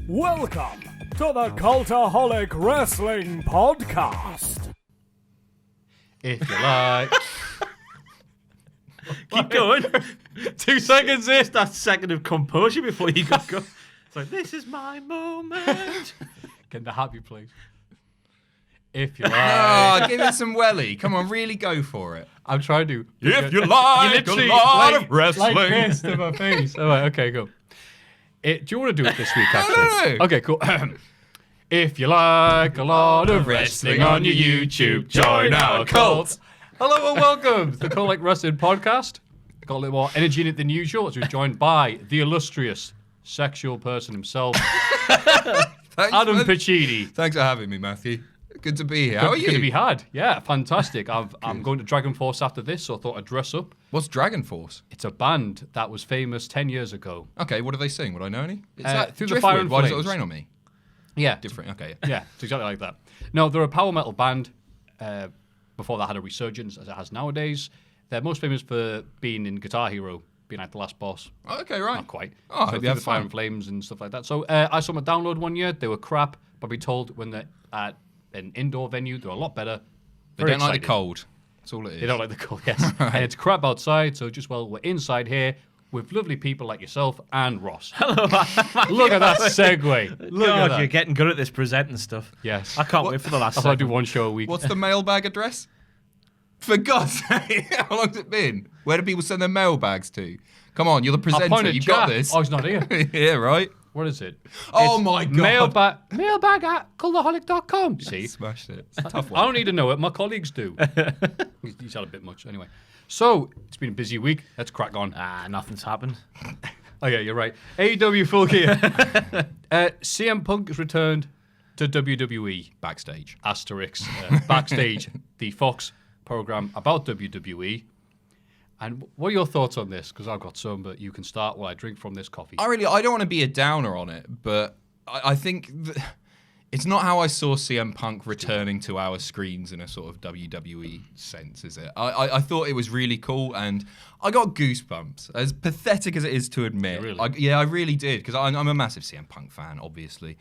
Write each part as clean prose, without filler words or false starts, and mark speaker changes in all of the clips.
Speaker 1: Welcome to the Cultaholic Wrestling Podcast.
Speaker 2: If you like.
Speaker 3: Keep going.
Speaker 2: 2 seconds in.
Speaker 3: Just that second of composure before you got go. It's like, this is my moment.
Speaker 2: Get the happy, please. If you like.
Speaker 4: Oh, give it some welly. Come on, really go for it.
Speaker 2: I'm trying to.
Speaker 4: If you like
Speaker 2: literally,
Speaker 4: a lot
Speaker 2: like,
Speaker 4: of wrestling.
Speaker 2: Like this to my face. All right, okay, go. Do you want to do it this week, actually?
Speaker 4: No.
Speaker 2: Okay, cool. If you like a lot of wrestling on your YouTube, join our cult. Hello and welcome to the Cultaholic Wrestling Podcast. Got a little more energy in it than usual. So we're joined by the illustrious sexual person himself, Adam Pacitti.
Speaker 4: Thanks for having me, Maffew. Good to be here. How are you?
Speaker 2: Good to be had. Yeah, fantastic. I'm going to Dragonforce after this, so I thought I'd dress up.
Speaker 4: What's Dragonforce?
Speaker 2: It's a band that was famous 10 years ago.
Speaker 4: Okay, what do they sing? Would I know any? Is
Speaker 2: Through the Fire and
Speaker 4: Why does it
Speaker 2: Flames.
Speaker 4: always rain on me?
Speaker 2: Yeah.
Speaker 4: Different, okay.
Speaker 2: Yeah, it's exactly like that. No, they're a power metal band. Before that had a resurgence, as it has nowadays. They're most famous for being in Guitar Hero, being like the last boss.
Speaker 4: Oh, okay, right.
Speaker 2: Not quite.
Speaker 4: Oh, I
Speaker 2: so
Speaker 4: hope you
Speaker 2: through
Speaker 4: have
Speaker 2: the Fire
Speaker 4: fun.
Speaker 2: and Flames and stuff like that. So I saw them at Download one year. They were crap, but we told when they're at an indoor venue, they're a lot better.
Speaker 4: They
Speaker 2: Very
Speaker 4: don't like the
Speaker 2: excited.
Speaker 4: cold. That's all it is.
Speaker 2: They don't like the cold, yes. And it's crap outside, so just while we're inside here with lovely people like yourself and Ross.
Speaker 3: Hello.
Speaker 2: Look at that segue. Look
Speaker 3: God,
Speaker 2: at that.
Speaker 3: you're getting good at this presenting stuff.
Speaker 2: Yes.
Speaker 3: I can't wait for the last
Speaker 2: That's why I do
Speaker 3: segment.
Speaker 2: one show a week.
Speaker 4: What's the mailbag address? For God's sake, how long's it been? Where do people send their mailbags to? Come on, you're the
Speaker 2: I'll
Speaker 4: presenter.
Speaker 2: point at
Speaker 4: You've got
Speaker 2: Jack.
Speaker 4: this.
Speaker 2: Oh, he's not here.
Speaker 4: Yeah, right?
Speaker 2: What is it?
Speaker 4: Oh
Speaker 2: It's
Speaker 4: my God.
Speaker 2: Mailbag at cultaholic.com. See?
Speaker 4: Smashed it. It's a tough
Speaker 2: I
Speaker 4: one.
Speaker 2: don't need to know it. My colleagues do. He's had a bit much. Anyway. So, it's been a busy week. Let's crack on.
Speaker 3: Nothing's happened.
Speaker 2: Oh, yeah, you're right. AEW Full Gear. CM Punk has returned to WWE.
Speaker 4: Backstage.
Speaker 2: Asterix. Backstage. The Fox program about WWE. And what are your thoughts on this? Because I've got some, but you can start while I drink from this coffee.
Speaker 4: I don't want to be a downer on it, but I think it's not how I saw CM Punk returning to our screens in a sort of WWE sense, is it? I thought it was really cool, and I got goosebumps, as pathetic as it is to admit.
Speaker 2: Really?
Speaker 4: I really did, because I'm a massive CM Punk fan, obviously.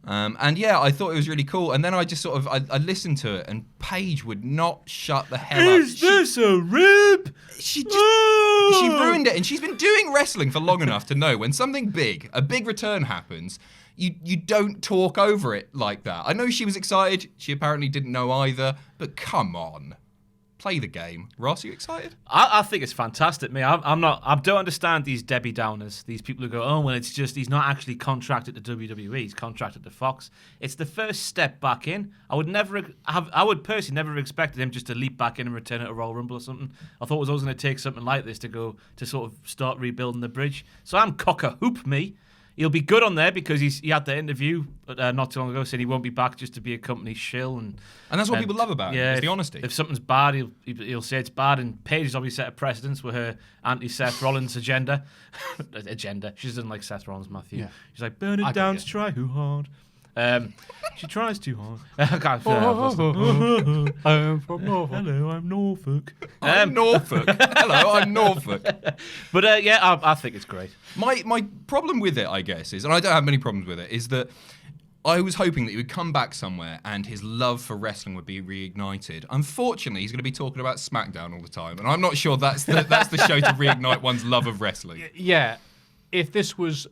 Speaker 4: And yeah, I thought it was really cool, and then I just sort of, I listened to it, and Paige would not shut the hell up.
Speaker 3: Is this a rib?
Speaker 4: She ruined it, and she's been doing wrestling for long enough to know when something big, a big return happens, you don't talk over it like that. I know she was excited. She apparently didn't know either, but come on. Play the game. Ross, are you excited?
Speaker 3: I think it's fantastic, mate. I'm not. I don't understand these Debbie Downers. These people who go, oh, well, it's just he's not actually contracted to WWE. He's contracted to Fox. It's the first step back in. I would personally never have expected him just to leap back in and return at a Royal Rumble or something. I thought it was always going to take something like this to sort of start rebuilding the bridge. So I'm cock-a-hoop, me. He'll be good on there because he had the interview not too long ago, saying he won't be back just to be a company shill. And
Speaker 4: that's what people love about him, is the honesty.
Speaker 3: If something's bad, he'll say it's bad. And Paige has obviously set a precedence with her anti-Seth Rollins agenda. She doesn't like Seth Rollins, Maffew. Yeah. She's like, burn it down to try too hard. She tries too hard. I am from Norfolk. Hello, I'm Norfolk.
Speaker 4: I'm Norfolk. Hello, I'm Norfolk.
Speaker 3: But yeah, I think it's great.
Speaker 4: My problem with it, I guess, is, and I don't have many problems with it, is that I was hoping that he would come back somewhere and his love for wrestling would be reignited. Unfortunately, he's going to be talking about SmackDown all the time, and I'm not sure that's the show to reignite one's love of wrestling.
Speaker 2: Yeah. If this was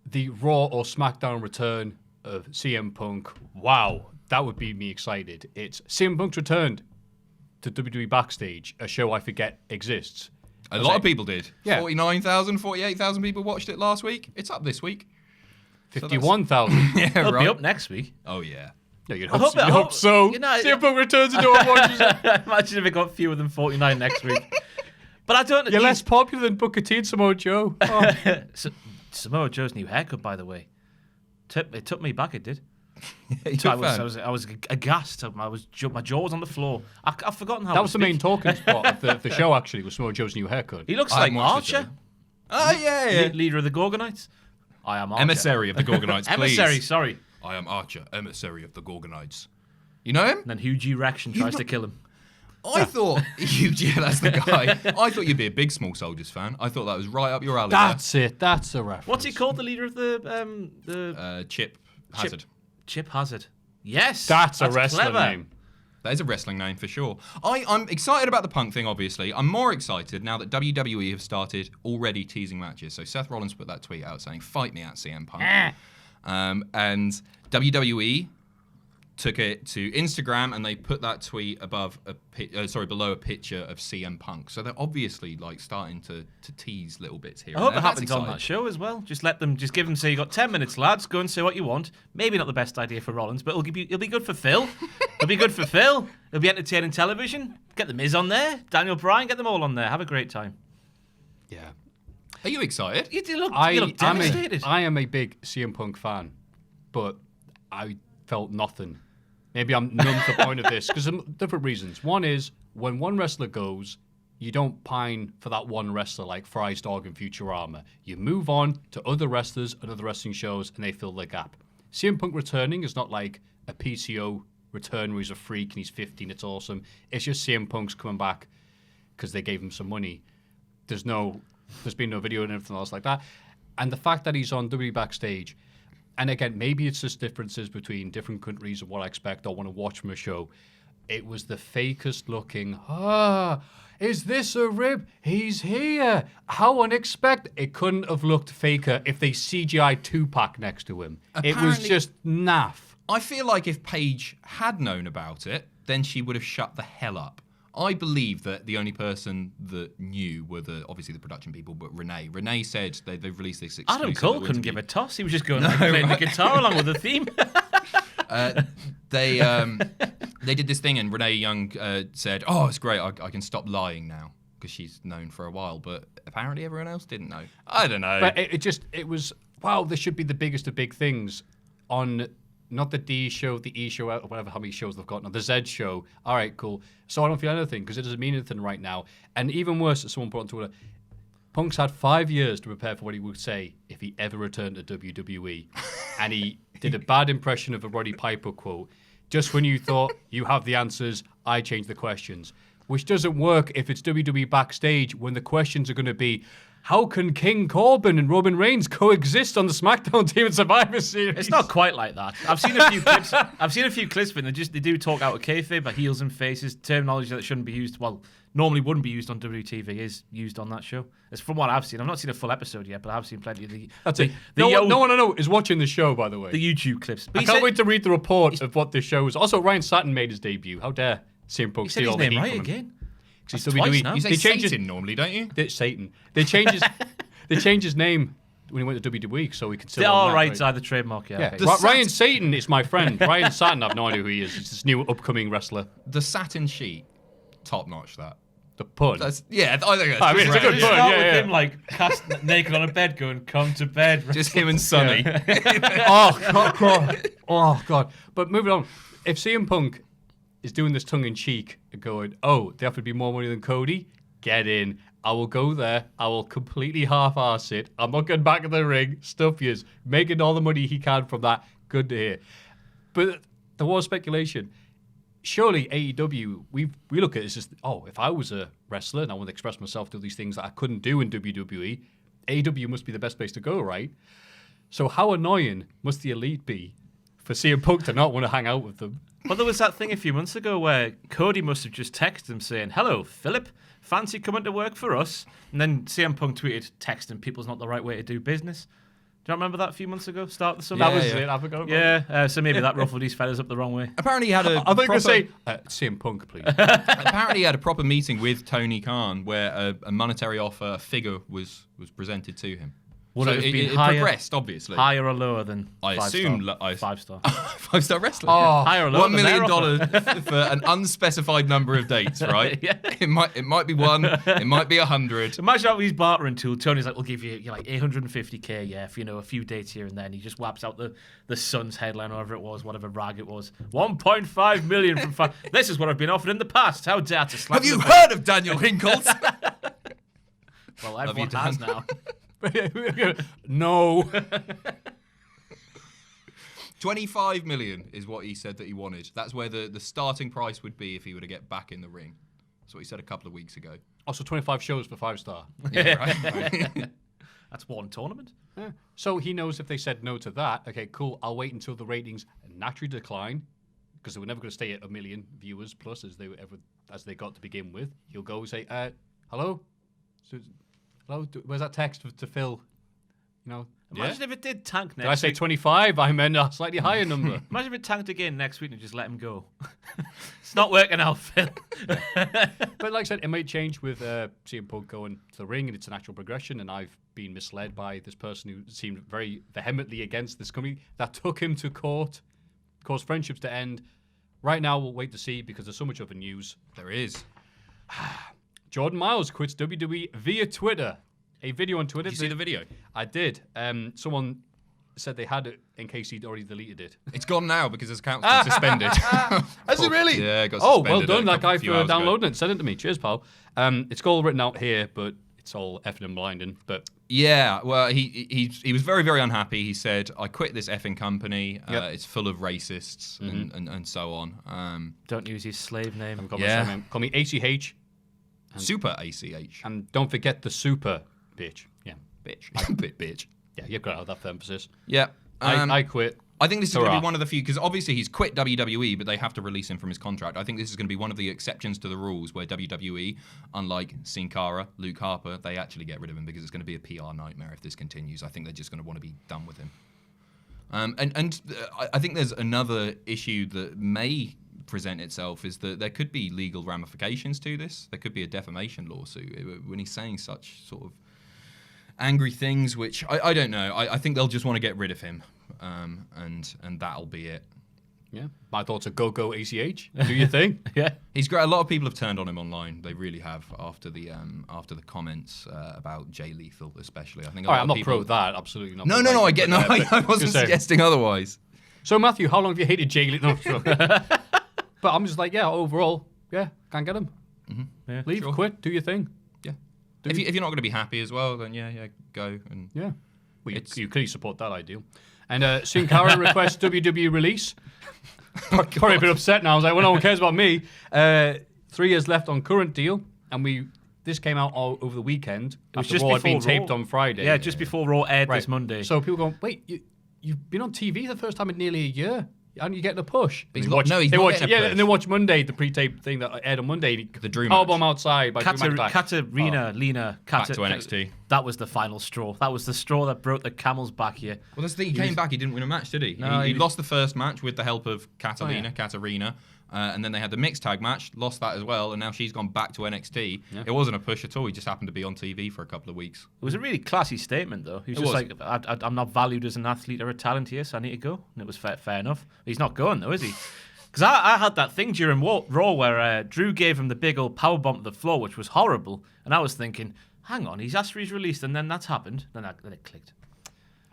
Speaker 2: the Raw or SmackDown return of CM Punk, wow, that would be me excited. It's CM Punk's returned to WWE Backstage, a show I forget exists.
Speaker 4: A lot of people did.
Speaker 2: Yeah.
Speaker 4: 49,000, 48,000 people watched it last week. It's up this week.
Speaker 2: 51,000.
Speaker 4: Yeah,
Speaker 3: It'll
Speaker 4: right.
Speaker 3: be up next week.
Speaker 4: Oh, yeah.
Speaker 2: Yeah, you'd
Speaker 3: I
Speaker 2: hope,
Speaker 3: hope-
Speaker 2: hope so.
Speaker 3: You know,
Speaker 2: CM Punk returns and no one watches it.
Speaker 3: Imagine if it got fewer than 49 next week. But I don't.
Speaker 2: You're less popular than Booker T and Samoa Joe. Oh.
Speaker 3: Samoa Joe's new haircut, by the way. It took me back. It did.
Speaker 4: You're a fan.
Speaker 3: I was aghast. My jaw was on the floor. I've forgotten how.
Speaker 2: That was the main talking spot of the show, actually, was Samoa Joe's new haircut.
Speaker 3: He looks
Speaker 4: I
Speaker 3: like
Speaker 4: haven't watched the
Speaker 3: Archer.
Speaker 4: Oh, yeah.
Speaker 3: Leader of the Gorgonites. I am Archer.
Speaker 4: Emissary of the Gorgonites, please.
Speaker 3: Emissary, sorry.
Speaker 4: I am Archer, emissary of the Gorgonites. You know him?
Speaker 3: And then Hugh G. Rection tries to kill him.
Speaker 4: I thought that's the guy. I thought you'd be a big Small Soldiers fan. I thought that was right up your alley.
Speaker 2: That's it. That's a reference.
Speaker 3: What's he called? The leader of the
Speaker 4: Chip Hazard.
Speaker 3: Chip Hazard. Yes,
Speaker 2: That's a wrestling
Speaker 3: clever.
Speaker 2: name.
Speaker 4: That is a wrestling name for sure. I'm excited about the Punk thing, obviously. I'm more excited now that WWE have started already teasing matches. So Seth Rollins put that tweet out saying, "Fight me at CM Punk." And WWE took it to Instagram and they put that tweet below a picture of CM Punk. So they're obviously like starting to tease little bits here.
Speaker 3: I hope it happens on that show as well. Just give them, say, you got 10 minutes, lads. Go and say what you want. Maybe not the best idea for Rollins, but it'll be good for Phil. It'll be good for Phil. It'll be entertaining television. Get the Miz on there. Daniel Bryan, get them all on there. Have a great time.
Speaker 2: Yeah.
Speaker 4: Are you excited?
Speaker 3: You look devastated.
Speaker 2: I am a big CM Punk fan, but I felt nothing. Maybe I'm numb to the point of this because of different reasons. One is when one wrestler goes, you don't pine for that one wrestler like Fry's dog in Futurama. You move on to other wrestlers and other wrestling shows and they fill the gap. CM Punk returning is not like a PCO return where he's a freak and he's 15, it's awesome. It's just CM Punk's coming back because they gave him some money. There's been no video and anything else like that. And the fact that he's on WWE Backstage, and again, maybe it's just differences between different countries of what I expect or want to watch from a show. It was the fakest looking, is this a rib? He's here. How unexpected. It couldn't have looked faker if they CGI Tupac next to him. It was just naff.
Speaker 4: I feel like if Paige had known about it, then she would have shut the hell up. I believe that the only person that knew were obviously the production people, but Renee. Renee said they've released this exclusive.
Speaker 3: Adam Cole couldn't give a toss. He was just going playing the guitar along with the theme.
Speaker 4: They did this thing, and Renee Young said, "Oh, it's great. I can stop lying now," because she's known for a while. But apparently, everyone else didn't know. I don't know.
Speaker 2: But it was wow. This should be the biggest of big things on. Not the D show, the E show, or whatever, how many shows they've got now. The Z show. All right, cool. So I don't feel anything because it doesn't mean anything right now. And even worse, as someone put on Twitter, Punk's had 5 years to prepare for what he would say if he ever returned to WWE. And he did a bad impression of a Roddy Piper quote. Just when you thought you have the answers, I change the questions. Which doesn't work if it's WWE Backstage when the questions are going to be, how can King Corbin and Roman Reigns coexist on the SmackDown team in Survivor Series?
Speaker 3: It's not quite like that. I've seen a few clips. I've seen a few clips of it. They do talk out of kayfabe, but heels and faces, terminology that shouldn't be used. Well, normally wouldn't be used on WTV is used on that show. It's from what I've seen. I've not seen a full episode yet, but I've seen plenty of the.
Speaker 2: That's it. No one I know is watching the show, by the way.
Speaker 3: The YouTube clips. But
Speaker 2: I can't wait to read the report of what this show is. Also, Ryan Satin made his debut. How dare CM Punk steal all the heat from him?
Speaker 3: Again.
Speaker 2: He's
Speaker 3: Twice now.
Speaker 4: You say Satan normally, don't you?
Speaker 2: Satan. They changed his name when he went to WWE, so we can still.
Speaker 3: All right, the trademark. Yeah. Okay.
Speaker 2: Ryan Satan is my friend. Ryan Satin, I've no idea who he is. He's this new upcoming wrestler.
Speaker 4: The satin sheet, top notch. That
Speaker 2: the pun.
Speaker 4: I think that's.
Speaker 2: I mean, it's a good pun.
Speaker 3: Start with him like cast naked on a bed, going, "Come to bed."
Speaker 4: Just him and Sonny.
Speaker 2: Oh God. But moving on, if CM Punk is doing this tongue in cheek and going, "Oh, they have to be more money than Cody," get in. I will go there. I will completely half-arse it. I'm not going back in the ring. Stuff yous. Making all the money he can from that. Good to hear. But there was speculation. Surely AEW, we look at it as just, if I was a wrestler and I want to express myself to these things that I couldn't do in WWE, AEW must be the best place to go, right? So how annoying must the Elite be for CM Punk to not want to hang out with them?
Speaker 3: Well, there was that thing a few months ago where Cody must have just texted him saying, "Hello, Philip. Fancy coming to work for us?" And then CM Punk tweeted, "Texting people's not the right way to do business." Do you remember that a few months ago? Start the summer.
Speaker 2: That was it. I forgot about it.
Speaker 3: So maybe that ruffled these fellas up the wrong way.
Speaker 4: Apparently, he had a.
Speaker 2: I think they say CM Punk, please.
Speaker 4: Apparently, he had a proper meeting with Tony Khan where a monetary offer, a figure was presented to him.
Speaker 3: Would
Speaker 4: so
Speaker 3: it have been
Speaker 4: it
Speaker 3: higher,
Speaker 4: progressed, obviously.
Speaker 3: Higher or lower than
Speaker 4: I
Speaker 3: 5
Speaker 4: assume
Speaker 3: star?
Speaker 4: 5-star.
Speaker 3: 5-star.
Speaker 4: wrestling.
Speaker 3: Higher or lower
Speaker 4: $1
Speaker 3: than their
Speaker 4: million
Speaker 3: offer.
Speaker 4: for an unspecified number of dates, right?
Speaker 3: Yeah.
Speaker 4: It might be 1, it might be 100.
Speaker 3: Imagine how he's bartering tool. Tony's like, "We'll give you like 850k, for a few dates here and then." He just whaps out the Sun's headline, or whatever rag it was. 1.5 million from 5. This is what I've been offered in the past. How dare to slap
Speaker 4: Have you
Speaker 3: the
Speaker 4: heard of Daniel Hinkles?
Speaker 3: Well, everyone has now.
Speaker 2: No.
Speaker 4: 25 million is what he said that he wanted. That's where the starting price would be if he were to get back in the ring. That's what he said a couple of weeks ago.
Speaker 2: Also, 25 shows for 5-star.
Speaker 4: Yeah, right.
Speaker 3: That's one tournament.
Speaker 2: Yeah. So he knows if they said no to that, okay, cool, I'll wait until the ratings naturally decline, because they were never going to stay at 1 million viewers plus as they got to begin with. He'll go and say, hello? Hello? Where's that text to Phil? You know?
Speaker 3: Imagine if it did tank next
Speaker 2: Did I say
Speaker 3: week.
Speaker 2: 25? I meant a slightly higher number.
Speaker 3: Imagine if it tanked again next week and just let him go. It's not working out, Phil.
Speaker 2: But like I said, it might change with CM Punk going to the ring, and it's a natural progression, and I've been misled by this person who seemed very vehemently against this company that took him to court, caused friendships to end. Right now, we'll wait to see because there's so much other news.
Speaker 4: There is.
Speaker 2: Jordan Miles quits WWE via Twitter. A video on Twitter.
Speaker 4: Did you see the video?
Speaker 2: I did. Someone said they had it in case he'd already deleted it.
Speaker 4: It's gone now because his account's been suspended.
Speaker 2: Has it really?
Speaker 4: Yeah, it got
Speaker 2: Oh,
Speaker 4: suspended.
Speaker 2: well done, that guy,
Speaker 4: a few
Speaker 2: for
Speaker 4: hours ago.
Speaker 2: downloading it. Send it to me. Cheers, pal. It's all written out here, but it's all effing and blinding. But
Speaker 4: Yeah, well, he was very, very unhappy. He said, I quit this effing company.
Speaker 2: Yep.
Speaker 4: It's full of racists and so on.
Speaker 3: Don't use his slave name.
Speaker 2: call me ACH,
Speaker 4: Super ACH.
Speaker 2: and don't forget the super bitch. Yeah,
Speaker 4: Bitch. Bit bitch.
Speaker 2: yeah, you've got to have that for emphasis.
Speaker 4: Yeah.
Speaker 2: I quit.
Speaker 4: I think this is going to
Speaker 2: Hurrah.
Speaker 4: be one of the few, because obviously he's quit WWE, but they have to release him from his contract. I think this is going to be one of the exceptions to the rules where WWE, unlike Sin Cara, Luke Harper, they actually get rid of him because it's going to be a PR nightmare if this continues. I think they're just going to want to be done with him. I think there's another issue that may present itself is that there could be legal ramifications to this. There could be a defamation lawsuit when he's saying such sort of angry things, which I don't know. I think they'll just want to get rid of him, and that'll be it.
Speaker 2: Yeah, my thoughts are go ACH. Do your thing.
Speaker 3: Yeah.
Speaker 4: He's great. A lot of people have turned on him online. They really have after the comments about Jay Lethal, especially. I think.
Speaker 2: All right, I'm not pro that. Absolutely not.
Speaker 4: No. I get no. I wasn't suggesting otherwise.
Speaker 2: So Maffew, how long have you hated Jay Lethal? No, but I'm just like, yeah, overall, yeah, can't get him.
Speaker 3: Yeah.
Speaker 2: Leave,
Speaker 4: Sure.
Speaker 2: quit, do your thing.
Speaker 4: Yeah. If you're not going to be happy as well, then yeah, go and
Speaker 2: Yeah. Well, you clearly support that ideal. And Sin Cara requests WWE release. Probably a bit upset now. I was like, well, no one cares about me. 3 years left on current deal, and this came out all over the weekend.
Speaker 3: It was
Speaker 2: after
Speaker 3: just
Speaker 2: Raw had been
Speaker 3: before Raw.
Speaker 2: taped on Friday.
Speaker 3: Yeah, just before Raw aired
Speaker 2: Right.
Speaker 3: this Monday.
Speaker 2: So people going, wait, you've been on TV the first time in nearly a year, and you're getting a push.
Speaker 4: He's
Speaker 2: And
Speaker 4: not- no, he's
Speaker 2: they
Speaker 4: not
Speaker 2: watch,
Speaker 4: getting a
Speaker 2: yeah,
Speaker 4: push.
Speaker 2: and they watch Monday, the pre-taped thing that aired on Monday.
Speaker 4: The Drew
Speaker 2: Powerbomb
Speaker 4: match.
Speaker 2: outside by Drew McIntyre.
Speaker 3: Katarina, Lena,
Speaker 4: Back to NXT.
Speaker 3: That was the final straw. That was the straw that broke the camel's back here.
Speaker 4: Well, that's the thing. He came back. He didn't win a match, did he?
Speaker 3: No,
Speaker 4: he
Speaker 3: he-
Speaker 4: lost the first match with the help of Katarina,
Speaker 2: Oh,
Speaker 4: and then they had the mixed tag match, lost that as well, and now she's gone back to NXT. It wasn't a push at all. He just happened to be on TV for a couple of weeks.
Speaker 3: It was a really classy statement, though. He was
Speaker 4: It
Speaker 3: just
Speaker 4: was.
Speaker 3: like, I'm not valued as an athlete or a talent here, so I need to go. And it was fair enough. He's not going, though, is he? Because I had that thing during Raw where Drew gave him the big old powerbomb to the floor, which was horrible. And I was thinking, hang on, he's asked for his release, and then that's happened. Then it clicked.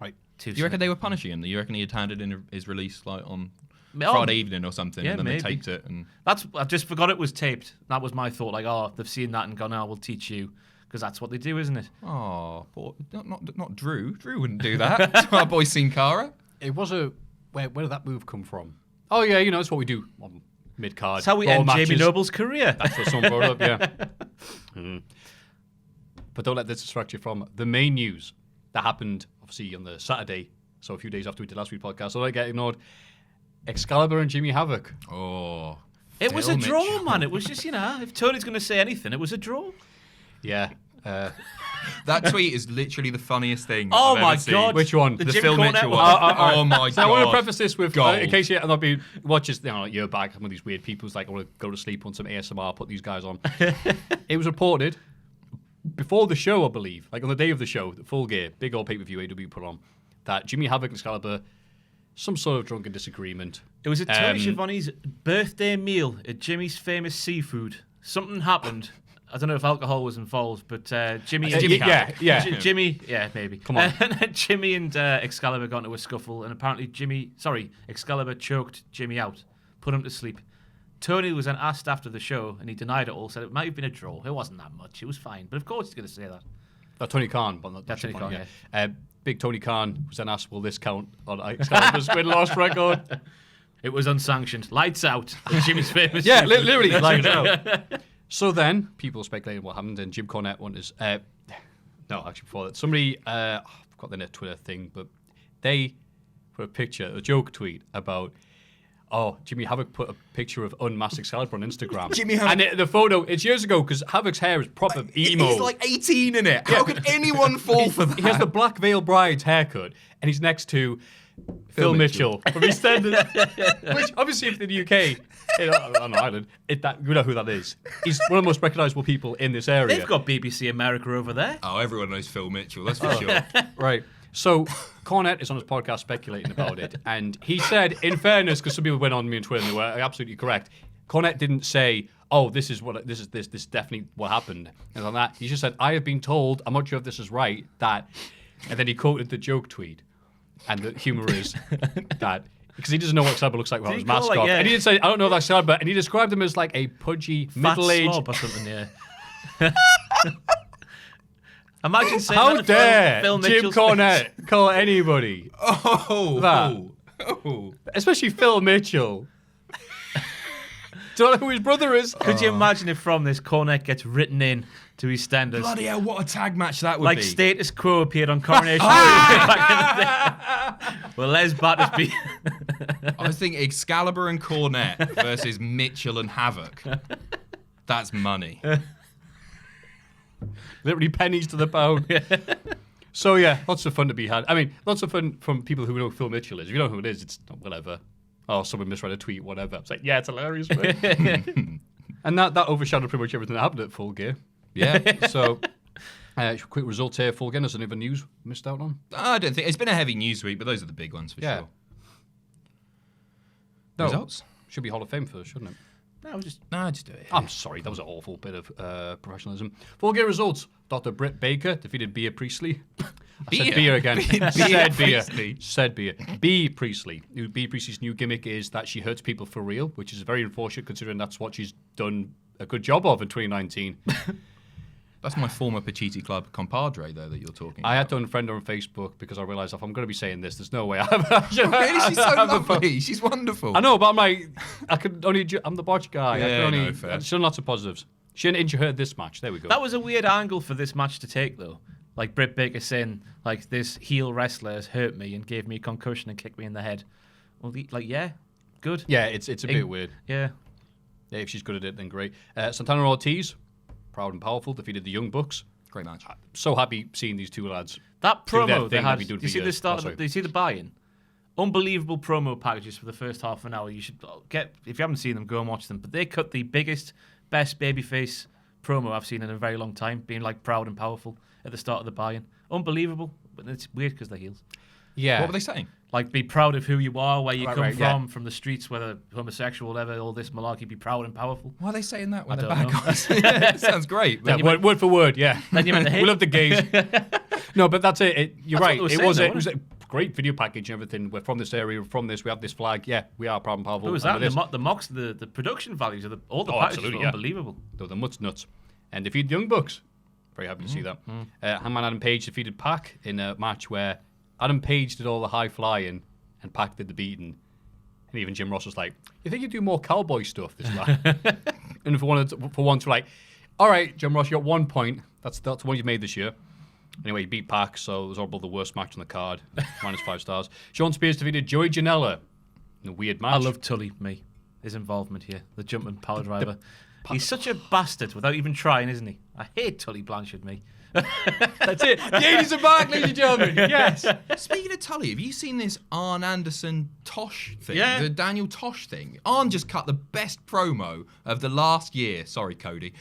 Speaker 2: Right.
Speaker 3: Too
Speaker 4: Do you reckon
Speaker 3: soon.
Speaker 4: they were punishing him? Do you reckon he had handed in his release like on
Speaker 3: Oh,
Speaker 4: Friday evening or something,
Speaker 3: yeah,
Speaker 4: and then
Speaker 3: maybe.
Speaker 4: they taped it? And
Speaker 3: I just forgot it was taped. That was my thought. Like, oh, they've seen that and gone, oh, we'll teach you. Because that's what they do, isn't it?
Speaker 4: oh, not Drew. Drew wouldn't do that. To our boy Sin Cara.
Speaker 2: It was where did that move come from? Oh yeah, it's what we do on mid card.
Speaker 3: That's how we end Jamie Noble's career.
Speaker 2: That's what someone brought up, yeah. But don't let this distract you from the main news that happened obviously on the Saturday, so a few days after we did last week's podcast. So I get ignored. Excalibur and Jimmy Havoc.
Speaker 4: Oh,
Speaker 3: It was a
Speaker 4: Phil
Speaker 3: draw,
Speaker 4: Mitchell.
Speaker 3: man. It was just, if Tony's going to say anything, it was a draw.
Speaker 2: Yeah.
Speaker 4: That tweet is literally the funniest thing.
Speaker 3: Oh
Speaker 4: I've
Speaker 3: my
Speaker 4: ever seen.
Speaker 3: God.
Speaker 2: Which one?
Speaker 3: The
Speaker 4: The
Speaker 3: Jim
Speaker 4: Phil
Speaker 3: Cornette
Speaker 4: Mitchell
Speaker 3: one.
Speaker 4: one. Oh my
Speaker 2: So I want to
Speaker 4: God.
Speaker 2: preface this with,
Speaker 4: Gold.
Speaker 2: in case you have not been watches, like a year back, some of these weird people who's like, I want to go to sleep on some ASMR, put these guys on. It was reported before the show, I believe, like on the day of the show, the Full Gear, big old pay-per-view AW put on, that Jimmy Havoc and Excalibur, some sort of drunken disagreement.
Speaker 3: It was at Tony Schiavone's birthday meal at Jimmy's famous seafood. Something happened. I don't know if alcohol was involved, but Jimmy...
Speaker 4: Jimmy
Speaker 2: yeah, yeah.
Speaker 3: Jimmy, yeah, maybe.
Speaker 2: Come on.
Speaker 3: Jimmy and Excalibur got into a scuffle, and apparently Excalibur choked Jimmy out, put him to sleep. Tony was then asked after the show, and he denied it all, said it might have been a draw. It wasn't that much. It was fine. But of course he's going to say that.
Speaker 2: Tony Khan, but not
Speaker 3: That's Tony Khan,
Speaker 2: yeah. Big Tony Khan was then asked, will this count on Excalibur's win-loss record?
Speaker 3: It was unsanctioned. Lights out. Jimmy's famous
Speaker 2: Yeah,
Speaker 3: seafood.
Speaker 2: literally. Like, So then, people speculated what happened, and Jim Cornette wanted... no, actually, before that. Somebody... I've got the Twitter thing, but they put a picture, a joke tweet about... Oh, Jimmy Havoc put a picture of unmasked Excalibur on Instagram.
Speaker 4: Jimmy Havoc.
Speaker 2: And the photo, it's years ago, because Havoc's hair is proper emo.
Speaker 4: He's like 18 in it. How could anyone fall for that?
Speaker 2: He has the Black Veil Bride's haircut, and he's next to Phil Mitchell from EastEnders. Which, obviously, if in the UK, on Ireland, you know who that is. He's one of the most recognisable people in this area.
Speaker 3: They've got BBC America over there.
Speaker 4: Oh, everyone knows Phil Mitchell, that's for sure.
Speaker 2: Right. So, Cornette is on his podcast speculating about it, and he said, in fairness, because some people went on me on Twitter and they were absolutely correct, Cornette didn't say, oh, this is definitely what happened, and on that, he just said, I have been told, I'm not sure if this is right, that, and then he quoted the joke tweet, and the humour is that, because he doesn't know what Excalibur looks like without his mask off, and he didn't say, I don't know that Excalibur, and he described him as like a pudgy, middle-aged...
Speaker 3: slob or something, yeah. Imagine saying
Speaker 2: How
Speaker 3: that
Speaker 2: dare
Speaker 3: Phil
Speaker 2: Jim
Speaker 3: Mitchell's
Speaker 2: Cornette call anybody that?
Speaker 4: Oh.
Speaker 2: Especially Phil Mitchell. Do you know who his brother is?
Speaker 3: Could you imagine if from this Cornette gets written in to EastEnders?
Speaker 4: Bloody hell, what a tag match that would
Speaker 3: like
Speaker 4: be.
Speaker 3: Status Quo appeared on Coronation Street back in the day. Well, Les Battersby.
Speaker 4: I was thinking Excalibur and Cornette versus Mitchell and Havoc. That's money.
Speaker 2: Literally pennies to the pound. So yeah, lots of fun to be had. I mean, lots of fun from people who know who Phil Mitchell is. If you don't know who it is, it's whatever. Oh, someone misread a tweet, whatever. It's like, yeah, it's hilarious. And that overshadowed pretty much everything that happened at Full Gear.
Speaker 4: Yeah.
Speaker 2: So, quick results here. Full Gear. There's any other news missed out on?
Speaker 4: I don't think it's been a heavy news week, but those are the big ones for sure.
Speaker 2: No,
Speaker 4: Results?
Speaker 2: Should be Hall of Fame first, shouldn't it?
Speaker 4: No, just do it.
Speaker 2: I'm sorry, that was an awful bit of professionalism. Full Gear results. Dr. Britt Baker defeated Bea Priestley. I said Bea again. Said Bea. Bea Priestley. Bea Priestley's new gimmick is that she hurts people for real, which is very unfortunate considering that's what she's done a good job of in 2019.
Speaker 4: That's my former Pacitti Club compadre, though, that you're talking about.
Speaker 2: I had to unfriend her on Facebook because I realised if I'm going to be saying this, there's no way I have.
Speaker 4: Really? She's so lovely. She's wonderful.
Speaker 2: I know, but I'm like, I could only. I'm the botch guy.
Speaker 4: Yeah,
Speaker 2: I can only.
Speaker 4: no, fair.
Speaker 2: She's done lots of positives. She didn't injure her this match. There we go.
Speaker 3: That was a weird angle for this match to take, though. Like Britt Baker saying, like, this heel wrestler has hurt me and gave me a concussion and kicked me in the head. Well, yeah, good.
Speaker 2: Yeah, it's a bit weird.
Speaker 3: Yeah.
Speaker 2: Yeah, if she's good at it, then great. Santana Ortiz, proud and powerful, defeated the Young Bucks.
Speaker 4: Great match.
Speaker 2: So happy seeing these two lads.
Speaker 3: That
Speaker 2: do their
Speaker 3: promo they
Speaker 2: thing
Speaker 3: had.
Speaker 2: they've been doing
Speaker 3: Do you
Speaker 2: for
Speaker 3: see the
Speaker 2: years.
Speaker 3: start?
Speaker 2: Oh, sorry.
Speaker 3: Do you see the buy-in? Unbelievable promo packages for the first half an hour. You should get, if you haven't seen them, go and watch them. But they cut the biggest, best babyface promo I've seen in a very long time, being like proud and powerful at the start of the buy-in. Unbelievable, but it's weird because they're heels.
Speaker 2: Yeah.
Speaker 4: What were they saying?
Speaker 3: Like, be proud of who you are, where you come
Speaker 2: yeah.
Speaker 3: from the streets, whether homosexual, whatever, all this malarkey, be proud and powerful.
Speaker 4: Why are they saying that when
Speaker 3: I
Speaker 4: they're
Speaker 3: don't
Speaker 4: bad
Speaker 3: know.
Speaker 4: guys? Yeah, sounds great.
Speaker 2: Yeah,
Speaker 4: But
Speaker 2: word for word, yeah.
Speaker 3: Then you meant the hate.
Speaker 2: We love the gays. No, but that's it. You're
Speaker 3: That's
Speaker 2: right.
Speaker 3: what they were
Speaker 2: It was
Speaker 3: saying,
Speaker 2: it was a great video package and everything. We're from this area, we're from this, we have this flag. Yeah, we are proud and powerful.
Speaker 3: What was
Speaker 2: and
Speaker 3: that?
Speaker 2: we're this.
Speaker 3: The mocks, the production values of all the
Speaker 2: Oh,
Speaker 3: packages
Speaker 2: absolutely,
Speaker 3: were
Speaker 2: yeah.
Speaker 3: unbelievable.
Speaker 2: Though the Mutts nuts. And defeated Young Bucks. Very happy to see that. Hangman Adam Page defeated Pac in a match where Adam Page did all the high flying and Pac did the beating. And even Jim Ross was like, you think you do more cowboy stuff this lad? And for once, we're like, all right, Jim Ross, you got 1 point. That's the one you've made this year. Anyway, he beat Pac, so it was all the worst match on the card. -5 stars. Sean Spears defeated Joey Janela in a weird match.
Speaker 3: I love Tully, his involvement here, the jumping power driver. He's such a bastard without even trying, isn't he? I hate Tully Blanchard,
Speaker 2: That's it. The 80s are back, ladies and gentlemen. Yes.
Speaker 4: speaking of Tully, have you seen this Arn Anderson Tosh thing?
Speaker 3: Yeah.
Speaker 4: The Daniel Tosh thing. Arn just cut the best promo of the last year. Sorry, Cody.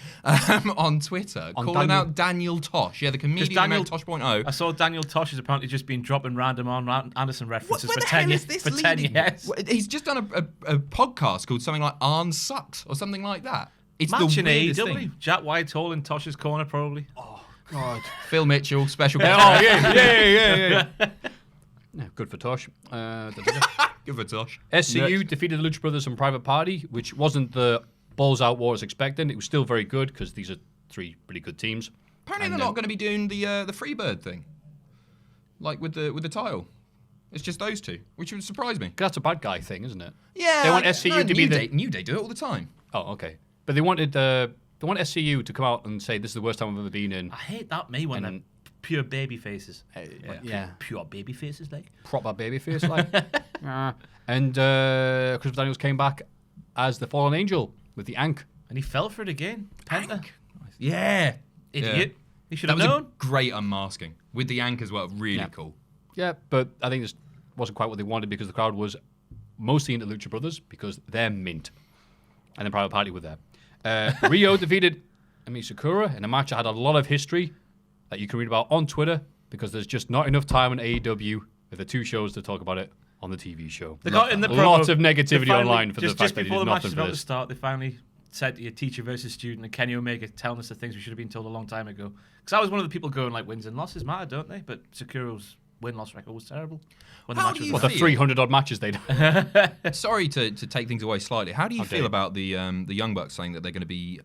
Speaker 4: On Twitter, calling out Daniel Tosh. Yeah, the comedian
Speaker 3: Daniel
Speaker 4: Tosh 0.0.
Speaker 3: I saw Daniel Tosh has apparently just been dropping random Arn Anderson references
Speaker 4: Where
Speaker 3: for
Speaker 4: the
Speaker 3: 10
Speaker 4: hell
Speaker 3: years.
Speaker 4: is this
Speaker 3: For 10
Speaker 4: leading?
Speaker 3: years.
Speaker 4: He's just done a podcast called something like Arn Sucks or something like that. It's
Speaker 3: Match
Speaker 4: the
Speaker 3: in
Speaker 4: weirdest
Speaker 3: AEW.
Speaker 4: thing.
Speaker 3: Jack Whitehall in Tosh's corner, probably.
Speaker 2: God.
Speaker 4: Phil Mitchell, special
Speaker 2: Oh,
Speaker 4: guest.
Speaker 2: yeah. Yeah, good for Tosh.
Speaker 4: Give it Tosh.
Speaker 2: SCU defeated the Lucha Brothers and Private Party, which wasn't the balls out war as expected. It was still very good because these are three really good teams.
Speaker 4: Apparently
Speaker 2: And,
Speaker 4: they're not going to be doing the Freebird thing, like with the title. It's just those two, which would surprise me.
Speaker 2: That's a bad guy thing, isn't it?
Speaker 4: Yeah,
Speaker 2: They want SCU to be
Speaker 4: New Day do it all the time.
Speaker 2: Oh, okay. But they wanted They want SCU to come out and say this is the worst time I've ever been in.
Speaker 3: I hate that when they're pure baby faces.
Speaker 2: Yeah.
Speaker 3: Pure baby faces, like.
Speaker 2: Proper baby face, like. And Chris Daniels came back as the fallen angel with the Ankh.
Speaker 3: And he fell for it again. Penta.
Speaker 4: Yeah.
Speaker 3: Idiot.
Speaker 4: Yeah.
Speaker 3: He should
Speaker 4: That
Speaker 3: have
Speaker 4: was
Speaker 3: known.
Speaker 4: a great unmasking. With the Ankh as well. Really cool.
Speaker 2: Yeah, but I think this wasn't quite what they wanted because the crowd was mostly into Lucha Brothers because they're mint. And the Private Party were there. Rio defeated Emi Sakura in a match that had a lot of history that you can read about on Twitter because there's just not enough time on AEW with the two shows to talk about it on the TV show.
Speaker 3: They got in the promo,
Speaker 2: lots of negativity online for the fact
Speaker 3: just
Speaker 2: that they
Speaker 3: before
Speaker 2: did
Speaker 3: the match
Speaker 2: nothing
Speaker 3: was
Speaker 2: for
Speaker 3: about to
Speaker 2: this.
Speaker 3: start, they finally said to your teacher versus student and Kenny Omega telling us the things we should have been told a long time ago. Because I was one of the people going like wins and losses matter, don't they? But Sakura's win-loss record was terrible. When
Speaker 4: How
Speaker 3: the match
Speaker 4: do
Speaker 3: was
Speaker 4: you
Speaker 2: Well, the
Speaker 4: feel?
Speaker 2: 300 odd matches they'd had.
Speaker 4: Sorry to take things away slightly. How do you
Speaker 2: How
Speaker 4: feel
Speaker 2: dare
Speaker 4: about the Young Bucks saying that they're going to be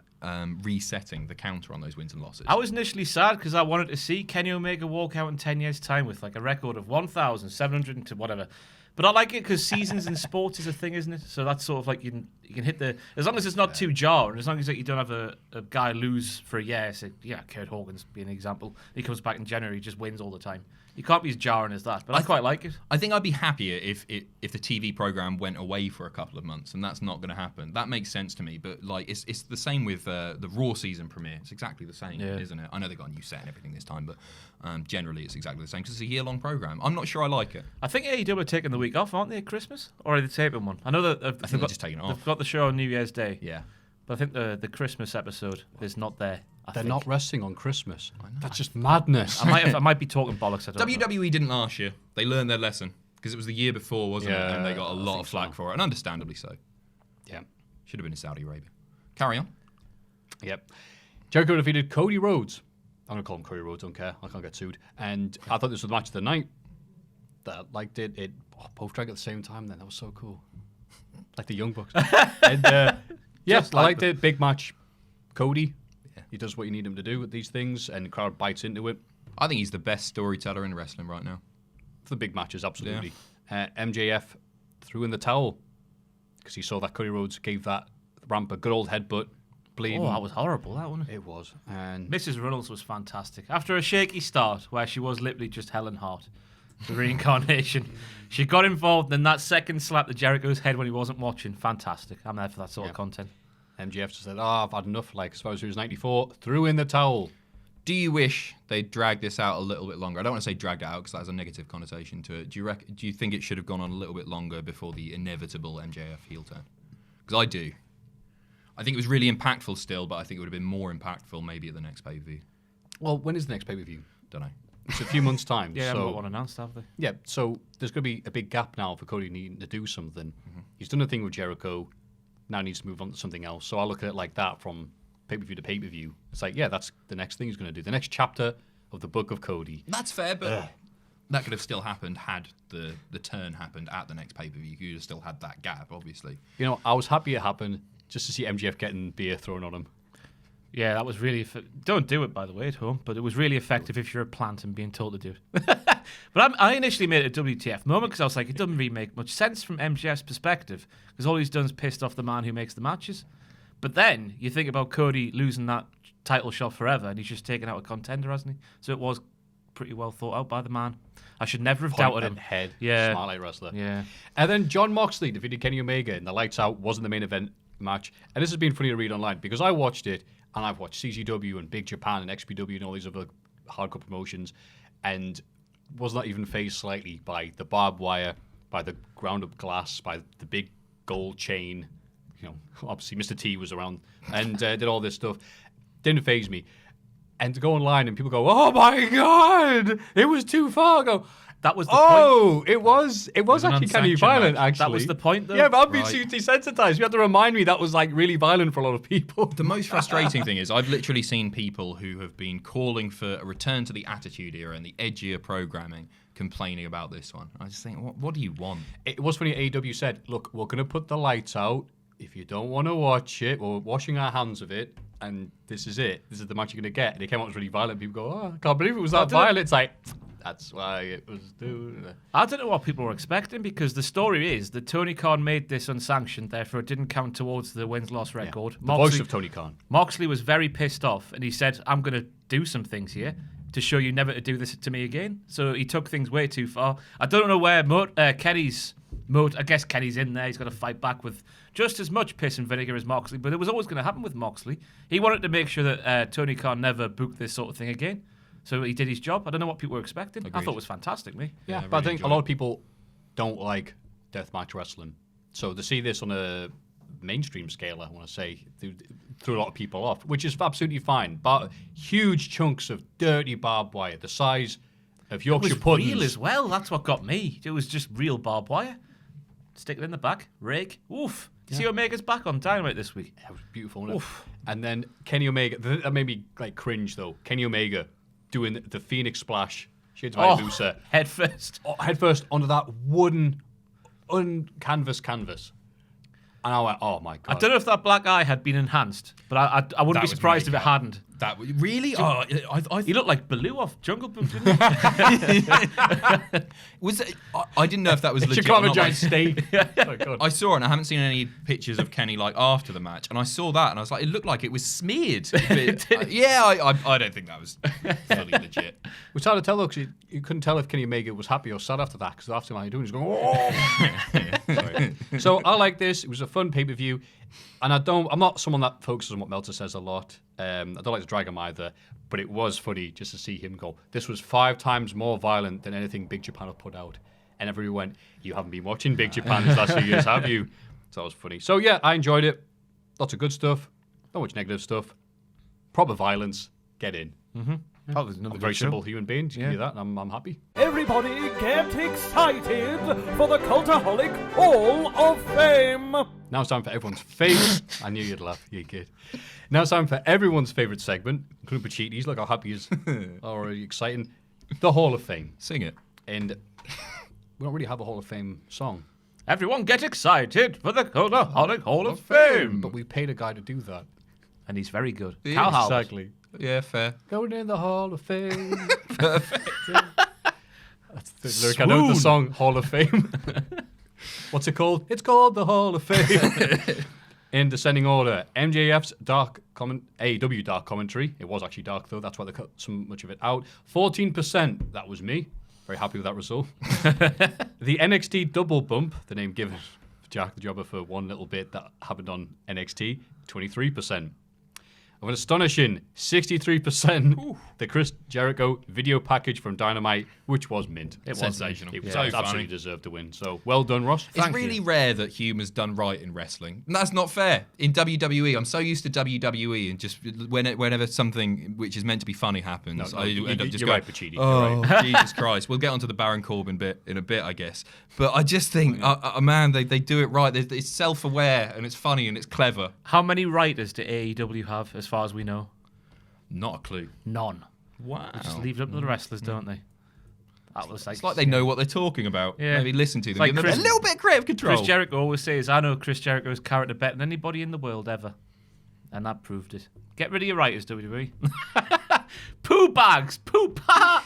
Speaker 4: resetting the counter on those wins and losses?
Speaker 3: I was initially sad because I wanted to see Kenny Omega walk out in 10 years' time with like a record of 1,700 to whatever. But I like it because seasons in sports is a thing, isn't it? So that's sort of like you can hit the... As long as it's not too jarring, as long as like, you don't have a guy lose for a year. So, yeah, Kurt Hawkins being an example. He comes back in January, he just wins all the time. You can't be as jarring as that, but I quite like it.
Speaker 4: I think I'd be happier if the TV program went away for a couple of months, and that's not going to happen. That makes sense to me, but like it's the same with the Raw season premiere. It's exactly the same, isn't it? I know they got a new set and everything this time, but generally it's exactly the same because it's a year-long program. I'm not sure I like it.
Speaker 3: I think AEW are taking the week off, aren't they, at Christmas? Or are they taping one? I know that
Speaker 4: I think they're just taking it off.
Speaker 3: They've got the show on New Year's Day.
Speaker 4: Yeah.
Speaker 3: But I think the Christmas episode is not there.
Speaker 2: They're not wrestling on Christmas. That's just madness.
Speaker 3: I might be talking bollocks. I don't know.
Speaker 4: WWE didn't last year. They learned their lesson because it was the year before, wasn't it? And they got a lot
Speaker 2: think
Speaker 4: of flack
Speaker 2: so.
Speaker 4: for it, and understandably so.
Speaker 2: Yeah.
Speaker 4: Should have been in Saudi Arabia. Carry on.
Speaker 2: Yep. Jericho defeated Cody Rhodes. I'm going to call him Cody Rhodes, don't care. I can't get sued. And I thought this was the match of the night. That liked it. Both drank at the same time then. That was so cool. Like the Young Bucks. And yes, I liked it. Big match. Cody. He does what you need him to do with these things, and the crowd bites into it.
Speaker 4: I think he's the best storyteller in wrestling right now.
Speaker 2: For the big matches, absolutely. MJF threw in the towel because he saw that Cody Rhodes gave that ramp a good old headbutt. Bleeding.
Speaker 3: Oh, that was horrible, that one.
Speaker 2: It was. And
Speaker 3: Mrs. Runnels was fantastic. After a shaky start, where she was literally just Helen Hart, the reincarnation, she got involved, and that second slap to Jericho's head when he wasn't watching, fantastic. I'm there for that sort of content.
Speaker 2: MJF just said, I've had enough. Like, as far as he was 94, threw in the towel.
Speaker 4: Do you wish they dragged this out a little bit longer? I don't want to say dragged it out because that has a negative connotation to it. Do you think it should have gone on a little bit longer before the inevitable MJF heel turn? Because I do. I think it was really impactful still, but I think it would have been more impactful maybe at the next pay-per-view.
Speaker 2: Well, when is the next pay-per-view?
Speaker 4: Don't know.
Speaker 2: It's a few months' time.
Speaker 3: Yeah, I haven't
Speaker 2: so
Speaker 3: got one announced, have they?
Speaker 2: Yeah, so there's going to be a big gap now for Cody needing to do something. He's done a thing with Jericho. Now needs to move on to something else. So I look at it like that from pay-per-view to pay-per-view. It's like, yeah, that's the next thing he's going to do. The next chapter of the book of Cody.
Speaker 4: That's fair, but that could have still happened had the turn happened at the next pay-per-view. You could have still had that gap, obviously.
Speaker 2: You know, I was happy it happened just to see MJF getting beer thrown on him.
Speaker 3: Yeah, that was really... Don't do it, by the way, at home, but it was really effective if you're a plant and being told to do it. But I initially made it a WTF moment because I was like, it doesn't really make much sense from MJF's perspective because all he's done is pissed off the man who makes the matches. But then you think about Cody losing that title shot forever and he's just taken out a contender, hasn't he? So it was pretty well thought out by the man. I should never have doubted him.
Speaker 2: Head,
Speaker 3: Yeah.
Speaker 2: smart like wrestler.
Speaker 3: Yeah.
Speaker 2: And then John Moxley defeated Kenny Omega in the Lights Out. Wasn't the main event match. And this has been funny to read online because I watched it and I've watched CZW and Big Japan and XPW and all these other hardcore promotions and was not even fazed slightly by the barbed wire, by the ground-up glass, by the big gold chain. You know, obviously Mr. T was around and did all this stuff. Didn't faze me. And to go online and people go, "Oh my God, it was too far." I go,
Speaker 3: That was the point.
Speaker 2: it was
Speaker 3: an
Speaker 2: actually kind of
Speaker 3: unsanctioned
Speaker 2: violent.
Speaker 3: match.
Speaker 2: Actually,
Speaker 3: That was the point, though?
Speaker 2: Yeah, but I'm being
Speaker 3: Right.
Speaker 2: desensitized. You have to remind me that was like really violent for a lot of people.
Speaker 4: The most frustrating thing is I've literally seen people who have been calling for a return to the Attitude Era and the edgier programming complaining about this one. I just think, what do you want?
Speaker 2: It was funny. AEW said, "Look, we're going to put the lights out. If you don't want to watch it, we're washing our hands of it, and this is it. This is the match you're going to get." And it came out as really violent. People go, "Oh, I can't believe it was that violent." It's like, That's why it was doing it.
Speaker 3: I don't know what people were expecting because the story is that Tony Khan made this unsanctioned, therefore it didn't count towards the wins-loss record.
Speaker 2: The voice of Tony Khan.
Speaker 3: Moxley was very pissed off and he said, I'm going to do some things here to show you never to do this to me again. So he took things way too far. I don't know where Kenny's... I guess Kenny's in there. He's got to fight back with just as much piss and vinegar as Moxley, but it was always going to happen with Moxley. He wanted to make sure that Tony Khan never booked this sort of thing again. So he did his job. I don't know what people were expecting.
Speaker 4: Agreed.
Speaker 3: I thought it was fantastic, me.
Speaker 2: Yeah,
Speaker 4: I
Speaker 2: but I
Speaker 4: really
Speaker 2: think a
Speaker 4: enjoyed
Speaker 2: lot
Speaker 4: it.
Speaker 2: of people don't like deathmatch wrestling. So to see this on a mainstream scale, I want to say, threw a lot of people off, which is absolutely fine. But huge chunks of dirty barbed wire, the size of
Speaker 3: It
Speaker 2: Yorkshire
Speaker 3: was
Speaker 2: puddings.
Speaker 3: real as well. That's what got me. It was just real barbed wire. Stick it in the back. Rake. Oof. See Omega's back on Dynamite this week.
Speaker 2: That was beautiful, wasn't it? And then Kenny Omega, that made me like cringe though. Kenny Omega doing the Phoenix Splash, Shades of Hayabusa,
Speaker 3: Head first.
Speaker 2: head first onto that wooden canvas. And I went, oh my God.
Speaker 3: I don't know if that black eye had been enhanced, but I wouldn't
Speaker 4: That
Speaker 3: be
Speaker 4: was
Speaker 3: surprised if it
Speaker 4: makeup.
Speaker 3: hadn't.
Speaker 4: That really? Oh, I
Speaker 3: He looked like Baloo off Jungle Book, didn't he?
Speaker 4: was. I didn't know if that was
Speaker 2: She
Speaker 4: legit.
Speaker 2: can't
Speaker 4: or
Speaker 2: have a
Speaker 4: not,
Speaker 2: giant steak. Oh, God.
Speaker 4: I saw it and I haven't seen any pictures of Kenny like after the match, and I saw that and I was like, it looked like it was smeared. I don't think that was fully legit.
Speaker 2: It was hard to tell though, because you couldn't tell if Kenny Omega was happy or sad after that, because after what you're doing, he's going, oh. Sorry. So I like this. It was a fun pay-per-view, and I'm not someone that focuses on what Meltzer says a lot. I don't like to drag him either, but it was funny just to see him go, this was 5 times more violent than anything Big Japan have put out. And everyone went, you haven't been watching Big Japan these last few years, have you? So that was funny. So yeah, I enjoyed it. Lots of good stuff. Not much negative stuff. Proper violence. Get in.
Speaker 3: Another
Speaker 2: I'm a very
Speaker 3: good show.
Speaker 2: simple human being. Just give you that, and I'm happy.
Speaker 1: Everybody get excited for the Cultaholic Hall of Fame!
Speaker 2: Now it's time for everyone's favourite. I knew you'd laugh, you kid. Now it's time for everyone's favourite segment, including Pachiti's. Look how happy he is. Already exciting. The Hall of Fame.
Speaker 4: Sing it.
Speaker 2: And we don't really have a Hall of Fame song,
Speaker 3: Everyone get excited for the Cultaholic Hall of Fame.
Speaker 2: but we paid a guy to do that.
Speaker 3: And he's very good.
Speaker 4: Yeah,
Speaker 3: Cal Howard.
Speaker 2: Exactly.
Speaker 4: Yeah, fair.
Speaker 2: Going in the Hall of Fame. Perfect. That's the lyric I know of the song Hall of Fame. What's it called? It's called the Hall of Fame. In descending order, MJF's AEW dark commentary. It was actually dark though. That's why they cut so much of it out. 14%. That was me. Very happy with that result. The NXT double bump, the name given Jack the Jobber for one little bit that happened on NXT, 23%. Of an astonishing 63%, the Chris Jericho video package from Dynamite, which was mint.
Speaker 3: It was
Speaker 4: Sensational.
Speaker 2: It was
Speaker 4: So
Speaker 2: absolutely
Speaker 4: funny.
Speaker 2: deserved to win. So well done, Ross.
Speaker 4: It's really rare that humour's done right in wrestling. And that's not fair. In WWE, I'm so used to WWE, and just whenever something which is meant to be funny happens, I end up just
Speaker 2: you're
Speaker 4: going,
Speaker 2: right, Pacitti.
Speaker 4: oh,
Speaker 2: You're right.
Speaker 4: Jesus Christ. We'll get onto the Baron Corbin bit in a bit, I guess. But I just think, man, they do it right. It's self-aware, and it's funny, and it's clever.
Speaker 3: How many writers do AEW have, as far as we know?
Speaker 4: Not a clue.
Speaker 3: None.
Speaker 4: Wow.
Speaker 3: They just leave it up to the wrestlers, don't they? That was
Speaker 4: It's like they know what they're talking about.
Speaker 3: Yeah.
Speaker 4: Maybe listen to them.
Speaker 3: Like
Speaker 4: Give them
Speaker 3: Chris-
Speaker 4: a little bit of creative control.
Speaker 3: Chris Jericho always says, I know Chris Jericho's character better than anybody in the world ever. And that proved it. Get rid of your writers, WWE. Poo bags! Poo pa!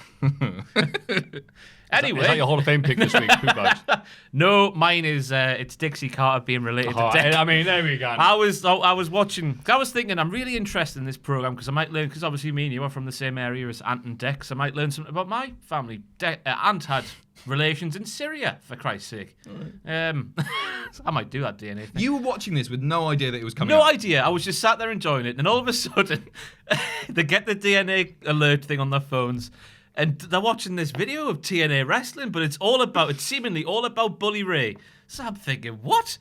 Speaker 3: Anyway.
Speaker 2: Is that your Hall of Fame pick this week? Poo bags?
Speaker 3: No, mine is it's Dixie Carter being related
Speaker 2: Oh,
Speaker 3: to death.
Speaker 2: I mean, there we go.
Speaker 3: I was watching. I was thinking I'm really interested in this program because I might learn. Because obviously me and you are from the same area as Ant and Dex. I might learn something about my family. Ant had relations in Syria, for Christ's sake. I might do that DNA thing.
Speaker 4: You were watching this with no idea that it was coming
Speaker 3: No
Speaker 4: up.
Speaker 3: idea. I was just sat there enjoying it, and all of a sudden, they get the DNA alert thing on their phones, and they're watching this video of TNA wrestling, but it's seemingly all about Bully Ray. So I'm thinking, what?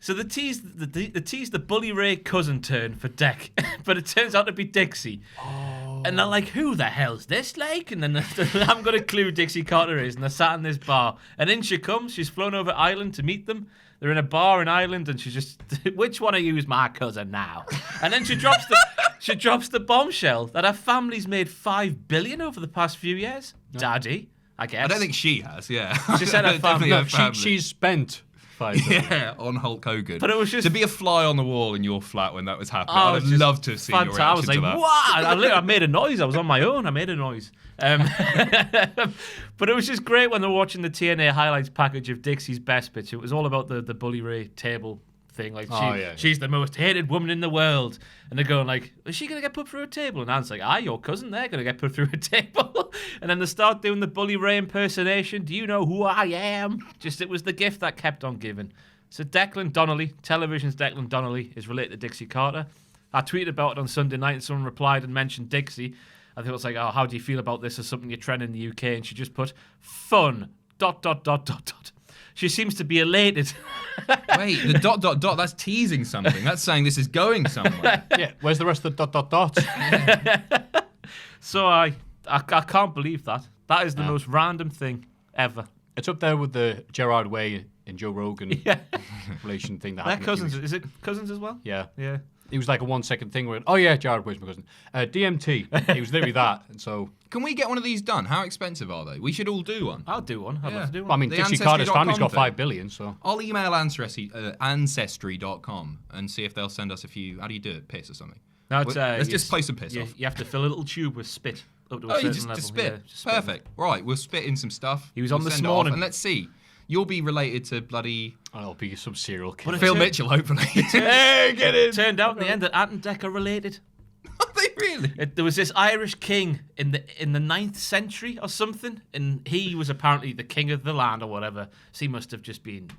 Speaker 3: So they teased the Bully Ray cousin turn for Deck, but it turns out to be Dixie. Oh. And they're like, who the hell's this like? And then I haven't got a clue who Dixie Carter is, and they're sat in this bar. And in she comes. She's flown over Ireland to meet them. They're in a bar in Ireland, and she's just, which one of you is my cousin now? And then she drops the bombshell that her family's made $5 billion over the past few years. Daddy, I guess.
Speaker 4: I don't think she has, yeah.
Speaker 3: She said her
Speaker 4: Definitely
Speaker 3: family.
Speaker 4: her family.
Speaker 2: She's spent 5 million.
Speaker 4: Yeah, on Hulk Hogan.
Speaker 3: But it was just-
Speaker 4: to be a fly on the wall in your flat when that was happening.
Speaker 3: Oh,
Speaker 4: I'd
Speaker 3: it's
Speaker 4: have
Speaker 3: just
Speaker 4: loved to have seen your reaction
Speaker 3: I was like,
Speaker 4: to that.
Speaker 3: what? I made a noise. I was on my own. I made a noise. But it was just great when they were watching the TNA highlights package of Dixie's best bitch. It was all about the Bully Ray table thing. Like, she's the most hated woman in the world. And they're going like, is she going to get put through a table? And Anne's like, your cousin, they're going to get put through a table. And then they start doing the Bully Ray impersonation. Do you know who I am? Just, it was the gift that kept on giving. So Declan Donnelly, television's Declan Donnelly, is related to Dixie Carter. I tweeted about it on Sunday night and someone replied and mentioned Dixie. I think it was like, how do you feel about this as something you're trending in the UK? And she just put, fun, ... She seems to be elated.
Speaker 4: Wait, the ... that's teasing something. That's saying this is going somewhere.
Speaker 2: Yeah, where's the rest of the ...
Speaker 3: So I can't believe that. That is the most random thing ever.
Speaker 2: It's up there with the Gerard Way and Joe Rogan relation thing that
Speaker 3: They're
Speaker 2: happened.
Speaker 3: cousins. Is it cousins as well?
Speaker 2: Yeah.
Speaker 3: Yeah.
Speaker 2: It was like a 1 second thing where, Gerard Way's my cousin. DMT. He was literally that. And so,
Speaker 4: Can we get one of these done? How expensive are they? We should all do one.
Speaker 3: I'll do one. I'd love to do one.
Speaker 2: I mean,
Speaker 4: The
Speaker 2: Dixie Carter's family's got
Speaker 4: Ancestry.com
Speaker 2: 5 billion, so.
Speaker 4: I'll email Ancestry.com and see if they'll send us a few. How do you do it? Piss or something?
Speaker 3: No, it's,
Speaker 4: Let's just play some piss off.
Speaker 3: You have to fill a little tube with spit up to a
Speaker 4: Oh, you
Speaker 3: certain level.
Speaker 4: just spit.
Speaker 3: Yeah, just spit.
Speaker 4: Perfect. Right, we'll spit in some stuff.
Speaker 3: He was on
Speaker 4: We'll
Speaker 3: this
Speaker 4: send it off,
Speaker 3: morning.
Speaker 4: and let's see. You'll be related to bloody
Speaker 2: I'll be some serial killer.
Speaker 3: But
Speaker 4: Phil
Speaker 3: it-
Speaker 4: Mitchell, hopefully.
Speaker 2: Hey, get in!
Speaker 3: Turned out in the end that Ant and Dec are related.
Speaker 4: Are they really?
Speaker 3: There was this Irish king in the 9th century or something, and he was apparently the king of the land or whatever. So he must have just been,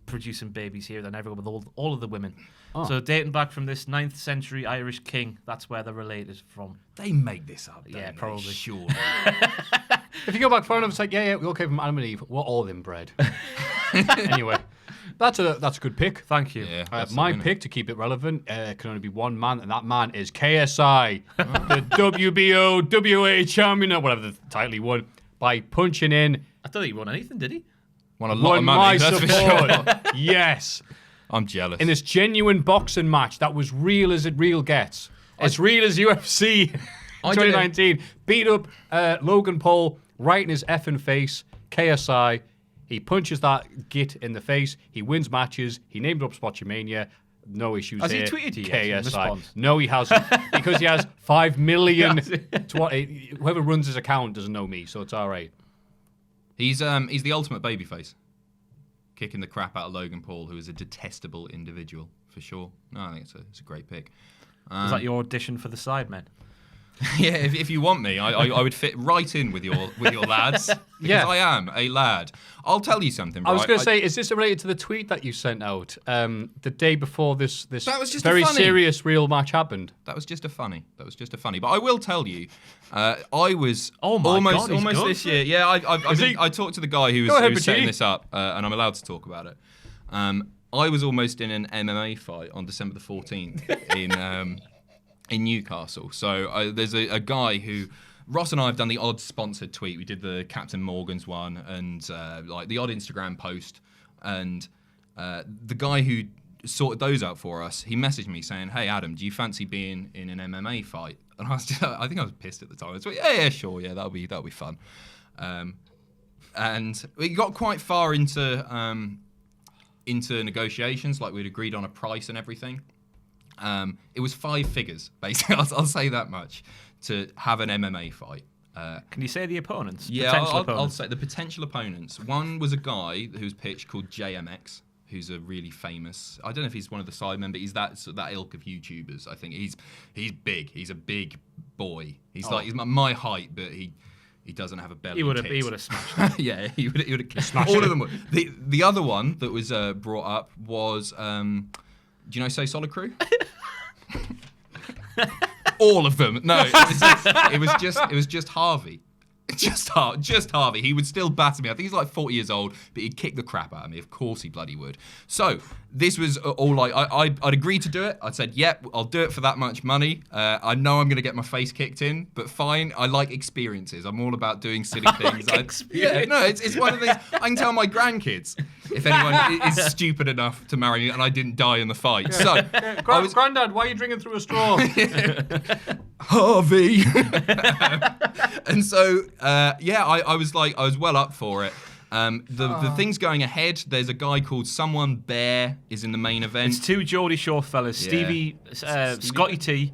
Speaker 3: producing babies here and everywhere with all of the women.
Speaker 2: Oh.
Speaker 3: So dating back from this 9th century Irish king, that's where they're related from.
Speaker 4: They make this up, don't
Speaker 3: Yeah,
Speaker 4: they?
Speaker 3: probably.
Speaker 4: Sure.
Speaker 2: If you go back far enough, it's like, we all came from Adam and Eve. We're all inbred. Anyway, that's a good pick.
Speaker 3: Thank you.
Speaker 4: Yeah, that's
Speaker 2: My
Speaker 4: the winner.
Speaker 2: pick, to keep it relevant, can only be one man, and that man is KSI, the WBO, WA champion, or whatever the title he won, by punching in.
Speaker 3: I don't think he won anything, did he?
Speaker 4: Want a lot
Speaker 2: Won
Speaker 4: of
Speaker 2: my
Speaker 4: money, that's for
Speaker 2: support.
Speaker 4: sure.
Speaker 2: Yes.
Speaker 4: I'm jealous.
Speaker 2: In this genuine boxing match that was real as it real gets. As real as UFC
Speaker 4: I did
Speaker 2: 2019. Beat up Logan Paul right in his effing face. KSI. He punches that git in the face. He wins matches. He named up Spotchamania. No issues
Speaker 3: Has he
Speaker 2: here.
Speaker 3: tweeted you yet in
Speaker 2: KSI.
Speaker 3: response?
Speaker 2: No, he hasn't. Because he has 5 million. Whoever runs his account doesn't know me, so it's all right.
Speaker 4: He's the ultimate babyface. Kicking the crap out of Logan Paul, who is a detestable individual, for sure. No, I think it's a great pick.
Speaker 3: Was that your audition for the Sidemen?
Speaker 4: Yeah, if you want me, I would fit right in with your lads. Because
Speaker 2: Yeah.
Speaker 4: I am a lad. I'll tell you something, right?
Speaker 2: I was going to say, is this related to the tweet that you sent out the day before this
Speaker 4: That was just
Speaker 2: very
Speaker 4: funny.
Speaker 2: serious real match happened?
Speaker 4: That was just a funny. But I will tell you, I was
Speaker 3: Oh my God, he's
Speaker 4: almost
Speaker 3: gone
Speaker 4: this
Speaker 3: for
Speaker 4: year. Yeah, I talked to the guy who
Speaker 2: Go ahead,
Speaker 4: was setting
Speaker 2: Pacitti.
Speaker 4: this up, and I'm allowed to talk about it. I was almost in an MMA fight on December the 14th in Newcastle. So there's a guy who. Ross and I have done the odd sponsored tweet. We did the Captain Morgan's one and like the odd Instagram post. And the guy who sorted those out for us, he messaged me saying, "Hey Adam, do you fancy being in an MMA fight?" And I think I was pissed at the time. I was like, yeah, sure, yeah, that'll be fun. And we got quite far into negotiations. Like we'd agreed on a price and everything. It was 5 figures, basically. I'll say that much to have an MMA fight.
Speaker 3: Can you say the opponents?
Speaker 4: Yeah,
Speaker 3: Potential
Speaker 4: I'll
Speaker 3: opponents.
Speaker 4: say the potential opponents. One was a guy who's pitched called JMX, who's a really famous. I don't know if he's one of the Sidemen, but he's that ilk of YouTubers. I think he's big. He's a big boy. He's my height, but he doesn't have a belly.
Speaker 3: He would have smashed it.
Speaker 4: Yeah, he would have smashed all of them. The other one that was brought up was, do you know Say Solid Crew? All of them. No, it was just Harvey. Just Harvey. He would still batter me. I think he's like 40 years old, but he'd kick the crap out of me. Of course he bloody would. So this was all like, I'd agreed to do it. I said, yep, I'll do it for that much money. I know I'm going to get my face kicked in, but fine. I like experiences. I'm all about doing silly things. Yeah, no, it's one of the things. I can tell my grandkids if anyone is stupid enough to marry me and I didn't die in the fight. So
Speaker 2: Grandad, why are you drinking through a straw?
Speaker 4: Harvey. And so, I was well up for it. The things going ahead, there's a guy called Someone Bear is in the main event.
Speaker 3: It's two Geordie Shore fellas, Stevie, Scotty T,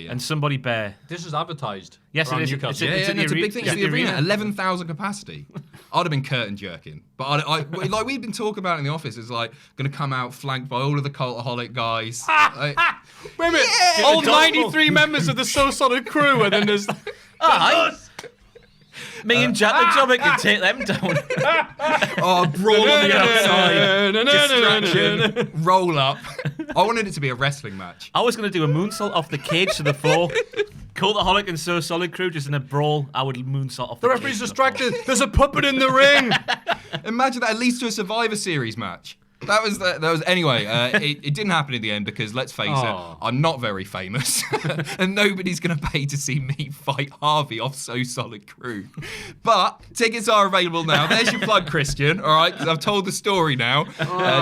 Speaker 3: and somebody Bear.
Speaker 2: This is advertised.
Speaker 3: Yes, it is.
Speaker 2: Newcastle.
Speaker 4: It's a big thing. It's the arena, 11,000 capacity. I'd have been curtain jerking, but like we've been talking about in the office, it's like going to come out flanked by all of the Cultaholic guys.
Speaker 2: Wait a minute, all 93 members of the So Solid crew, and then there's.
Speaker 3: Me and Jack the Jobber can take them down.
Speaker 4: Brawl on the outside, distraction, roll up. I wanted it to be a wrestling match.
Speaker 3: I was going to do a moonsault off the cage to the floor. Cultaholic and So Solid crew just in a brawl. I would moonsault off the
Speaker 2: The referee's distracted. There's a puppet in the ring.
Speaker 4: Imagine that leads to a Survivor Series match. That was anyway. It didn't happen in the end because let's face it, I'm not very famous, and nobody's gonna pay to see me fight Harvey off So Solid crew. But tickets are available now. There's your plug, Christian. All right, because I've told the story now.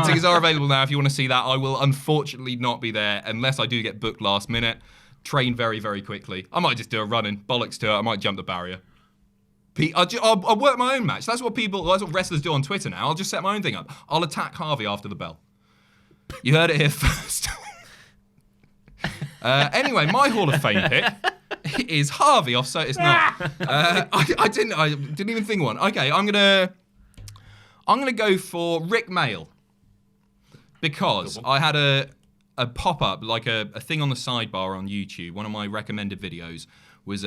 Speaker 4: Tickets are available now if you want to see that. I will unfortunately not be there unless I do get booked last minute. Train very, very quickly. I might just do a run-in. Bollocks to it. I might jump the barrier. I'll work my own match. That's what wrestlers do on Twitter now. I'll just set my own thing up. I'll attack Harvey after the bell. You heard it here first. Anyway, my Hall of Fame pick is Harvey off. So it's not. I didn't even think of one. Okay, I'm gonna go for Rick Mail because I had a pop up, like a thing on the sidebar on YouTube. One of my recommended videos was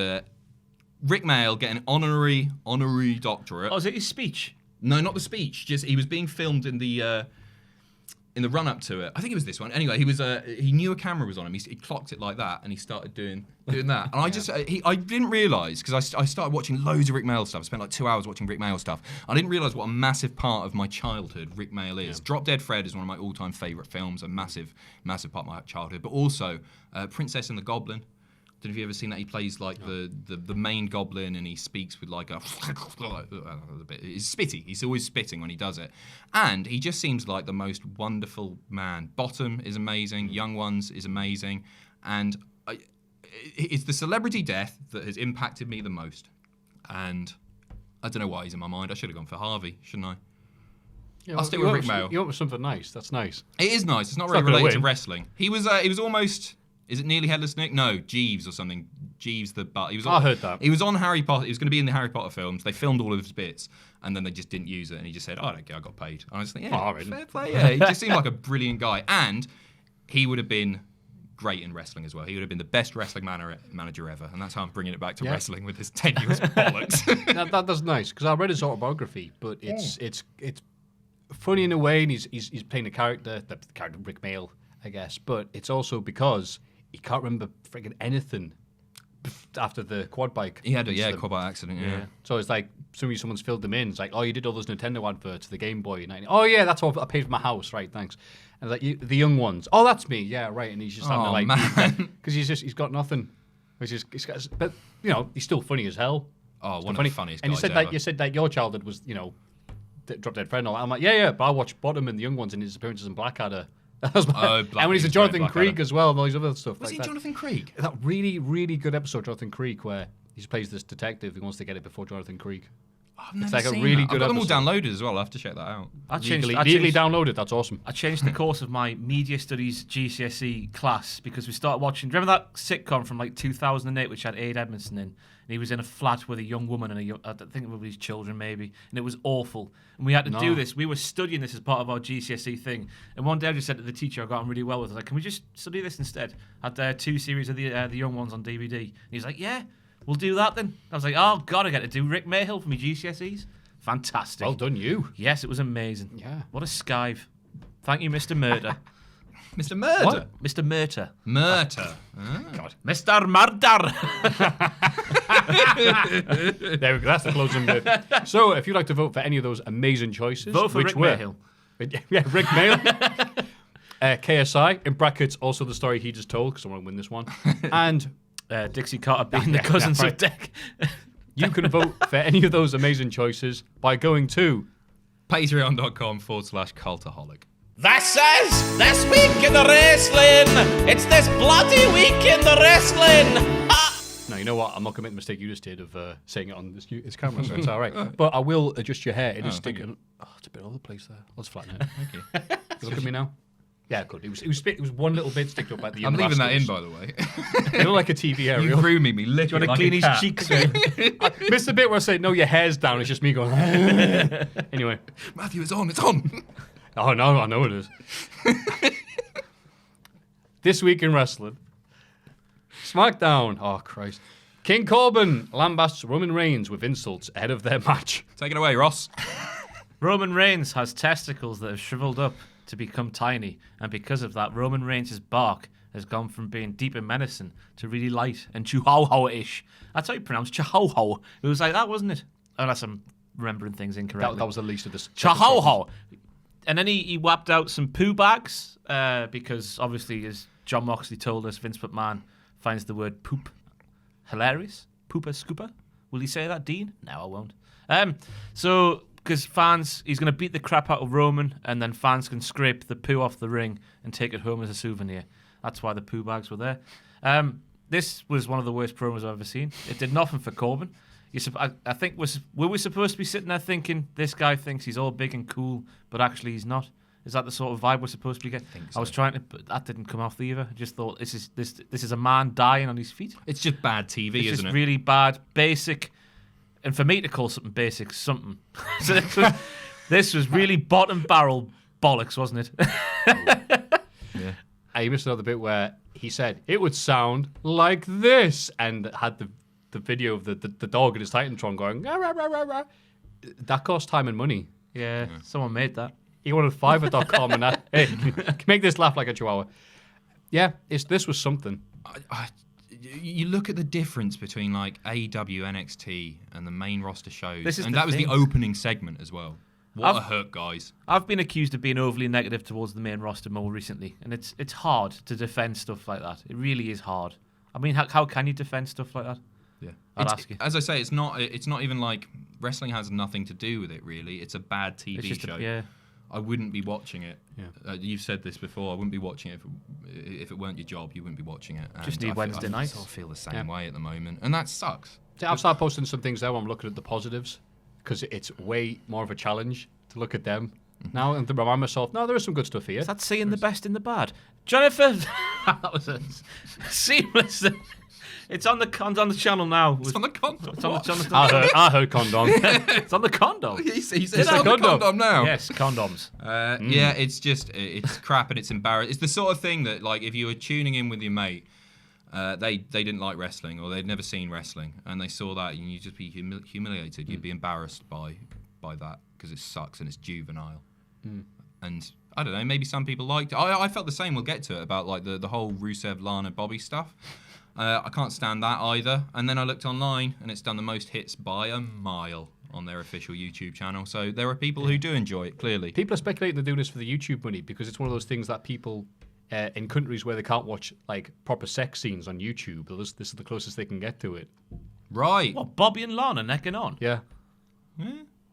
Speaker 4: Rick Mail getting an honorary doctorate.
Speaker 3: Oh, is it his speech?
Speaker 4: No, not the speech. Just he was being filmed in the run up to it. I think it was this one. Anyway, he knew a camera was on him. He clocked it like that, and he started doing that. And I didn't realise because I started watching loads of Rick Mail stuff. I spent like 2 hours watching Rick Mail stuff. I didn't realise what a massive part of my childhood Rick Mail is. Yeah. Drop Dead Fred is one of my all-time favourite films. A massive part of my childhood. But also Princess and the Goblin. I don't know if you've ever seen that. He plays like the main goblin, and he speaks with like a bit. He's spitty. He's always spitting when he does it, and he just seems like the most wonderful man. Bottom is amazing. Young Ones is amazing, and it's the celebrity death that has impacted me the most. And I don't know why he's in my mind. I should have gone for Harvey, shouldn't I?
Speaker 2: Yeah,
Speaker 4: I'll stick with Rick Mail.
Speaker 2: You went with something nice. That's nice.
Speaker 4: It is nice. It's not really related to wrestling. He was almost. Is it Nearly Headless Nick? No, Jeeves or something. Jeeves the butt.
Speaker 2: I heard that.
Speaker 4: He was on Harry Potter. He was going to be in the Harry Potter films. They filmed all of his bits, and then they just didn't use it. And he just said, "Oh, I don't care. I got paid." And I was like, "Yeah, fair play." Yeah, he just seemed like a brilliant guy, and he would have been great in wrestling as well. He would have been the best wrestling manager ever, and that's how I'm bringing it back to wrestling with his tenuous bollocks.
Speaker 2: That's nice because I read his autobiography, but it's funny in a way, and he's playing the character Rick Mail, I guess, but it's also because he can't remember friggin' anything after the quad bike.
Speaker 4: He had a quad bike accident, yeah.
Speaker 2: So it's like someone's filled them in. It's like, oh, you did all those Nintendo adverts, the Game Boy. Oh, yeah, that's all I paid for my house. Right, thanks. And like the Young Ones. Oh, that's me. Yeah, right. And he's just having to like, because he's got nothing. But you know, he's still funny as hell.
Speaker 4: Oh, one of the funniest
Speaker 2: guys. And you said that your childhood was, Drop Dead Fred and all that. I'm like, yeah, but I watched Bottom and the Young Ones and his appearances in Blackadder. And when he's in Jonathan Creek as well and all these other stuff.
Speaker 4: Was he Jonathan Creek?
Speaker 2: That really, really good episode, Jonathan Creek, where he plays this detective who wants to get it before Jonathan Creek.
Speaker 4: It's like a really good episode. I've got them all downloaded as well. I'll have to check that out.
Speaker 2: Legally downloaded. That's awesome.
Speaker 3: I changed the course of my media studies GCSE class because we started watching. Remember that sitcom from like 2008, which had Aid Edmondson in? And he was in a flat with a young woman and I think it was his children maybe, and it was awful. And we had to do this. We were studying this as part of our GCSE thing. And one day I just said to the teacher I got on really well with, I was like, can we just study this instead? Had 2 series of the Young Ones on DVD. And he was like, yeah. We'll do that then. I was like, oh, God, I get to do Rick Mayhill for my GCSEs. Fantastic.
Speaker 2: Well done, you.
Speaker 3: Yes, it was amazing.
Speaker 2: Yeah.
Speaker 3: What a skive. Thank you, Mr. Murder.
Speaker 4: Mr. Murder?
Speaker 3: What? Mr. Murder.
Speaker 4: Murder.
Speaker 3: God. Mr. Murder.
Speaker 2: There we go. That's the closing bit. So, if you'd like to vote for any of those amazing choices,
Speaker 3: vote for Rick Mayhill.
Speaker 2: Yeah, Rick Mail. KSI, in brackets, also the story he just told, because I want to win this one. And
Speaker 3: Dixie Carter being the cousins of Dick.
Speaker 2: You can vote for any of those amazing choices by going to
Speaker 4: patreon.com/cultaholic.
Speaker 5: This week in the wrestling. It's this bloody week in the wrestling.
Speaker 2: No, you know what? I'm not going to make the mistake you just did of saying it on this camera, so it's all right. But I will adjust your hair. It is sticking. Oh, it's a bit all over the place there. Let's flatten it.
Speaker 4: Thank you.
Speaker 2: Look at me now. Yeah, good. It was one little bit sticked up at the
Speaker 4: I'm
Speaker 2: end.
Speaker 4: leaving that in, by the way.
Speaker 2: You look like a TV aerial.
Speaker 4: You grooming me, lick
Speaker 3: Do you
Speaker 4: it
Speaker 3: want
Speaker 4: like
Speaker 3: to clean
Speaker 4: a
Speaker 3: his
Speaker 4: cat.
Speaker 3: cheeks?
Speaker 2: I missed the bit where I say, no, your hair's down. It's just me going. Anyway.
Speaker 4: Maffew, it's on. It's on.
Speaker 2: Oh, no, I know it is. This week in wrestling. SmackDown. Oh, Christ. King Corbin lambasts Roman Reigns with insults ahead of their match.
Speaker 4: Take it away, Ross.
Speaker 3: Roman Reigns has testicles that have shriveled up to become tiny, and because of that, Roman Reigns' bark has gone from being deep and menacing to really light and chihuahua-ish. That's how you pronounce chihuahua. It was like that, wasn't it? Unless I'm remembering things incorrectly.
Speaker 2: That was the least of this.
Speaker 3: Chihuahua. And then he whapped out some poo bags because obviously, as John Moxley told us, Vince McMahon finds the word poop hilarious. Pooper scooper. Will he say that, Dean? No, I won't. So, because fans, he's going to beat the crap out of Roman, and then fans can scrape the poo off the ring and take it home as a souvenir. That's why the poo bags were there. This was one of the worst promos I've ever seen. It did nothing for Corbin. I think, were we supposed to be sitting there thinking, this guy thinks he's all big and cool, but actually he's not? Is that the sort of vibe we're supposed to be getting? I was trying to, but that didn't come off either. I just thought, this is a man dying on his feet.
Speaker 4: It's just bad TV,
Speaker 3: It's
Speaker 4: isn't
Speaker 3: just
Speaker 4: it?
Speaker 3: really bad, basic, and for me to call something basic something. So this was really bottom barrel bollocks, wasn't it?
Speaker 4: Yeah.
Speaker 2: I missed another bit where he said it would sound like this, and had the video of the dog in his Titantron going. Rah, rah, rah, rah, rah. That cost time and money.
Speaker 3: Yeah, someone made that.
Speaker 2: He wanted Fiverr.com and that. Hey, make this laugh like a chihuahua. Yeah, this was something.
Speaker 4: You look at the difference between like AEW, NXT, and the main roster shows,
Speaker 3: This is
Speaker 4: and
Speaker 3: the
Speaker 4: that was
Speaker 3: thing.
Speaker 4: the opening segment as well. What a hurt, guys!
Speaker 3: I've been accused of being overly negative towards the main roster more recently, and it's hard to defend stuff like that. It really is hard. I mean, how can you defend stuff like that?
Speaker 4: Yeah,
Speaker 3: I'd ask you.
Speaker 4: As I say, it's not even like wrestling has nothing to do with it. Really, it's a bad TV
Speaker 3: It's just
Speaker 4: show.
Speaker 3: yeah.
Speaker 4: I wouldn't be watching it.
Speaker 2: Yeah.
Speaker 4: You've said this before. I wouldn't be watching it if it weren't your job. You wouldn't be watching it.
Speaker 3: Just
Speaker 4: And
Speaker 3: need
Speaker 4: I
Speaker 3: Wednesday
Speaker 4: I
Speaker 3: nights.
Speaker 4: sort of feel the same way at the moment, and that sucks.
Speaker 2: Yeah, I've started posting some things there where I'm looking at the positives because it's way more of a challenge to look at them now and to remind myself, no, there is some good stuff here.
Speaker 3: Is that seeing the best in the bad? Jennifer, that was a seamless. It's on the channel now.
Speaker 4: It's on the condom.
Speaker 3: It's on the
Speaker 2: I heard condom.
Speaker 3: It's on the condom.
Speaker 4: He says
Speaker 2: It's
Speaker 4: it's
Speaker 2: a
Speaker 4: on the
Speaker 2: condom.
Speaker 4: condom now.
Speaker 3: Yes, condoms.
Speaker 4: Yeah, it's just it's crap and it's embarrassing. It's the sort of thing that like if you were tuning in with your mate, they didn't like wrestling or they'd never seen wrestling and they saw that and you'd just be humiliated. You'd be embarrassed by that because it sucks and it's juvenile. And I don't know, maybe some people liked it. I felt the same. We'll get to it about like the whole Rusev, Lana, Bobby stuff. I can't stand that either. And then I looked online and it's done the most hits by a mile on their official YouTube channel. So there are people who do enjoy it, clearly.
Speaker 2: People are speculating they're doing this for the YouTube money because it's one of those things that people in countries where they can't watch like proper sex scenes on YouTube, this is the closest they can get to it.
Speaker 4: Right.
Speaker 3: What, Bobby and Lana necking on?
Speaker 2: Yeah.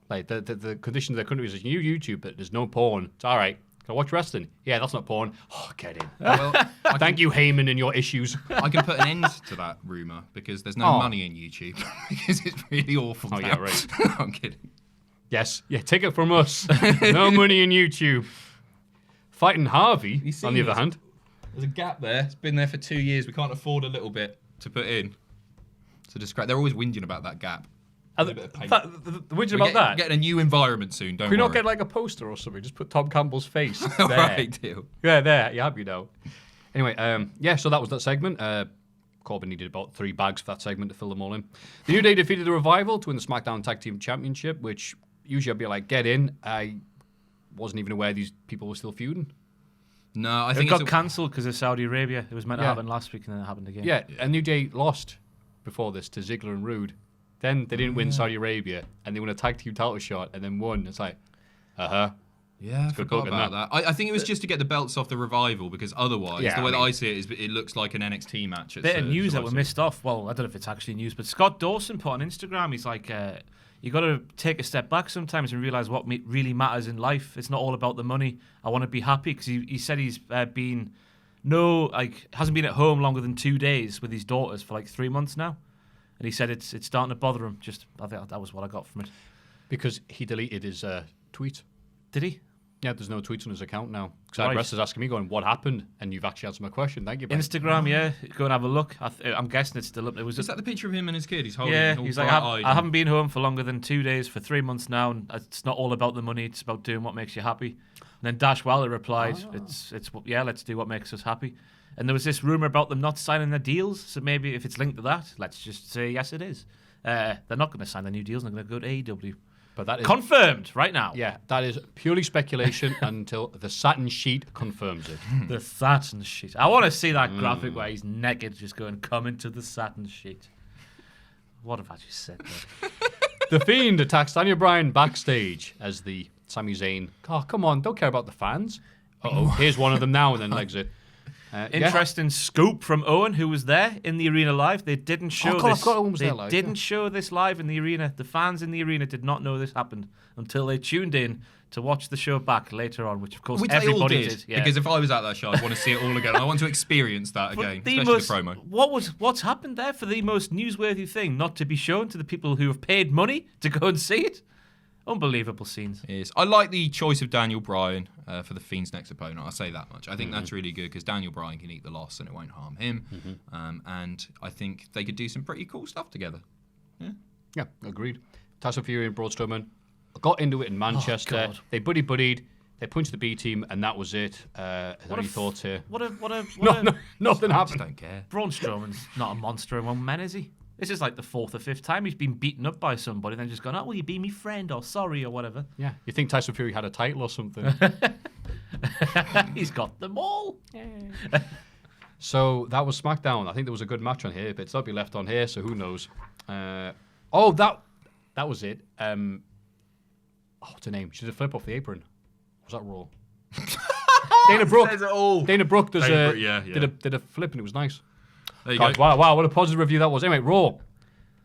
Speaker 2: Like the condition of their country is you YouTube, but there's no porn. It's all right. Can I watch wrestling? Yeah, that's not porn. Oh, get in.
Speaker 4: Well,
Speaker 2: Thank you, Heyman, and your issues.
Speaker 4: I can put an end to that rumour because there's no money in YouTube because it's really awful.
Speaker 2: Oh,
Speaker 4: now.
Speaker 2: yeah, right.
Speaker 4: I'm kidding.
Speaker 2: Yes. Yeah, take it from us. No money in YouTube. Fighting Harvey,
Speaker 4: seen
Speaker 2: on the other
Speaker 4: this?
Speaker 2: hand.
Speaker 4: There's a gap there. It's been there for 2 years. We can't afford a little bit to put in. To describe. They're always whinging about that gap.
Speaker 2: The
Speaker 4: bit of paint.
Speaker 2: whinging about that.
Speaker 4: Getting a new environment soon. Don't
Speaker 2: Can we
Speaker 4: worry.
Speaker 2: not get like a poster or something? Just put Tom Campbell's face there.
Speaker 4: Right, deal.
Speaker 2: Yeah, there. You have, you know. Anyway, yeah, so that was that segment. Corbin needed about 3 bags for that segment to fill them all in. The New Day defeated the Revival to win the SmackDown Tag Team Championship, which usually I'd be like, get in. I wasn't even aware these people were still feuding.
Speaker 4: No, I
Speaker 3: It
Speaker 4: think
Speaker 3: got
Speaker 4: it's
Speaker 3: cancelled because of Saudi Arabia. It was meant to
Speaker 2: Yeah.
Speaker 3: happen last week and then it happened again.
Speaker 2: Yeah, and New Day lost before this to Ziggler and Rude. Then they didn't win Saudi Arabia, and they won a tag team title shot, and then won. It's like,
Speaker 4: Yeah, I
Speaker 2: good
Speaker 4: forgot
Speaker 2: booking,
Speaker 4: about that. I think it was just to get the belts off the Revival because otherwise,
Speaker 2: Yeah,
Speaker 4: the way
Speaker 2: I
Speaker 4: that
Speaker 2: mean-
Speaker 4: I see it is it looks like an NXT match.
Speaker 3: Bit of news that were missed off. Well, I don't know if it's actually news, but Scott Dawson put on Instagram, he's like, you got to take a step back sometimes and realize what really matters in life. It's not all about the money. I want to be happy because he said he's been no, like hasn't been at home longer than 2 days with his daughters for like 3 months now, and he said it's starting to bother him. I think that was what I got from it.
Speaker 2: Because he deleted his tweet.
Speaker 3: Did he?
Speaker 2: Yeah, there's no tweets on his account now. Because I
Speaker 3: Right.
Speaker 2: had wrestlers asking me, going, what happened? And you've actually answered my question. Thank you, Ben.
Speaker 3: Instagram, yeah. Go and have a look. I'm guessing it's still up. It was
Speaker 4: Is that the picture of him and his kid? He's holding.
Speaker 3: yeah.
Speaker 4: all
Speaker 3: He's like,
Speaker 4: bright-eyed
Speaker 3: I haven't been home for longer than 2 days for 3 months now, and it's not all about the money. It's about doing what makes you happy. And then Dash Wilder replied, "It's yeah, let's do what makes us happy." And there was this rumor about them not signing their deals. So maybe if it's linked to that, let's just say yes, it is. They're not going to sign their new deals. They're going to go to AEW.
Speaker 2: But that is
Speaker 3: Confirmed right now.
Speaker 2: Yeah, that is purely speculation until the satin sheet confirms it.
Speaker 3: The satin sheet. I want to see that graphic where he's naked, just going, "Come into the satin sheet." What have I just said there?
Speaker 2: The Fiend attacks Daniel Bryan backstage as the Sami Zayn. Oh, come on, don't care about the fans. Uh-oh, here's one of them now, and then legs it.
Speaker 3: Interesting scoop from Owen, who was there in the arena live. They didn't show
Speaker 2: God, I
Speaker 3: this.
Speaker 2: forgot Owen was
Speaker 3: They
Speaker 2: there live,
Speaker 3: didn't show this live in the arena. The fans in the arena did not know this happened until they tuned in to watch the show back later on, which of course
Speaker 4: Which they all
Speaker 3: everybody
Speaker 4: did.
Speaker 3: Yeah.
Speaker 4: Because if I was at that show, I'd want to see it all again. I want to experience that
Speaker 3: But
Speaker 4: again,
Speaker 3: the
Speaker 4: especially
Speaker 3: most,
Speaker 4: the promo.
Speaker 3: What's happened there for the most newsworthy thing not to be shown to the people who have paid money to go and see it? Unbelievable scenes.
Speaker 4: Is I like the choice of Daniel Bryan for the Fiend's next opponent. I'll say that much. I think that's really good because Daniel Bryan can eat the loss and it won't harm him. And I think they could do some pretty cool stuff together.
Speaker 2: Yeah, agreed. Tyson Fury and Braun Strowman got into it in Manchester.
Speaker 3: God.
Speaker 2: They buddy-buddied. They punched the B team, and that was it. Any thoughts here?
Speaker 3: What a
Speaker 2: Nothing
Speaker 4: I just
Speaker 2: happened.
Speaker 4: don't care.
Speaker 3: Braun Strowman's not a monster among men, is he? This is like the 4th or 5th time he's been beaten up by somebody, then just gone, "Oh, will you be me friend?" or "Sorry," or whatever.
Speaker 2: Yeah, you think Tyson Fury had a title or something?
Speaker 3: He's got them all.
Speaker 2: So that was SmackDown. I think there was a good match on here, but it's not be left on here, so who knows? That was it. What's her name? She did a flip off the apron. Was that Raw? Dana Brooke.
Speaker 4: Says it all.
Speaker 2: Dana Brooke does
Speaker 4: Dana
Speaker 2: a
Speaker 4: Brooke, yeah.
Speaker 2: did a flip and it was nice.
Speaker 4: There you
Speaker 2: God,
Speaker 4: go.
Speaker 2: wow, what a positive review that was. Anyway, Raw.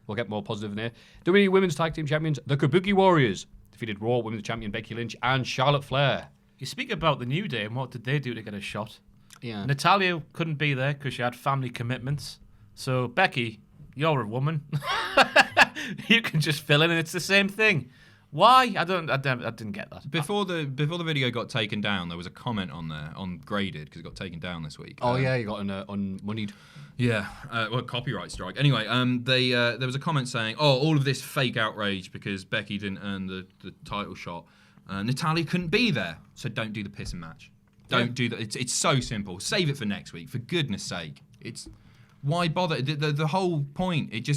Speaker 2: We'll get more positive in there. WWE Women's Tag Team Champions, the Kabuki Warriors, defeated Raw Women's Champion Becky Lynch and Charlotte Flair.
Speaker 3: You speak about the New Day, and what did they do to get a shot?
Speaker 2: Yeah.
Speaker 3: Natalia couldn't be there because she had family commitments. So, Becky, you're a woman. You can just fill in and it's the same thing. Why? I didn't get that.
Speaker 4: Before the video got taken down, there was a comment on there on graded because it got taken down this week.
Speaker 2: Oh, yeah, you got an unmoneyed.
Speaker 4: Yeah, well, copyright strike. Anyway, there was a comment saying, "Oh, all of this fake outrage because Becky didn't earn the title shot. Natalia couldn't be there, so don't do the pissing match. Don't do that. It's so simple. Save it for next week, for goodness sake. It's why bother? The whole point. It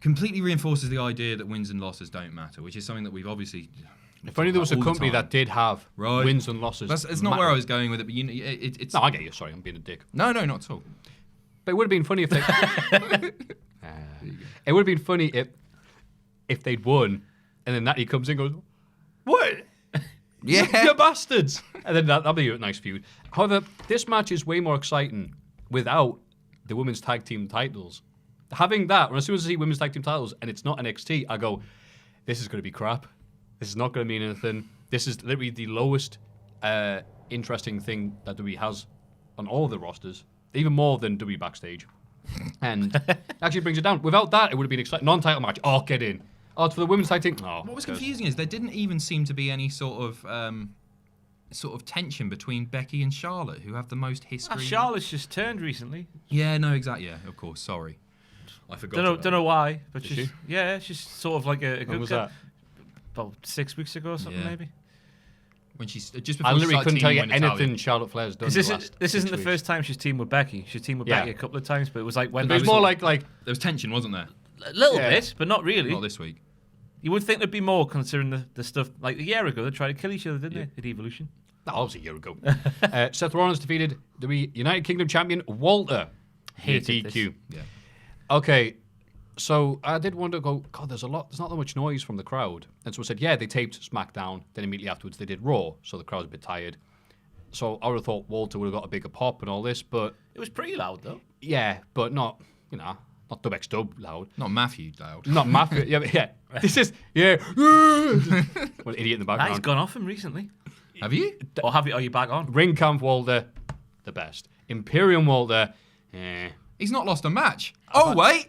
Speaker 4: completely reinforces the idea that wins and losses don't matter, which is something that we've obviously.
Speaker 2: If only there was a
Speaker 4: all the
Speaker 2: company
Speaker 4: time.
Speaker 2: that did have
Speaker 4: Right.
Speaker 2: wins and losses.
Speaker 4: That's not where I was going with it, but it's.
Speaker 2: No, I get you. Sorry, I'm being a dick.
Speaker 4: No, not at all.
Speaker 2: But it would have been funny if they. It would have been funny if they'd won, and then Natty comes in and goes, "What?
Speaker 4: Yeah.
Speaker 2: You bastards!" And then that'll be a nice feud. However, this match is way more exciting without the women's tag team titles. Having that, when as soon as I see women's tag team titles and it's not NXT, I go, "This is going to be crap. This is not going to mean anything. This is literally the lowest interesting thing that WWE has on all of the rosters, even more than WWE Backstage." And actually brings it down. Without that, it would have been exciting. Non-title match. Oh, get in. Oh, it's for the women's tag team. Oh,
Speaker 4: What was confusing is there didn't even seem to be any sort of tension between Becky and Charlotte, who have the most history.
Speaker 3: Charlotte's just turned recently.
Speaker 4: Yeah, no, exactly. Yeah, of course. Sorry, I forgot.
Speaker 3: Don't know why, but
Speaker 2: Is she?
Speaker 3: she's sort of like a
Speaker 2: When
Speaker 3: good
Speaker 2: was
Speaker 3: girl.
Speaker 2: that?
Speaker 3: About 6 weeks ago or something,
Speaker 4: Yeah.
Speaker 3: maybe.
Speaker 4: When she's just
Speaker 2: I
Speaker 4: before she
Speaker 2: literally
Speaker 4: started
Speaker 2: couldn't tell you
Speaker 4: teaming with Natalia.
Speaker 2: anything Charlotte Flair's done.
Speaker 3: This
Speaker 2: in the last
Speaker 3: isn't
Speaker 2: 6
Speaker 3: the
Speaker 2: weeks.
Speaker 3: first time she's teamed with Becky. She's teamed with
Speaker 2: Yeah.
Speaker 3: Becky a couple of times, but it was like when
Speaker 2: It was
Speaker 3: they
Speaker 2: more
Speaker 3: were-
Speaker 2: like
Speaker 4: There was tension, wasn't there?
Speaker 3: a little
Speaker 2: Yeah.
Speaker 3: bit, but not really.
Speaker 4: Not this week.
Speaker 3: You would think there'd be more considering the stuff like a year ago they tried to kill each other, didn't they? At Evolution.
Speaker 2: that was a year ago. Seth Rollins defeated the United Kingdom champion Walter.
Speaker 3: Hated
Speaker 2: DQ.
Speaker 4: Yeah.
Speaker 2: Okay, so I did wonder, God, there's not that much noise from the crowd. And so I said, yeah, they taped SmackDown, then immediately afterwards they did Raw, so the crowd's a bit tired. So I would have thought Walter would have got a bigger pop and all this, but
Speaker 3: It was pretty loud though.
Speaker 2: yeah, but not dub x dub loud.
Speaker 4: Not Maffew loud.
Speaker 2: Not Maffew. Yeah, but yeah. This is, yeah. What idiot in the
Speaker 3: He's
Speaker 2: background.
Speaker 3: gone off him recently.
Speaker 4: Have you?
Speaker 3: Or have you? Are you back on?
Speaker 2: Ring camp Walter, the best. Imperium Walter,
Speaker 4: He's not lost a match. Oh, wait.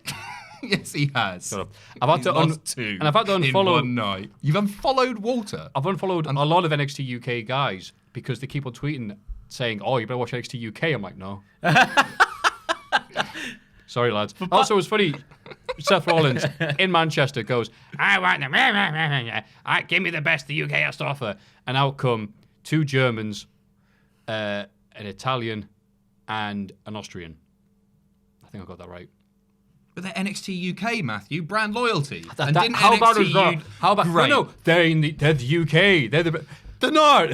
Speaker 4: Yes, he has.
Speaker 2: Shut up. I've had to
Speaker 4: lost two
Speaker 2: and I've had to
Speaker 4: in
Speaker 2: unfollow.
Speaker 4: one night. You've unfollowed Walter.
Speaker 2: I've unfollowed a lot of NXT UK guys because they keep on tweeting saying, "Oh, you better watch NXT UK." I'm like, no. Sorry, lads. Also, it's funny. Seth Rollins in Manchester goes, "I want them. Give me the best the UK has to offer." And out come 2 Germans, an Italian, and an Austrian. I think I got that right.
Speaker 4: But they're NXT UK, Maffew. Brand loyalty.
Speaker 2: How about us? How about no? They're the UK. They're not.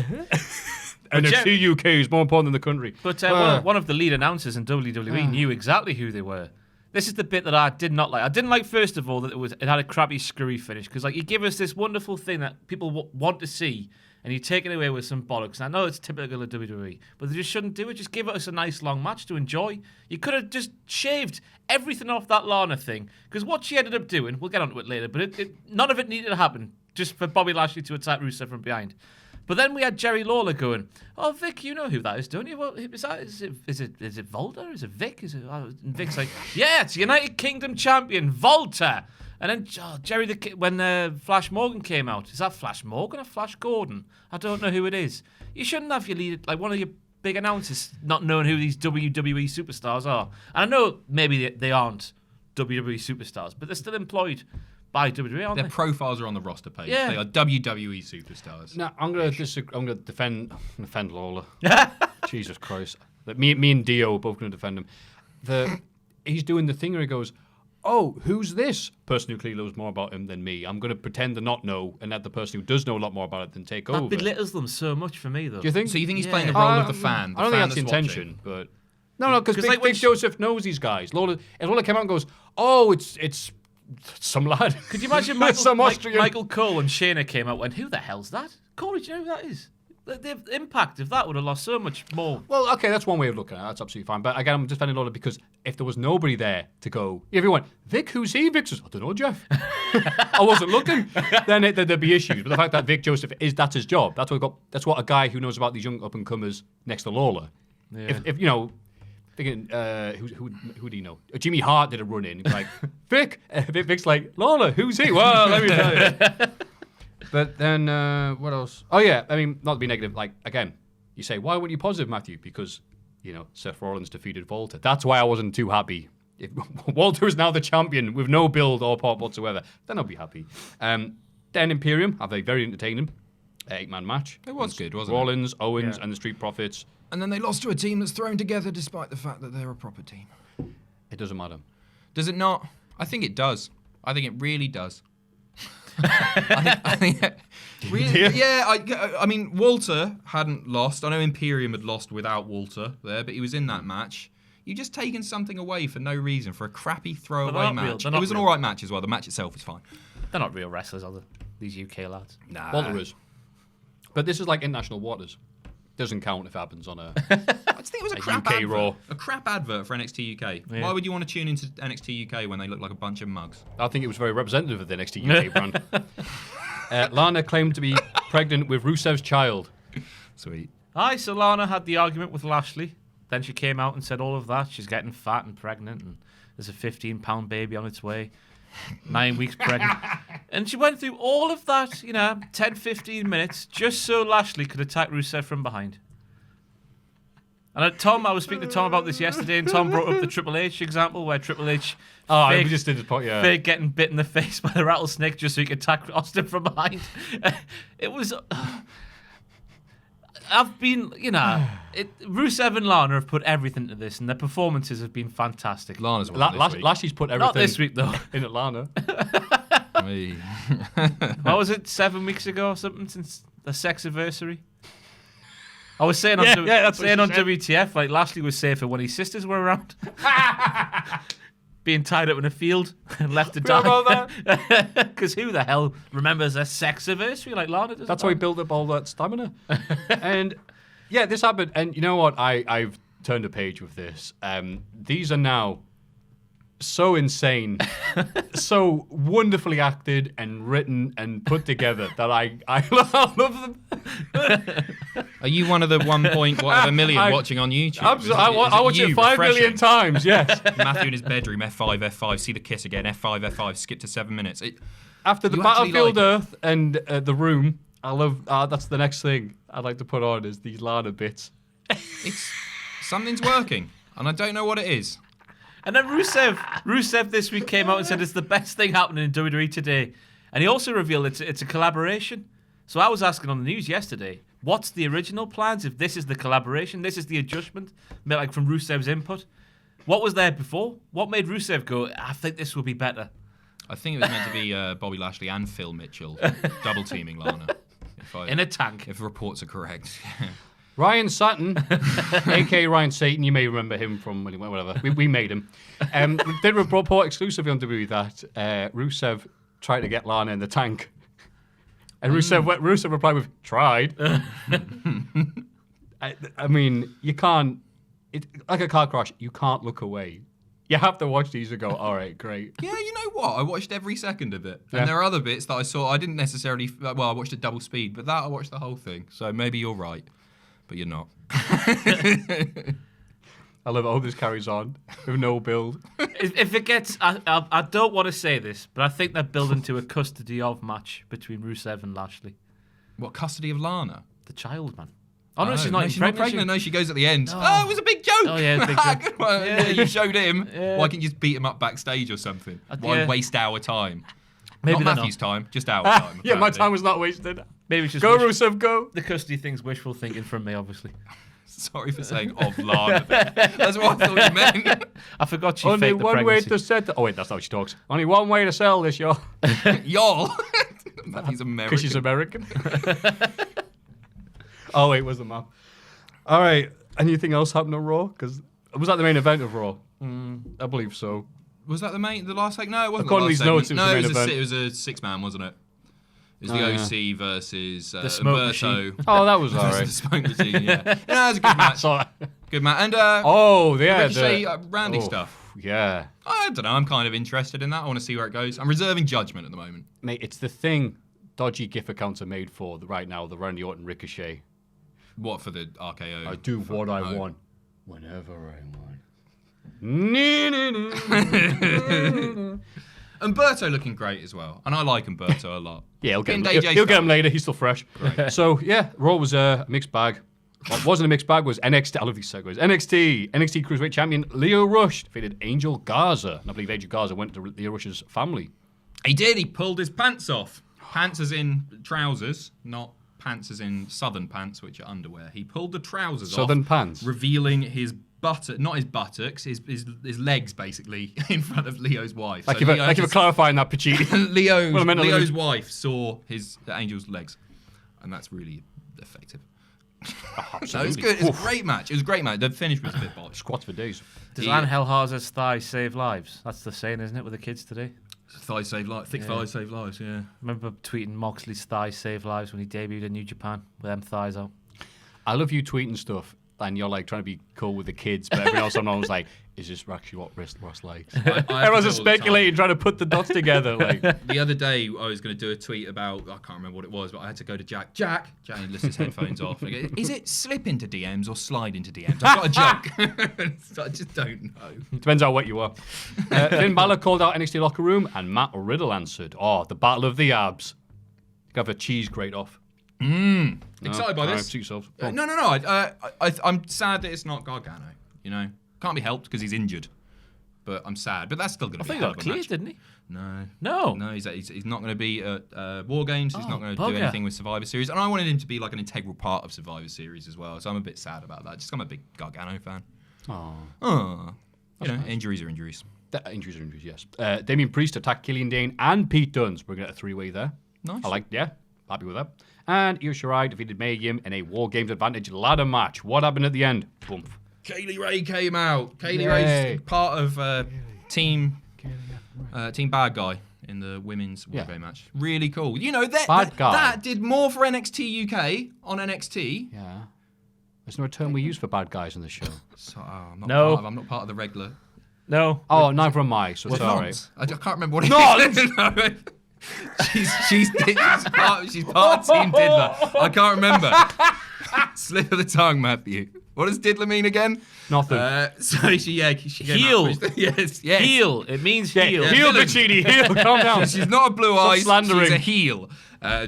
Speaker 2: NXT UK is more important than the country.
Speaker 3: But one of the lead announcers in WWE knew exactly who they were. This is the bit that I did not like. I didn't like, first of all, that it had a crappy, screwy finish. Because you give us this wonderful thing that people want to see, and you take it away with some bollocks. And I know it's typical of WWE, but they just shouldn't do it. Just give us a nice long match to enjoy. You could have just shaved everything off that Lana thing. Because what she ended up doing, we'll get onto it later, but none of it needed to happen just for Bobby Lashley to attack Rusev from behind. But then we had Jerry Lawler going, "Oh, Vic, you know who that is, don't you? Well, is it Volta? Is it Vic? And Vic's like, "Yeah, it's United Kingdom champion Volta." And then Jerry, when Flash Morgan came out, is that Flash Morgan or Flash Gordon? I don't know who it is. You shouldn't have your lead, like one of your big announcers, not knowing who these WWE superstars are. And I know maybe they aren't WWE superstars, but they're still employed by WWE, aren't
Speaker 4: Their
Speaker 3: they?
Speaker 4: profiles are on the roster page.
Speaker 3: Yeah.
Speaker 4: They are WWE superstars.
Speaker 2: No, I'm gonna defend Lawler. Jesus Christ! Me and Dio are both gonna defend him. He's doing the thing where he goes, "Oh, who's this person who clearly knows more about him than me? I'm gonna pretend to not know, and let the person who does know a lot more about it then take over."
Speaker 3: That belittles them so much for me, though.
Speaker 2: Do you think?
Speaker 4: So you think he's playing the role of the fan?
Speaker 2: I don't think that's the intention, but no, because Big Joseph knows these guys. Lawler came out and goes, "Oh, it's some lad."
Speaker 3: Could you imagine Michael Cole and Shayna came out and went, "Who the hell's that? Corey, do you know who that is?" The impact of that would have lost so much more.
Speaker 2: Well, okay, that's one way of looking at it. That's absolutely fine. But again, I'm defending Lawler because if there was nobody there to go, if you went, "Vic, who's he?" Vic says, "I don't know, Jeff." I wasn't looking. Then there'd be issues. But the fact that Vic Joseph that's his job. That's what a guy who knows about these young up and comers next to Lawler. Yeah. If you know. Thinking, who do you know? Jimmy Hart did a run in. Like, Vic. Vic's like, "Lawler, who's he?" Well, let me tell you. But then, what else? Oh, yeah. I mean, not to be negative. Like, again, you say, why weren't you positive, Maffew? Because, Seth Rollins defeated Volta. That's why I wasn't too happy. If Walter is now the champion with no build or pop whatsoever, then I'll be happy. Then Imperium have a very entertaining 8-man match.
Speaker 4: It was good, wasn't
Speaker 2: Rollins, Owens, and the Street Profits.
Speaker 4: And then they lost to a team that's thrown together despite the fact that they're a proper team.
Speaker 2: It doesn't matter.
Speaker 4: Does it not? I think it does. I think it really does. I think really, yeah. I mean, Walter hadn't lost. I know Imperium had lost without Walter there, but he was in that match. You've just taken something away for no reason for a crappy throwaway match. It was an all right match as well. The match itself was fine.
Speaker 3: They're not real wrestlers, are they? These UK lads.
Speaker 4: Nah.
Speaker 2: Walter is. But this is like international waters. Doesn't count if it happens on a.
Speaker 4: I just think it was a crap
Speaker 2: UK
Speaker 4: advert.
Speaker 2: Raw.
Speaker 4: A crap advert for NXT UK. Yeah. Why would you want to tune into NXT UK when they look like a bunch of mugs?
Speaker 2: I think it was very representative of the NXT UK brand. Lana claimed to be pregnant with Rusev's child.
Speaker 4: Sweet.
Speaker 3: Aye, so Lana had the argument with Lashley. Then she came out and said all of that. She's getting fat and pregnant, and there's a 15-pound baby on its way. 9 weeks pregnant. And she went through all of that, 10, 15 minutes, just so Lashley could attack Rusev from behind. And I was speaking to Tom about this yesterday, and Tom brought up the Triple H example, where Triple H
Speaker 2: we just did this point, yeah.
Speaker 3: fake getting bit in the face by the rattlesnake just so he could attack Austin from behind. It was... I've been, Rusev and Lana have put everything into this, and their performances have been fantastic.
Speaker 4: Lana's
Speaker 2: Lashley's put everything
Speaker 3: Not this week, though.
Speaker 2: in Atlanta.
Speaker 3: What was it, 7 weeks ago or something, since the sexiversary? I was saying on WTF, like, Lashley was safer when his sisters were around. Being tied up in a field and left to die. Because who the hell remembers a sexiversary like Lana does?
Speaker 2: That's how he built up all that stamina. And yeah, this happened. And you know what? I've turned a page with this. These are now so insane, so wonderfully acted and written and put together that I love them.
Speaker 4: Are you one of the 1.1 watching on YouTube?
Speaker 2: Absolutely. I watch it 5 million times, yes.
Speaker 4: Maffew in his bedroom, F5, see the kiss again, F5, skip to 7 minutes.
Speaker 2: After the
Speaker 4: You actually
Speaker 2: Battlefield
Speaker 4: like
Speaker 2: Earth and The Room, I love, that's the next thing I'd like to put on is these Lana bits.
Speaker 4: Something's working, and I don't know what it is.
Speaker 3: And then Rusev this week came out and said it's the best thing happening in WWE today. And he also revealed it's a collaboration. So I was asking on the news yesterday, what's the original plans? If this is the collaboration, this is the adjustment, like from Rusev's input. What was there before? What made Rusev go, I think this will be better?
Speaker 4: I think it was meant to be Bobby Lashley and Phil Mitchell double teaming Lana.
Speaker 3: In a tank.
Speaker 4: If reports are correct.
Speaker 2: Ryan Satin, a.k.a. Ryan Satan, you may remember him from whatever. We made him. Did report exclusively on WWE that Rusev tried to get Lana in the tank. And Rusev replied with, tried. I mean, you can't, like a car crash, you can't look away. You have to watch these and go, all right, great.
Speaker 4: Yeah, you know what? I watched every second of it.
Speaker 2: Yeah.
Speaker 4: And there are other bits that I saw. I didn't necessarily, I watched it double speed, but that I watched the whole thing. So maybe you're right. But you're not.
Speaker 2: I love it. I hope this carries on with no build.
Speaker 3: If it gets, I don't want to say this, but I think they're building to a custody of match between Rusev and Lashley.
Speaker 4: What, custody of Lana?
Speaker 3: The child, man. Oh, no, she's not
Speaker 4: she's not pregnant. No, she goes at the end.
Speaker 3: No.
Speaker 4: Oh, it was a big joke.
Speaker 3: Oh, yeah, big joke.
Speaker 4: Good one.
Speaker 3: Yeah.
Speaker 4: You showed him.
Speaker 3: Yeah.
Speaker 4: Why can't you just beat him up backstage or something? Why
Speaker 3: yeah.
Speaker 4: waste our time?
Speaker 3: Maybe
Speaker 4: not
Speaker 3: they're
Speaker 4: Matthew's time, just our time.
Speaker 2: Yeah, my
Speaker 4: apparently.
Speaker 2: time was not wasted.
Speaker 3: Maybe it's just
Speaker 2: Go, Rusev, go.
Speaker 3: the custody thing's wishful thinking from me, obviously.
Speaker 4: Sorry for saying of Lana. That's what I thought you meant.
Speaker 3: I forgot she
Speaker 2: Only
Speaker 3: faked the
Speaker 2: one way
Speaker 3: pregnancy.
Speaker 2: to set. Oh wait, that's not how she talks. Only one way to sell this, y'all.
Speaker 4: Y'all. Matthew's American.
Speaker 2: Because she's American. Oh wait, where's the map? All right. Anything else happened on Raw? Because was that the main event of Raw? I believe so.
Speaker 4: Was that the last segment? No, it wasn't.
Speaker 2: According to
Speaker 4: the last
Speaker 2: these notes, it
Speaker 4: segment.
Speaker 2: was
Speaker 4: No,
Speaker 2: the main event.
Speaker 4: it was a 6-man, wasn't it? It was
Speaker 2: Oh,
Speaker 4: the
Speaker 2: yeah.
Speaker 4: OC versus
Speaker 3: smoke
Speaker 4: Umberto.
Speaker 3: machine.
Speaker 2: Oh, that was all
Speaker 4: versus
Speaker 2: right.
Speaker 4: the smoke machine, yeah. Yeah, that was a good match.
Speaker 2: Saw that.
Speaker 4: Good match. And
Speaker 2: Oh, yeah.
Speaker 4: Ricochet, Randy stuff.
Speaker 2: Yeah.
Speaker 4: I don't know. I'm kind of interested in that. I want to see where it goes. I'm reserving judgment at the moment.
Speaker 2: Mate, it's the thing dodgy GIF accounts are made for right now, the Randy Orton Ricochet.
Speaker 4: What for the RKO?
Speaker 2: I do what I want, whenever I want.
Speaker 4: Umberto looking great as well, and I like Umberto a lot.
Speaker 2: Yeah, he'll get him,
Speaker 4: Getting AJ
Speaker 2: he'll get him
Speaker 4: Styles.
Speaker 2: later. He's still fresh. So, yeah, Raw was a mixed bag. What wasn't a mixed bag was NXT. I love these segues. NXT Cruiserweight Champion Leo Rush defeated Angel Garza. And I believe Angel Garza went to Leo Rush's family.
Speaker 4: He did. He pulled his pants off. Pants as in trousers, not pants as in southern pants, which are underwear. He pulled the trousers off.
Speaker 2: Southern pants?
Speaker 4: Revealing his not his buttocks, his legs, basically, in front of Leo's wife.
Speaker 2: Like
Speaker 4: So Leo
Speaker 2: if you're
Speaker 4: just-
Speaker 2: clarifying that, Pacitti.
Speaker 4: Leo's wife saw the angel's legs, and that's really effective. No, it was good. It was a great match. It was a great match. The finish was a bit botched.
Speaker 2: Squats for days.
Speaker 3: Does
Speaker 4: Yeah.
Speaker 3: Angel Garza's thighs save lives? That's the saying, isn't it, with the kids today?
Speaker 4: Thighs save lives. Thick thighs save lives. Yeah.
Speaker 3: Remember tweeting Moxley's thighs save lives when he debuted in New Japan with them thighs out?
Speaker 2: I love you tweeting stuff, and you're like trying to be cool with the kids, but everyone else online was like, "Is this actually what Ross likes?"
Speaker 4: I have to
Speaker 2: Everyone's
Speaker 4: do
Speaker 2: just
Speaker 4: all the time.
Speaker 2: speculating, trying to put the dots together. Like,
Speaker 4: The other day, I was going to do a tweet about, I can't remember what it was, but I had to go to Jack. Jack lifts his headphones off. And I go, is it slip into DMs or slide into DMs? I've got a joke. So I just don't know.
Speaker 2: depends how wet you are. Finn Balor called out NXT locker room, and Matt Riddle answered, "Oh, the battle of the abs." Got a cheese grate off.
Speaker 4: Excited by
Speaker 2: All right,
Speaker 4: this.
Speaker 2: suit yourselves.
Speaker 4: No. I'm sad that it's not Gargano. You know, can't be helped because he's injured. But I'm sad. But that's still going
Speaker 3: I
Speaker 4: to be
Speaker 3: think
Speaker 4: a
Speaker 3: he
Speaker 4: hell
Speaker 3: got
Speaker 4: of a
Speaker 3: cleared,
Speaker 4: match.
Speaker 3: didn't he?
Speaker 4: No.
Speaker 3: No.
Speaker 4: He's not going to be at War Games. He's not going to do
Speaker 3: bugger.
Speaker 4: anything with Survivor Series. And I wanted him to be like an integral part of Survivor Series as well. So I'm a bit sad about that. Just I'm a big Gargano fan.
Speaker 2: Oh.
Speaker 4: You know, injuries are injuries.
Speaker 2: Injuries are injuries, yes. Damien Priest attacked Killian Dane and Pete Dunne. We're going to 3-way there.
Speaker 4: Nice.
Speaker 2: Happy with that. And Io Shirai defeated Mae Yim in a War Games Advantage ladder match. What happened at the end? Boom.
Speaker 4: Kaylee Ray came out. Kaylee
Speaker 2: Yay.
Speaker 4: Ray's part of Team Bad Guy in the women's War Game match. Really cool. You know, that did more for NXT UK on NXT.
Speaker 2: Yeah. There's no term we use for bad guys on the show.
Speaker 4: So, I'm
Speaker 3: No.
Speaker 4: not part of the regular.
Speaker 3: No.
Speaker 2: Oh, neither am I, so it's all right.
Speaker 4: Nonce. I can't remember what it
Speaker 2: Nonce!
Speaker 4: is. No. she's part of Team Diddler. I can't remember. Slip of the tongue, Maffew. What does Diddler mean again?
Speaker 2: Nothing.
Speaker 4: So she came
Speaker 3: Heel.
Speaker 4: out. Yes.
Speaker 3: Heel. It means heel.
Speaker 2: Heel, Pacitti, heel. Calm down.
Speaker 4: She's not a blue eyes.
Speaker 2: slandering.
Speaker 4: She's a heel.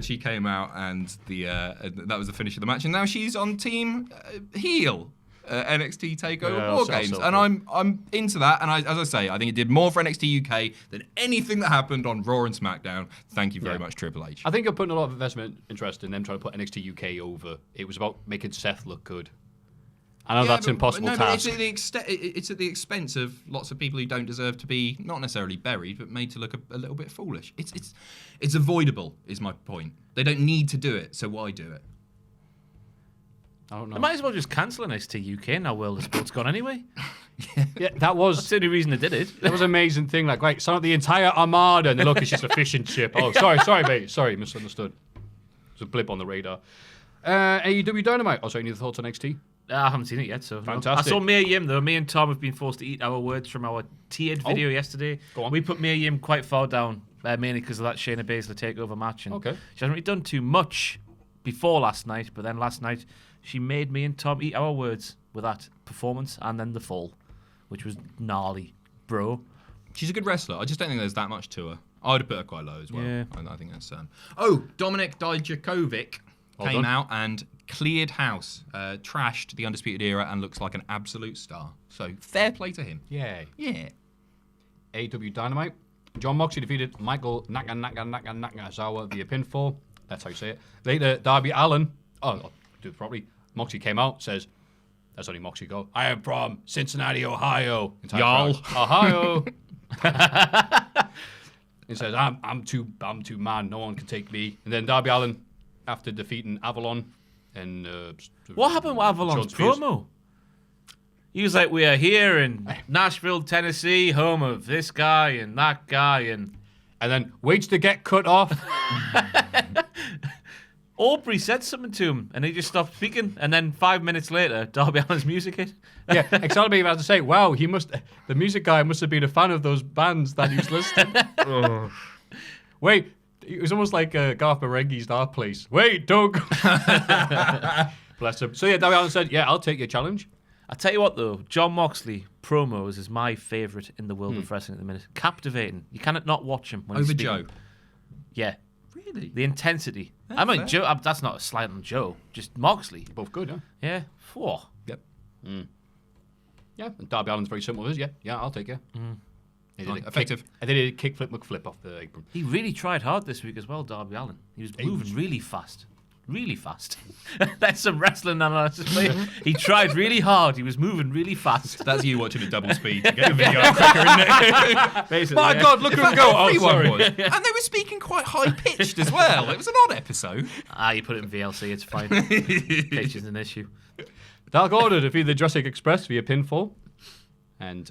Speaker 4: She came out, and that was the finish of the match. And now she's on Team Heel. NXT Takeover War Games, and I'm into that. And as I say, I think it did more for NXT UK than anything that happened on Raw and SmackDown. Thank you very much, Triple H.
Speaker 2: I think you're putting a lot of investment interest in them trying to put NXT UK over. It was about making Seth look good. I know that's an impossible task.
Speaker 4: But it's at the expense of lots of people who don't deserve to be not necessarily buried, but made to look a little bit foolish. It's avoidable, is my point. They don't need to do it, so why do it?
Speaker 2: I don't know.
Speaker 3: They might as well just cancel NXT UK now. World of Sport's gone anyway.
Speaker 2: Yeah, that was
Speaker 3: That's the only reason they did it.
Speaker 2: That was an amazing thing. Like, right, sign up the entire armada, and they look, it's just a fishing ship. Oh, sorry, mate. Sorry, misunderstood. There's a blip on the radar. AEW Dynamite. Oh, sorry, any thoughts on NXT?
Speaker 3: I haven't seen it yet, so
Speaker 2: Fantastic.
Speaker 3: I saw Mia Yim though. Me and Tom have been forced to eat our words from our tiered video yesterday.
Speaker 2: Go on.
Speaker 3: We put Mia Yim quite far down, mainly because of that Shayna Baszler takeover match. And
Speaker 2: Okay.
Speaker 3: she hasn't really done too much before last night, but then last night she made me and Tom eat our words with that performance and then the fall, which was gnarly, bro.
Speaker 4: She's a good wrestler. I just don't think there's that much to her. I would have put her quite low as well.
Speaker 3: Yeah.
Speaker 4: I think that's Dominik Dijakovic came
Speaker 2: done.
Speaker 4: out and cleared house, trashed the Undisputed Era, and looks like an absolute star. So fair play to him.
Speaker 2: Yay.
Speaker 4: Yeah.
Speaker 2: AEW Dynamite. John Moxley defeated Michael Nakazawa via pinfall. That's how you say it. Later, Darby Allin. I'll do it properly. Moxley came out, says, that's only Moxley go, I am from Cincinnati, Ohio.
Speaker 4: Y'all.
Speaker 2: Ohio. He says, I'm too man. No one can take me. And then Darby Allin, after defeating Avalon and
Speaker 3: What happened with Avalon's
Speaker 2: Sean Spears.
Speaker 3: promo? He was like, we are here in Nashville, Tennessee, home of this guy and that guy, and
Speaker 2: then waits to get cut off.
Speaker 3: Aubrey said something to him, and he just stopped speaking. And then 5 minutes later, Darby Allin's music hit.
Speaker 2: Yeah, exactly. I had to say, wow, the music guy must have been a fan of those bands that he's listed. Wait, it was almost like Garth Marenghi's Our Place. Wait, don't go. Bless him. So yeah, Darby Allin said, yeah, I'll take your challenge.
Speaker 3: I tell you what, though, John Moxley promos is my favourite in the world of wrestling at the minute. Captivating. You cannot not watch him when he's
Speaker 4: Over
Speaker 3: speaking.
Speaker 4: Joe.
Speaker 3: Yeah.
Speaker 4: Really?
Speaker 3: The intensity.
Speaker 4: That's
Speaker 3: I mean,
Speaker 4: fair.
Speaker 3: Joe. That's not a slight on Joe. Just Moxley.
Speaker 2: Both good, huh?
Speaker 3: Yeah. Whoa.
Speaker 4: Yep.
Speaker 2: Yeah, and Darby Allin's very simple. Yeah, I'll take you. He did
Speaker 4: Effective.
Speaker 2: And then he did kickflip McFlip off the apron.
Speaker 3: He really tried hard this week as well, Darby Allin. He was moving really fast. Really fast. That's some wrestling analysis. He tried really hard. He was moving really fast.
Speaker 4: That's you watching at double speed to get the video quicker, isn't it?
Speaker 3: Basically,
Speaker 2: My
Speaker 3: yeah.
Speaker 2: God, look at him go. Oh,
Speaker 4: Everyone
Speaker 2: sorry.
Speaker 4: was. And they were speaking quite high-pitched as well. It was an odd episode.
Speaker 3: You put it in VLC, it's fine. Pitch is an issue.
Speaker 2: Dark Order defeated the Jurassic Express via pinfall. And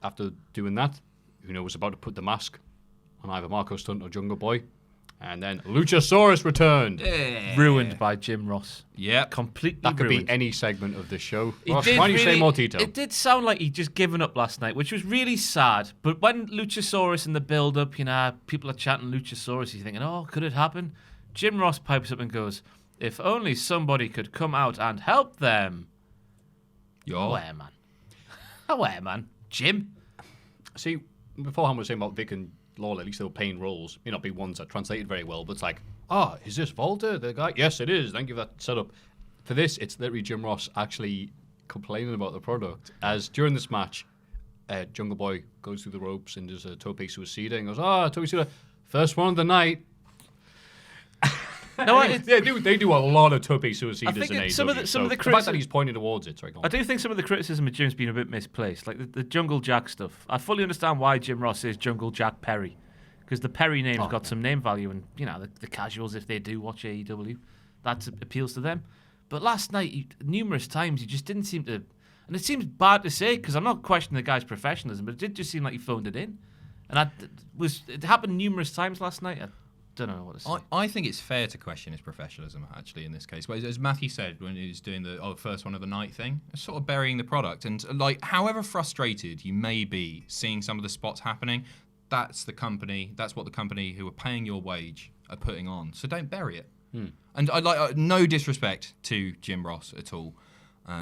Speaker 2: after doing that, Uno was about to put the mask on either Marco Stunt or Jungle Boy. And then Luchasaurus returned.
Speaker 3: Ruined by Jim Ross.
Speaker 4: Yeah.
Speaker 3: Completely
Speaker 2: That could
Speaker 3: ruined.
Speaker 2: be any segment of the show.
Speaker 3: He
Speaker 2: Ross,
Speaker 3: did
Speaker 2: why don't you say
Speaker 3: really-
Speaker 2: more detail?
Speaker 3: It did sound like he'd just given up last night, which was really sad. But when Luchasaurus in the build-up, people are chanting Luchasaurus, you're thinking, oh, could it happen? Jim Ross pipes up and goes, if only somebody could come out and help them. Where, man? Where, man? Jim?
Speaker 2: See, beforehand we were saying about Vic and Lawler, at least they were playing roles. May not be ones that translated very well, but it's like, is this Volta, the guy? Yes, it is. Thank you for that setup. For this, it's literally Jim Ross actually complaining about the product. As during this match, Jungle Boy goes through the ropes and there's a tope suicida and goes, tope suicida, first one of the night.
Speaker 3: No,
Speaker 2: They do a lot of tope suicidas
Speaker 3: I think
Speaker 2: in AEW.
Speaker 3: some of the
Speaker 2: fact that
Speaker 3: criticism-
Speaker 2: he's pointing towards it. Sorry, go on.
Speaker 3: I do think some of the criticism of Jim's been a bit misplaced, like the Jungle Jack stuff. I fully understand why Jim Ross is Jungle Jack Perry, because the Perry name's got some name value, and the casuals, if they do watch AEW, that appeals to them. But last night, numerous times, he just didn't seem to, and it seems bad to say because I'm not questioning the guy's professionalism, but it did just seem like he phoned it in, and it happened numerous times last night. don't know what to say.
Speaker 4: I think it's fair to question his professionalism, actually, in this case. But as Maffew said when he was doing the first one of the night thing, it's sort of burying the product. And, like, however frustrated you may be seeing some of the spots happening, that's what the company who are paying your wage are putting on. So don't bury it. And I like no disrespect to Jim Ross at all.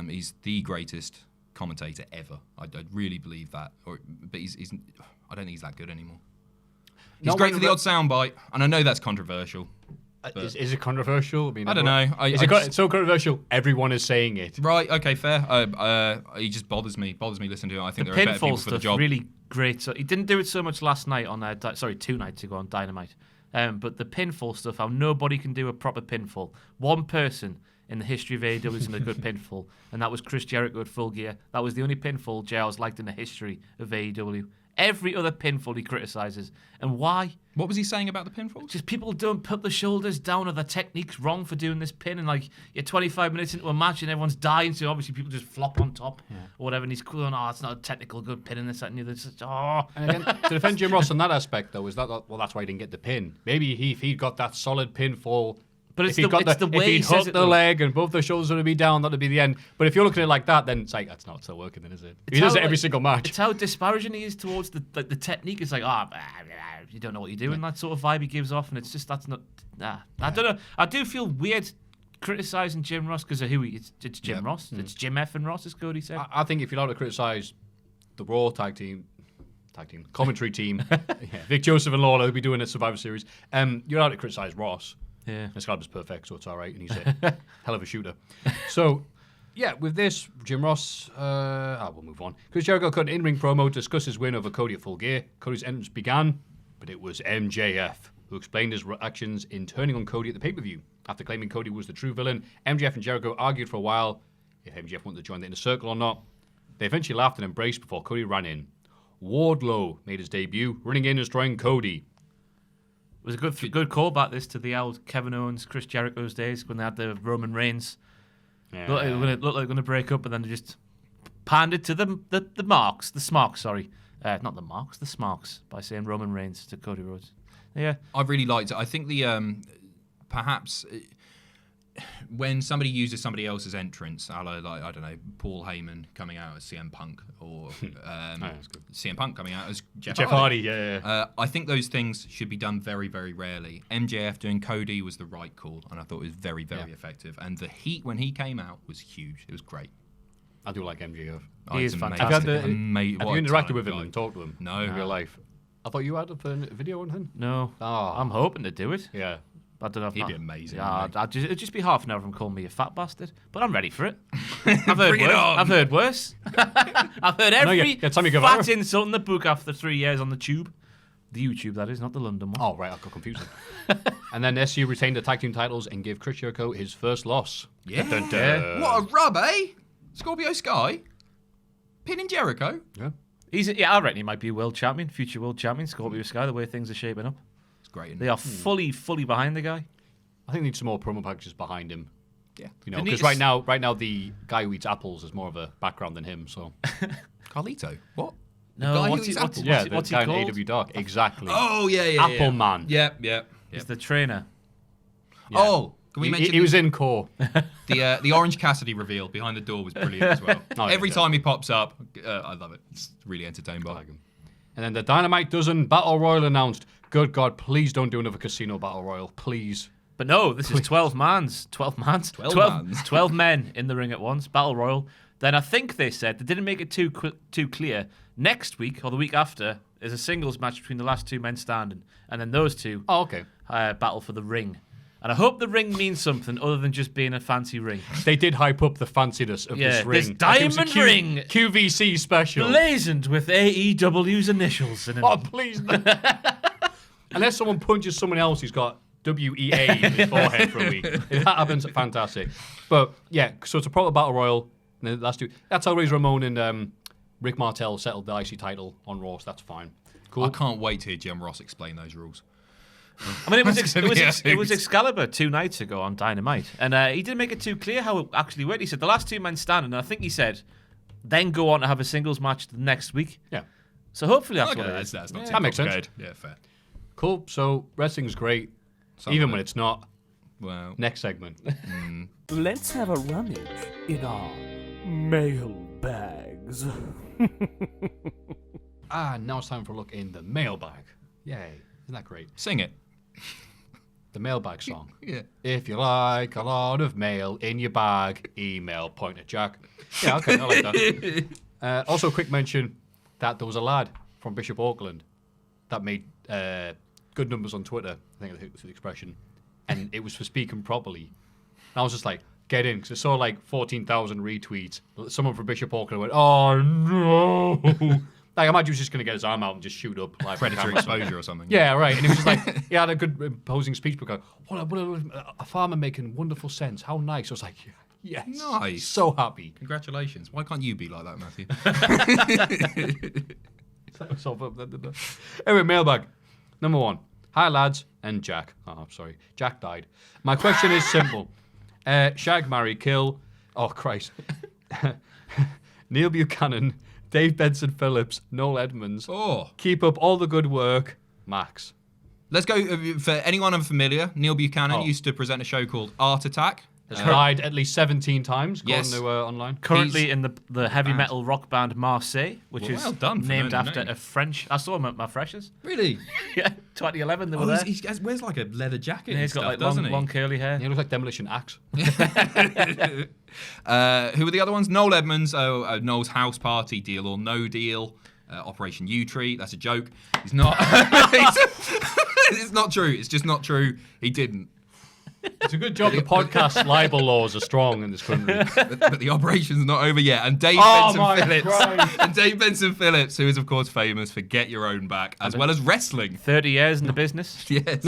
Speaker 4: He's the greatest commentator ever. I really believe that. But he's I don't think he's that good anymore. He's great for the odd soundbite, and I know that's controversial.
Speaker 2: Is it controversial? I mean,
Speaker 4: I don't know.
Speaker 2: It's so controversial. Everyone is saying it.
Speaker 4: Right. Okay. Fair. He just bothers me listening to him. I think there are better people for the job.
Speaker 3: Really great. So he didn't do it so much last night on 2 nights ago on Dynamite. But the pinfall stuff, how nobody can do a proper pinfall. One person in the history of AEW has done a good pinfall, and that was Chris Jericho at Full Gear. That was the only pinfall JR's liked in the history of AEW. Every other pinfall he criticises. And why?
Speaker 4: What was he saying about the pinfall?
Speaker 3: Just people don't put the shoulders down, or the technique's wrong for doing this pin, and like you're 25 minutes into a match and everyone's dying, so obviously people just flop on top or whatever, and he's going, it's not a technical good pin in this, that, and the other. Just,
Speaker 2: And again, to defend Jim Ross on that aspect, though, is that, well, that's why he didn't get the pin. Maybe if he'd got that solid pinfall,
Speaker 3: but
Speaker 2: if he'd hooked the leg and both the shoulders would be down, that'd be the end. But if you're looking at it like that, then it's like, that's not still working then, is it? He does it every single match.
Speaker 3: It's how disparaging he is towards the technique. It's like, you don't know what you're doing. That sort of vibe he gives off, and it's just, that's not, I don't know. I do feel weird criticising Jim Ross because of who it's Jim Ross. It's Jim F. and Ross, as Cody said.
Speaker 2: I think if you're allowed to criticise the Raw tag team, commentary team, Vic Joseph and Lawler, who'll be doing a Survivor Series, you're allowed to criticise Ross.
Speaker 3: Yeah.
Speaker 2: Excalibur's perfect, so it's all right, and he's a hell of a shooter. So, yeah, with this, Jim Ross, we'll move on. Chris Jericho cut an in-ring promo to discuss his win over Cody at Full Gear. Cody's entrance began, but it was MJF who explained his actions in turning on Cody at the pay-per-view. After claiming Cody was the true villain, MJF and Jericho argued for a while if MJF wanted to join the Inner Circle or not. They eventually laughed and embraced before Cody ran in. Wardlow made his debut, running in and destroying Cody.
Speaker 3: It was a good callback, this, to the old Kevin Owens, Chris Jericho's days when they had the Roman Reigns.
Speaker 2: Yeah.
Speaker 3: Looked like they were going to break up, and then they just pandered to the Smarks, sorry. Not the Marks, the Smarks, by saying Roman Reigns to Cody Rhodes. Yeah.
Speaker 4: I really liked it. I think perhaps when somebody uses somebody else's entrance, I don't know, Paul Heyman coming out as CM Punk, or CM Punk coming out as Jeff
Speaker 2: Hardy. Yeah.
Speaker 4: I think those things should be done very, very rarely. MJF doing Cody was the right call, and I thought it was very, very effective. And the heat when he came out was huge. It was great.
Speaker 2: I do like MJF.
Speaker 3: He is fantastic.
Speaker 2: Have you interacted with him and talked to him?
Speaker 4: No.
Speaker 2: In real life? I thought you had a video on him.
Speaker 3: No.
Speaker 2: Oh.
Speaker 3: I'm hoping to do it.
Speaker 2: Yeah.
Speaker 3: I don't know if
Speaker 4: He'd be amazing.
Speaker 3: Yeah, it'd just be half an hour of him calling me a fat bastard. But I'm ready for it. I've heard worse. I've heard every fat insult in the book after 3 years on the tube. The YouTube, that is, not the London one.
Speaker 2: Oh, right, I got confused. And then SU retained the tag team titles and gave Chris Jericho his first loss.
Speaker 4: Yeah. Dun, dun, dun. What a rub, eh? Scorpio Sky pinning Jericho.
Speaker 2: Yeah.
Speaker 3: I reckon he might be world champion, future world champion, Scorpio Sky, the way things are shaping up.
Speaker 4: Great.
Speaker 3: They are fully behind the guy.
Speaker 2: I think they need some more promo packages behind him.
Speaker 4: Yeah.
Speaker 2: You know, because right now the guy who eats apples is more of a background than him. So
Speaker 4: Carlito, what?
Speaker 3: No,
Speaker 4: what's
Speaker 3: he
Speaker 2: what's he
Speaker 3: called?
Speaker 2: AW Dark, exactly.
Speaker 4: Oh yeah.
Speaker 2: Apple Man.
Speaker 4: Yeah.
Speaker 3: He's the trainer.
Speaker 2: Yeah.
Speaker 4: Oh, can we mention?
Speaker 2: He was in Core.
Speaker 4: The Orange Cassidy reveal behind the door was brilliant as well. Every time he pops up, I love it. It's really entertaining.
Speaker 2: I like him. And then the Dynamite Dozen Battle Royal announced. Good God, please don't do another casino battle royal, please.
Speaker 3: But no, this is 12 mans. 12 mans? 12 men in the ring at once, battle royal. Then I think they said, they didn't make it too clear, next week or the week after is a singles match between the last two men standing. And then those two battle for the ring. And I hope the ring means something other than just being a fancy ring.
Speaker 2: They did hype up the fanciness of this ring.
Speaker 3: This diamond ring.
Speaker 2: QVC special.
Speaker 3: Blazoned with AEW's initials in it.
Speaker 2: Oh, please. Unless someone punches someone else who's got WEA in his forehead for a week. If that happens, fantastic. But yeah, so it's a proper battle royal. And the last two. That's how Razor Ramon and Rick Martel settled the IC title on Raw, so that's fine. Cool.
Speaker 4: I can't wait to hear Jim Ross explain those rules.
Speaker 3: I mean, it was Excalibur 2 nights ago on Dynamite, and he didn't make it too clear how it actually worked. He said the last two men standing, and I think he said, then go on to have a singles match the next week.
Speaker 2: Yeah.
Speaker 3: So hopefully that's what it is.
Speaker 4: That's not too
Speaker 2: that makes sense.
Speaker 4: Yeah, fair.
Speaker 2: Cool. So wrestling's great. Even when it's not.
Speaker 4: Well,
Speaker 2: Next segment.
Speaker 1: Let's have a rummage in our mail bags.
Speaker 2: Now it's time for a look in the mailbag. Yay. Isn't that great?
Speaker 4: sing it.
Speaker 2: The mailbag song.
Speaker 4: Yeah.
Speaker 2: If you like a lot of mail in your bag, email Point at Jack. Yeah, okay, I like that. Also, a quick mention that there was a lad from Bishop Auckland that made good numbers on Twitter. I think that's the expression. And it was for speaking properly. And I was just like, get in. Because I saw like 14,000 retweets. Someone from Bishop Auckland went, oh no. Like, I imagine he was just going to get his arm out and just shoot up. Like,
Speaker 4: Predator exposure or something.
Speaker 2: Yeah, right. And it was just like, he had a good imposing speech, but go, what a farmer making wonderful sense. How nice. I was like, yes.
Speaker 4: Nice.
Speaker 2: So happy.
Speaker 4: Congratulations. Why can't you be like that, Maffew?
Speaker 2: Anyway, mailbag. Number 1. Hi, lads. And Jack. Oh, sorry. Jack died. My question is simple. Shag, marry, kill. Oh, Christ. Neal Buchanan, Dave Benson Phillips, Noel Edmonds.
Speaker 4: Oh.
Speaker 2: Keep up all the good work, Max.
Speaker 4: Let's go, for anyone unfamiliar, Neal Buchanan
Speaker 2: Oh.
Speaker 4: used to present a show called Art Attack.
Speaker 2: Has died at least 17 times, according
Speaker 4: Yes.
Speaker 2: to online.
Speaker 3: Currently
Speaker 4: He's
Speaker 3: in the heavy metal rock band Marseille, which
Speaker 4: Well,
Speaker 3: is
Speaker 4: well done for
Speaker 3: named
Speaker 4: knowing the
Speaker 3: after
Speaker 4: name.
Speaker 3: a French. I saw him at my freshers.
Speaker 4: Really?
Speaker 3: Yeah, 2011 they were
Speaker 4: Oh,
Speaker 3: there.
Speaker 4: he wears like a leather jacket
Speaker 3: Yeah,
Speaker 4: and
Speaker 3: he's got
Speaker 4: stuff,
Speaker 3: like
Speaker 4: doesn't
Speaker 3: long,
Speaker 4: he?
Speaker 3: long curly hair.
Speaker 2: He looks like Demolition Axe.
Speaker 4: Who are the other ones? Noel Edmonds, Noel's house party, Deal or No Deal, Operation U-Tree. That's a joke. He's not. It's not true. It's just not true. He didn't.
Speaker 2: It's a good job the podcast libel laws are strong in this country.
Speaker 4: But the operation's not over yet. And Dave
Speaker 2: Oh
Speaker 4: Benson
Speaker 2: my
Speaker 4: Phillips,
Speaker 2: Christ.
Speaker 4: and Dave Benson Phillips, who is of course famous for Get Your Own Back, as well as wrestling.
Speaker 3: 30 years in the business.
Speaker 4: Yes.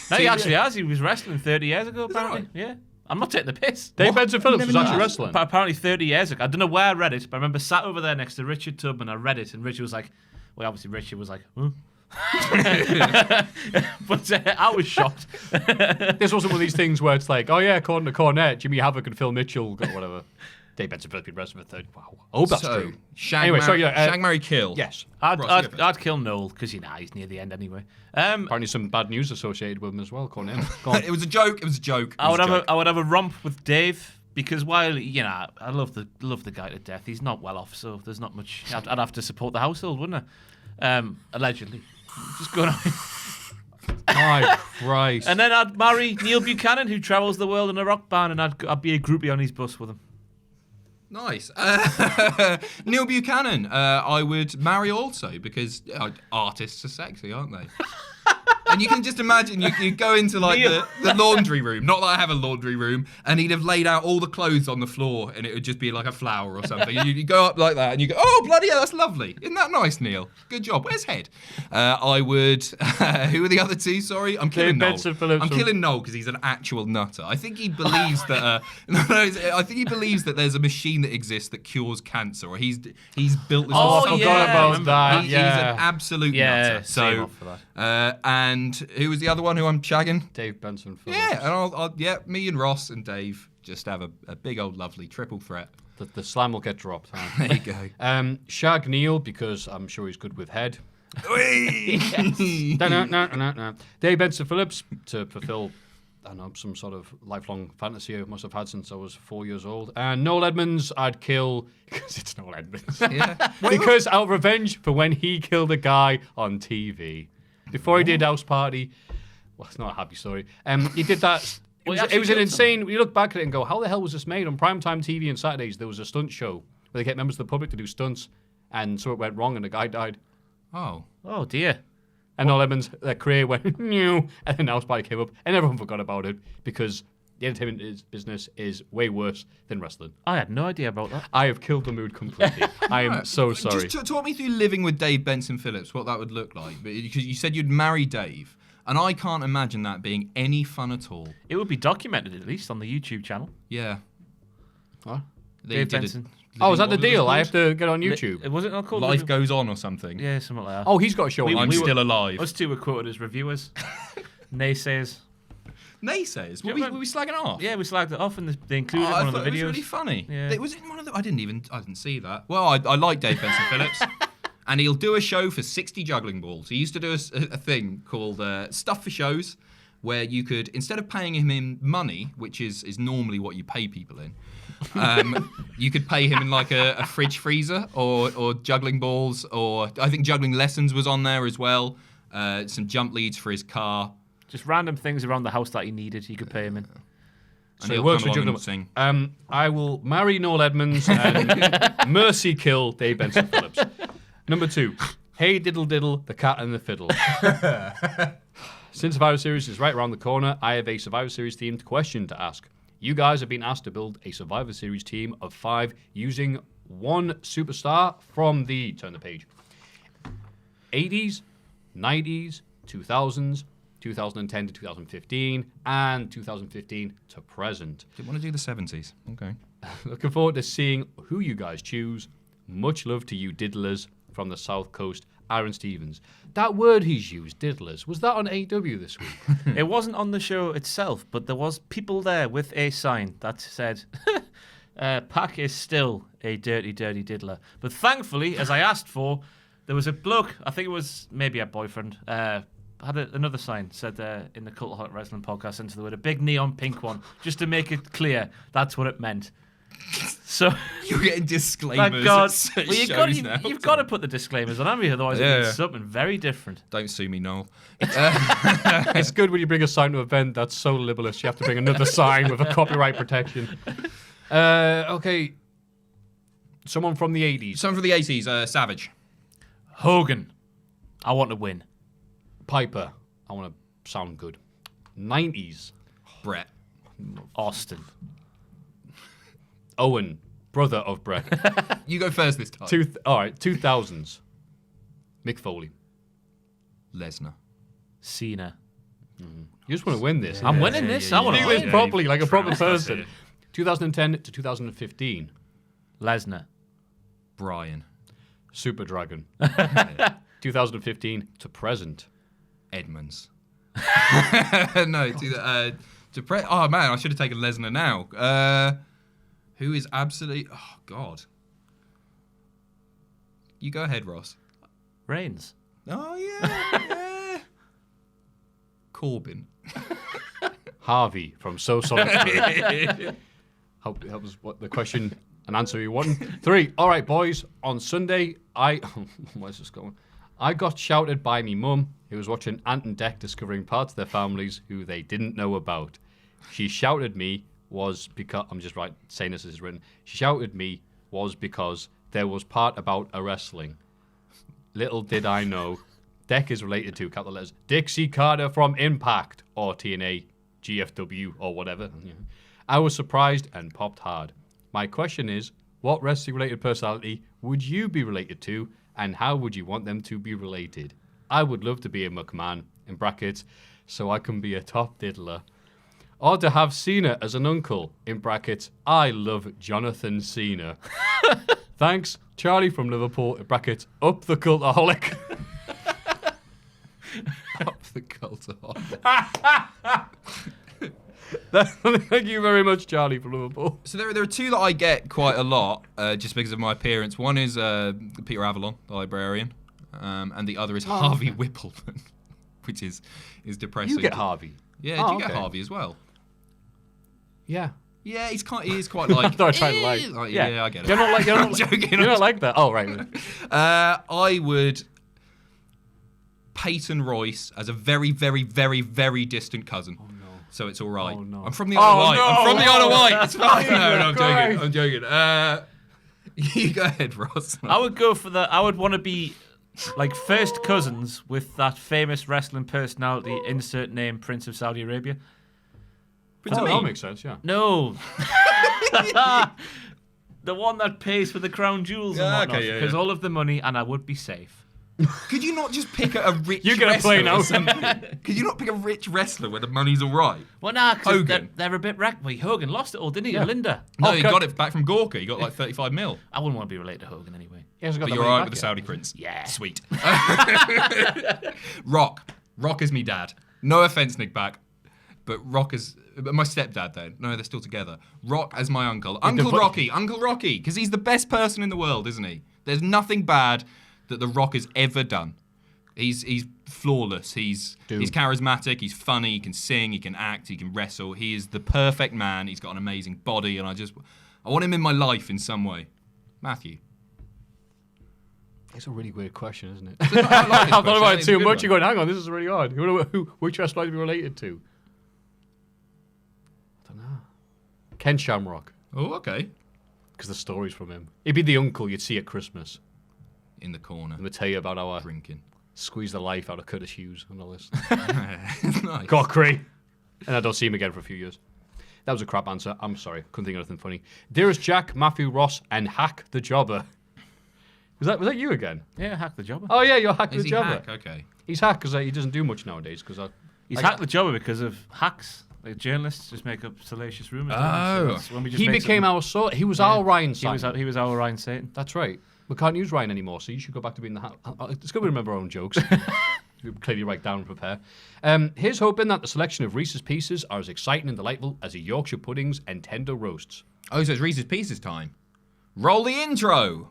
Speaker 3: No, he actually has. He was wrestling 30 years ago, apparently.
Speaker 4: right?
Speaker 3: Yeah. I'm not taking the piss.
Speaker 2: Dave Benson Phillips was
Speaker 4: Never
Speaker 2: actually
Speaker 4: knew.
Speaker 2: wrestling.
Speaker 3: But apparently 30 years ago. I don't know where I read it, but I remember sat over there next to Richard Tubman. I read it, and Richard was like, well, obviously Richard was like, huh? But I was shocked.
Speaker 2: This wasn't one of these things where it's like, oh yeah, according to Cornette, Jimmy Havoc and Phil Mitchell got whatever. Dave Benson Phillips been wrestling for 30. Wow. I hope that's true. Anyway, sorry, yeah,
Speaker 4: Shag, marry, kill.
Speaker 2: Yes.
Speaker 3: I'd kill Noel because he's near the end anyway.
Speaker 2: Apparently some bad news associated with him as well, Cornette. Go on.
Speaker 4: It was a joke. It was a joke.
Speaker 3: I would have a romp with Dave because while I love the guy to death, he's not well off, so there's not much. I'd have to support the household, wouldn't I? Allegedly, just going on.
Speaker 2: My Christ.
Speaker 3: And then I'd marry Neal Buchanan, who travels the world in a rock band, and I'd be a groupie on his bus with him.
Speaker 4: Nice. Neal Buchanan, I would marry also because artists are sexy, aren't they? And you can just imagine you go into like the laundry room. Not that I have a laundry room, and he'd have laid out all the clothes on the floor, and it would just be like a flower or something. You go up like that, and you go, "Oh bloody hell, that's lovely! Isn't that nice, Neil? Good job. Where's Head?" I would. Who are the other two? Sorry, I'm killing Noel.
Speaker 2: Benson Phillips
Speaker 4: I'm
Speaker 2: from-
Speaker 4: killing Noel because he's an actual nutter. I think he believes that. I think he believes that there's a machine that exists that cures cancer, or he's built this.
Speaker 3: Oh,
Speaker 2: I
Speaker 3: yeah,
Speaker 2: forgot
Speaker 3: I
Speaker 2: about
Speaker 3: remember
Speaker 2: that.
Speaker 4: He's
Speaker 2: Yeah.
Speaker 4: an absolute
Speaker 3: Yeah,
Speaker 4: nutter.
Speaker 3: same
Speaker 4: So,
Speaker 3: off for that.
Speaker 4: and who was the other one who I'm shagging?
Speaker 2: Dave Benson Phillips.
Speaker 4: Yeah, and I'll me and Ross and Dave just have a big old lovely triple threat.
Speaker 2: The slam will get dropped. Huh?
Speaker 4: There you go.
Speaker 2: Shag Neil, because I'm sure he's good with head. No. Dave Benson Phillips, to fulfill, I don't know, some sort of lifelong fantasy I must have had since I was 4 years old. And Noel Edmonds, I'd kill, because it's Noel Edmonds.
Speaker 4: Yeah.
Speaker 2: Because out of revenge for when he killed a guy on TV. Before he did House Party, well, it's not a happy story. He did that.
Speaker 3: Well,
Speaker 2: It
Speaker 3: he
Speaker 2: was
Speaker 3: actually
Speaker 2: an
Speaker 3: killed
Speaker 2: insane. You look back at it and go, how the hell was this made? On primetime TV on Saturdays, there was a stunt show where they get members of the public to do stunts, and so it went wrong, and the guy died.
Speaker 4: Oh.
Speaker 3: Oh dear.
Speaker 2: And Noel Edmonds, their career went new, and then House Party came up, and everyone forgot about it because the entertainment business is way worse than wrestling.
Speaker 3: I had no idea about that.
Speaker 2: I have killed the mood completely. I am so sorry.
Speaker 4: Just talk me through living with Dave Benson Phillips, what that would look like. Because you said you'd marry Dave, and I can't imagine that being any fun at all.
Speaker 3: It would be documented at least on the YouTube channel.
Speaker 4: Yeah.
Speaker 2: What?
Speaker 4: They
Speaker 3: Dave
Speaker 4: did a-
Speaker 3: Benson.
Speaker 2: Oh, is that the
Speaker 4: what was it
Speaker 2: deal? I
Speaker 4: called?
Speaker 2: have to get on YouTube.
Speaker 3: Was it not called
Speaker 4: Life Goes On or something.
Speaker 3: Yeah, something like that.
Speaker 2: Oh, he's got a show on
Speaker 4: I'm
Speaker 2: YouTube.
Speaker 4: still alive.
Speaker 3: Us two were quoted as reviewers, naysayers.
Speaker 4: Naysayers? Were
Speaker 3: Yeah,
Speaker 4: we,
Speaker 3: but-
Speaker 4: were we slagging off?
Speaker 3: Yeah, we slagged it off, and they included
Speaker 4: Oh,
Speaker 3: it
Speaker 4: I
Speaker 3: in one
Speaker 4: thought
Speaker 3: of the
Speaker 4: it was
Speaker 3: videos.
Speaker 4: really funny.
Speaker 3: Yeah.
Speaker 4: It was in one of the. I didn't see that. Well, I like Dave Benson Phillips, and he'll do a show for 60 juggling balls. He used to do a thing called Stuff for Shows, where you could, instead of paying him in money, which is normally what you pay people in, you could pay him in like a fridge freezer or juggling balls, or I think juggling lessons was on there as well. Some jump leads for his car.
Speaker 3: Just random things around the house that he needed, you could pay him in.
Speaker 4: And he'll come along and sing.
Speaker 2: I will marry Noel Edmonds and mercy kill Dave Benson Phillips. Number 2, Hey Diddle Diddle, the Cat and the Fiddle. Since Survivor Series is right around the corner, I have a Survivor Series themed question to ask. You guys have been asked to build a Survivor Series team of 5 using one superstar from the, turn the page, 80s, 90s, 2000s, 2010 to 2015, and 2015 to present.
Speaker 4: Didn't want to do the 70s. Okay.
Speaker 2: Looking forward to seeing who you guys choose. Much love to you diddlers from the South Coast, Aaron Stevens. That word he's used, diddlers, was that on AEW this week?
Speaker 3: It wasn't on the show itself, but there was people there with a sign that said, Pac is still a dirty, dirty diddler. But thankfully, as I asked for, there was a bloke, I think it was maybe a boyfriend, had another sign, said in the Cultaholic Wrestling Podcast, into the word, a big neon pink one, just to make it clear that's what it meant. So
Speaker 4: You're getting disclaimers.
Speaker 3: thank God.
Speaker 4: At
Speaker 3: Well,
Speaker 4: shows now.
Speaker 3: you've got to put the disclaimers on, haven't you? Otherwise, it means something very different.
Speaker 4: Don't sue me, Noel.
Speaker 2: It's good when you bring a sign to an event that's so libelous. You have to bring another sign with a copyright protection. Okay. Someone from the 80s.
Speaker 4: Someone from the 80s, Savage.
Speaker 3: Hogan, I want to win.
Speaker 2: Piper. I want to sound good. 90s.
Speaker 4: Brett.
Speaker 3: Austin.
Speaker 2: Owen, brother of Brett.
Speaker 4: You go first this time.
Speaker 2: All right, 2000s. Mick Foley.
Speaker 4: Lesnar.
Speaker 3: Cena.
Speaker 2: You just want to win this.
Speaker 3: I'm winning this. I want to
Speaker 2: do
Speaker 3: win.
Speaker 2: this properly, like a proper person. 2010 to 2015.
Speaker 3: Lesnar.
Speaker 4: Brian.
Speaker 2: Super Dragon. 2015 to present.
Speaker 4: Edmonds. No, oh man, I should have taken Lesnar now. Who is absolutely? Oh God. You go ahead, Ross.
Speaker 3: Reigns.
Speaker 4: Oh yeah. Corbin.
Speaker 2: Harvey from So Sonic 3. Hope that was what the question and answer you wanted. 3. All right, boys. On Sunday, where's this going? I got shouted by me mum, who was watching Ant and Dec discovering parts of their families who they didn't know about. She shouted me was because, I'm just saying this as it's written. She shouted me was because there was part about a wrestling. Little did I know, Dec is related to, capital letters, Dixie Carter from Impact, or TNA, GFW, or whatever. I was surprised and popped hard. My question is, what wrestling-related personality would you be related to, and how would you want them to be related? I would love to be a McMahon, in brackets, so I can be a top diddler. Or to have Cena as an uncle, in brackets, I love Jonathan Cena. Thanks, Charlie from Liverpool, in brackets, up the Cultaholic.
Speaker 4: Up the Cultaholic.
Speaker 2: Thank you very much, Charlie from Liverpool.
Speaker 4: So there are 2 that I get quite a lot, just because of my appearance. One is Peter Avalon, the librarian, and the other is Harvey Whippleman, which is depressing.
Speaker 2: You get Harvey.
Speaker 4: Yeah, you get Harvey as well?
Speaker 2: Yeah.
Speaker 4: Yeah, he is quite like.
Speaker 2: I thought I tried to like.
Speaker 4: Yeah, I get it.
Speaker 2: You're not like.
Speaker 4: I'm joking.
Speaker 2: You're not like that. Oh, right.
Speaker 4: I would Peyton Royce as a very, very, very, very distant cousin. Oh no! So it's all right. Oh no! I'm from the Isle of Wight.
Speaker 2: No.
Speaker 4: I'm from the Isle of Wight. It's fine. No,
Speaker 2: Christ.
Speaker 4: I'm joking. You go ahead, Ross.
Speaker 3: I would go for I would want to be like first cousins with that famous wrestling personality. Insert name: Prince of Saudi Arabia.
Speaker 2: That makes sense. Yeah.
Speaker 3: No. The one that pays for the crown jewels and whatnot. Because all of the money, and I would be safe.
Speaker 4: Could you not just pick a rich
Speaker 2: You're gonna
Speaker 4: wrestler
Speaker 2: play now.
Speaker 4: or something? Could you not pick a rich wrestler where the money's all right?
Speaker 3: Well, nah, because
Speaker 4: Hogan.
Speaker 3: they're a bit wracked. Well, Hogan lost it all, didn't he? Yeah. Linda.
Speaker 4: No, he got it back from Gorka. He got like 35 mil.
Speaker 3: I wouldn't want to be related to Hogan anyway.
Speaker 4: But you're alright with the Saudi prince?
Speaker 3: Yeah.
Speaker 4: Sweet. Rock. Rock is me dad. No offense, Nick Back. But Rock is my stepdad, though. No, they're still together. Rock as my uncle. Uncle Rocky. Because he's the best person in the world, isn't he? There's nothing bad that The Rock has ever done. He's flawless. He's charismatic. He's funny. He can sing. He can act. He can wrestle. He is the perfect man. He's got an amazing body, and I want him in my life in some way. Maffew.
Speaker 2: It's a really weird question, isn't it?
Speaker 4: I like this
Speaker 2: I've thought about it
Speaker 4: It's a
Speaker 2: too
Speaker 4: good
Speaker 2: much.
Speaker 4: one.
Speaker 2: You're going, hang on, this is really hard. Which wrestler to be related to? I don't know. Ken Shamrock,
Speaker 4: Oh, okay.
Speaker 2: because the story's from him. He'd be the uncle you'd see at Christmas.
Speaker 4: In the corner,
Speaker 2: And we'd tell you about our
Speaker 4: drinking.
Speaker 2: squeeze the life out of Curtis Hughes and all this.
Speaker 4: Nice.
Speaker 2: Cockery. And I don't see him again for a few years. That was a crap answer. I'm sorry. Couldn't think of anything funny. Dearest Jack, Maffew, Ross, and Hack the Jobber. Was that you again?
Speaker 3: Yeah, Hack the Jobber.
Speaker 2: Oh, yeah, you're Hack
Speaker 4: Is
Speaker 2: the
Speaker 4: he
Speaker 2: Jobber.
Speaker 4: hack? Okay.
Speaker 2: He's Hack because he doesn't do much nowadays.
Speaker 3: He's Hack the Jobber because of hacks. Like journalists just make up salacious rumours.
Speaker 4: Oh.
Speaker 3: don't they? So that's when we just
Speaker 2: He
Speaker 3: make
Speaker 2: became
Speaker 3: something-
Speaker 2: our sort. He was our Ryan
Speaker 3: He was,
Speaker 2: Simon.
Speaker 3: he was our Ryan Satan.
Speaker 2: That's right. We can't use Ryan anymore, so you should go back to being the Hack. It's good we remember our own jokes. We clearly write down and prepare. Here's hoping that the selection of Reese's Pieces are as exciting and delightful as the Yorkshire puddings and tender roasts.
Speaker 4: Oh, so it's Reese's Pieces time. Roll the intro.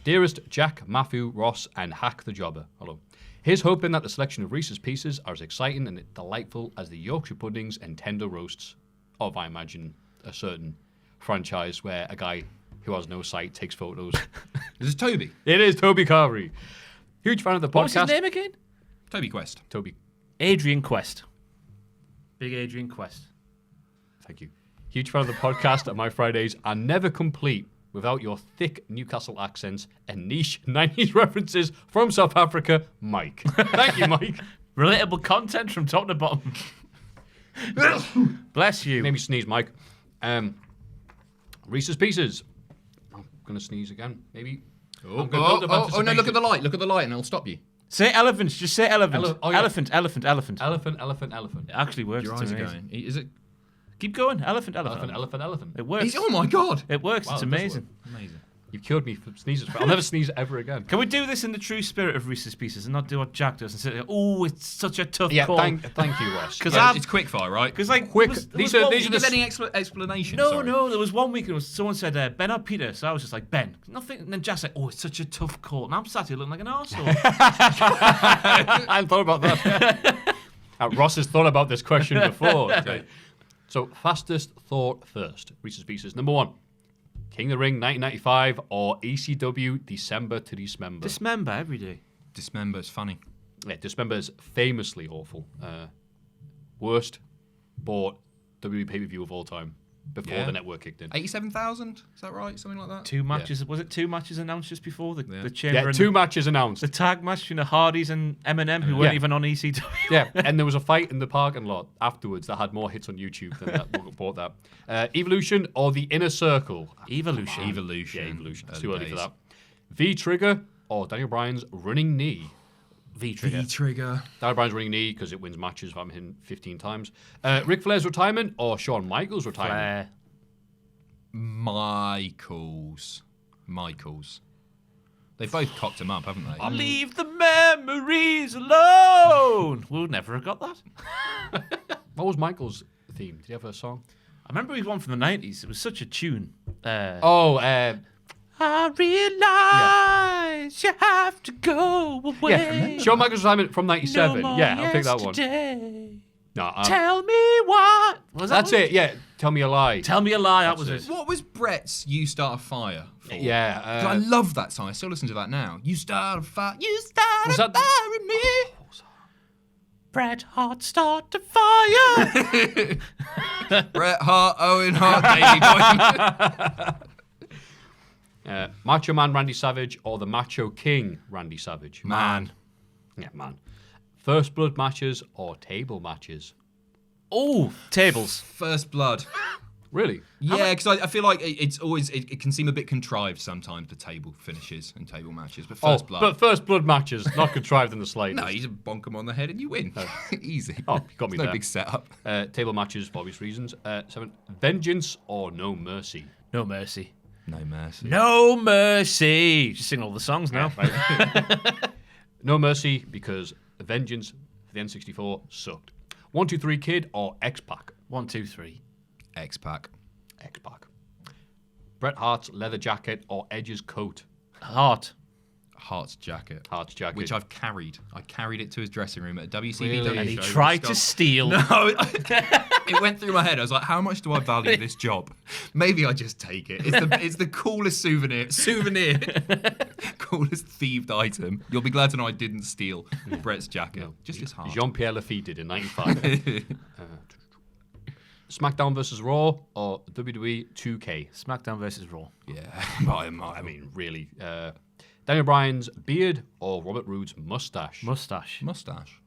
Speaker 2: Dearest Jack, Maffew, Ross, and Hack the Jobber. Hello. Here's hoping that the selection of Reese's Pieces are as exciting and delightful as the Yorkshire puddings and tender roasts of, I imagine, a certain franchise where a guy who has no sight takes photos.
Speaker 4: This is Toby.
Speaker 2: It is Toby Carvery. Huge fan of the podcast.
Speaker 3: What was his name again?
Speaker 4: Toby Quest.
Speaker 2: Toby.
Speaker 3: Adrian Quest. Big Adrian Quest.
Speaker 2: Thank you. Huge fan of the podcast, and my Fridays are never complete without your thick Newcastle accents and niche 90s references from South Africa, Mike. Thank you, Mike.
Speaker 3: Relatable content from top to bottom. Bless you.
Speaker 2: Made me sneeze, Mike. Reese's Pieces. I'm going to sneeze again, maybe.
Speaker 4: Oh,
Speaker 2: I'm gonna build up
Speaker 4: no,
Speaker 2: anticipation.
Speaker 4: look at the light. Look at the light and I'll stop you.
Speaker 3: Say elephants. Just say elephant.
Speaker 2: Oh, yeah.
Speaker 3: Elephant.
Speaker 2: Elephant, elephant.
Speaker 3: It actually works.
Speaker 4: Your
Speaker 3: It's
Speaker 4: eyes are
Speaker 3: amazing.
Speaker 4: going. Is it?
Speaker 3: Keep going. Elephant.
Speaker 2: Elephant.
Speaker 3: It works.
Speaker 4: Oh my god.
Speaker 3: It works.
Speaker 2: Wow,
Speaker 3: it's
Speaker 2: it does
Speaker 3: amazing.
Speaker 4: Amazing.
Speaker 2: You've cured me for sneezes. I'll never sneeze ever again.
Speaker 3: Can we do this in the true spirit of Reese's Pieces and not do what Jack does and say, "Oh, it's such a tough
Speaker 2: Yeah,
Speaker 3: call."
Speaker 2: thank you, Ross.
Speaker 3: Because
Speaker 4: Yeah, it's quickfire, right?
Speaker 3: Because like
Speaker 2: Quick.
Speaker 3: there
Speaker 2: These
Speaker 3: was
Speaker 2: are-
Speaker 3: one
Speaker 2: these are
Speaker 3: week-
Speaker 2: the
Speaker 4: Give any explanation?
Speaker 3: No,
Speaker 4: sorry.
Speaker 3: no. There was one week and someone said Ben or Peter, so I was just like Ben. Nothing. And then Jack said, "Oh, it's such a tough call." And I'm sat here looking like an arsehole.
Speaker 2: I hadn't thought about that. Ross has thought about this question before. Okay. So, fastest thought first. Reese's Pieces. Number 1. King of the Ring 1995 or ECW December to Dismember.
Speaker 3: Dismember every day.
Speaker 4: Dismember, it's funny.
Speaker 2: Yeah, Dismember is famously awful. Worst bought WWE pay-per-view of all time before
Speaker 4: Yeah.
Speaker 2: the network kicked in.
Speaker 4: 87,000? Is that right? Something like that?
Speaker 3: Two matches. Was it 2 matches announced just before the
Speaker 4: Yeah.
Speaker 3: chamber?
Speaker 2: Yeah,
Speaker 3: and
Speaker 2: 2 matches announced.
Speaker 3: the tag match between the Hardys and Eminem, who weren't
Speaker 2: Yeah.
Speaker 3: even on ECW.
Speaker 2: Yeah, and there was a fight in the parking lot afterwards that had more hits on YouTube than that. We'll bought that. Evolution or the Inner Circle?
Speaker 3: Evolution.
Speaker 4: Evolution.
Speaker 2: Yeah, Evolution. It's
Speaker 4: Early
Speaker 2: too early for
Speaker 4: days.
Speaker 2: that. V-Trigger or Daniel Bryan's running knee?
Speaker 3: V-Trigger.
Speaker 4: Trigger.
Speaker 2: Daniel Bryan's running knee because it wins matches if I'm hitting 15 times. Ric Flair's retirement or Shawn Michaels' retirement?
Speaker 3: Flair.
Speaker 4: Michaels. They've both cocked him up, haven't they?
Speaker 3: Leave the memories alone. We'll never have got that.
Speaker 2: What was Michaels' theme? Did he have a song?
Speaker 3: I remember he was one from the 90s. It was such a tune.
Speaker 2: I
Speaker 3: realize you have to go away.
Speaker 2: yeah. Shawn Michaels' retirement from 97.
Speaker 3: No more
Speaker 2: Yeah, I'll pick that one.
Speaker 3: yesterday.
Speaker 2: No,
Speaker 3: Tell me what. Was that
Speaker 2: that's
Speaker 3: one?
Speaker 2: it. Yeah, Tell Me a Lie.
Speaker 3: Tell me a lie. That was
Speaker 2: That's
Speaker 3: it.
Speaker 4: What was Brett's You Start a Fire for?
Speaker 2: Yeah.
Speaker 4: 'Cause I love that song. I still listen to that now. You start a fire. You start
Speaker 2: Was
Speaker 4: a
Speaker 2: that-
Speaker 4: fire in me.
Speaker 3: Bret Hart start to fire.
Speaker 4: Bret Hart, Owen Hart, Davey Boy.
Speaker 2: Macho Man Randy Savage or the Macho King Randy Savage?
Speaker 4: Man.
Speaker 2: Yeah, man. First blood matches or table matches?
Speaker 3: Oh, tables.
Speaker 4: First Blood.
Speaker 2: Really?
Speaker 4: Yeah, because I feel like it's always, it can seem a bit contrived sometimes, the table finishes and table matches. But First Blood.
Speaker 2: But first blood matches, not contrived in the slightest.
Speaker 4: No, you just bonk him on the head and you win. Easy.
Speaker 2: Oh, you got me
Speaker 4: There's no
Speaker 2: there.
Speaker 4: big setup.
Speaker 2: Table matches for obvious reasons. 7. Vengeance or No Mercy?
Speaker 3: No mercy.
Speaker 4: No mercy.
Speaker 3: No mercy. Just sing all the songs now.
Speaker 2: No Mercy because Vengeance for the N64 sucked. 1, 2, 3 Kid or X-Pac?
Speaker 3: 1, 2, 3.
Speaker 4: X-Pac.
Speaker 2: X-Pac. Bret Hart's leather jacket or Edge's coat?
Speaker 3: Hart.
Speaker 4: Hart's jacket.
Speaker 2: Hart's jacket.
Speaker 4: Which I've carried. I carried it to his dressing room at a WCW
Speaker 2: Really?
Speaker 3: And he
Speaker 4: show.
Speaker 3: tried to steal.
Speaker 4: No, it went through my head. I was like, how much do I value this job? Maybe I just take it. It's the coolest souvenir. Coolest thieved item. You'll be glad to know I didn't steal Bret's jacket.
Speaker 2: No.
Speaker 4: Just his heart.
Speaker 2: Jean-Pierre Lafitte did in 95. SmackDown versus Raw or WWE 2K?
Speaker 3: SmackDown versus Raw.
Speaker 4: Yeah.
Speaker 2: I mean, really. Daniel Bryan's beard or Robert Roode's mustache?
Speaker 3: Mustache.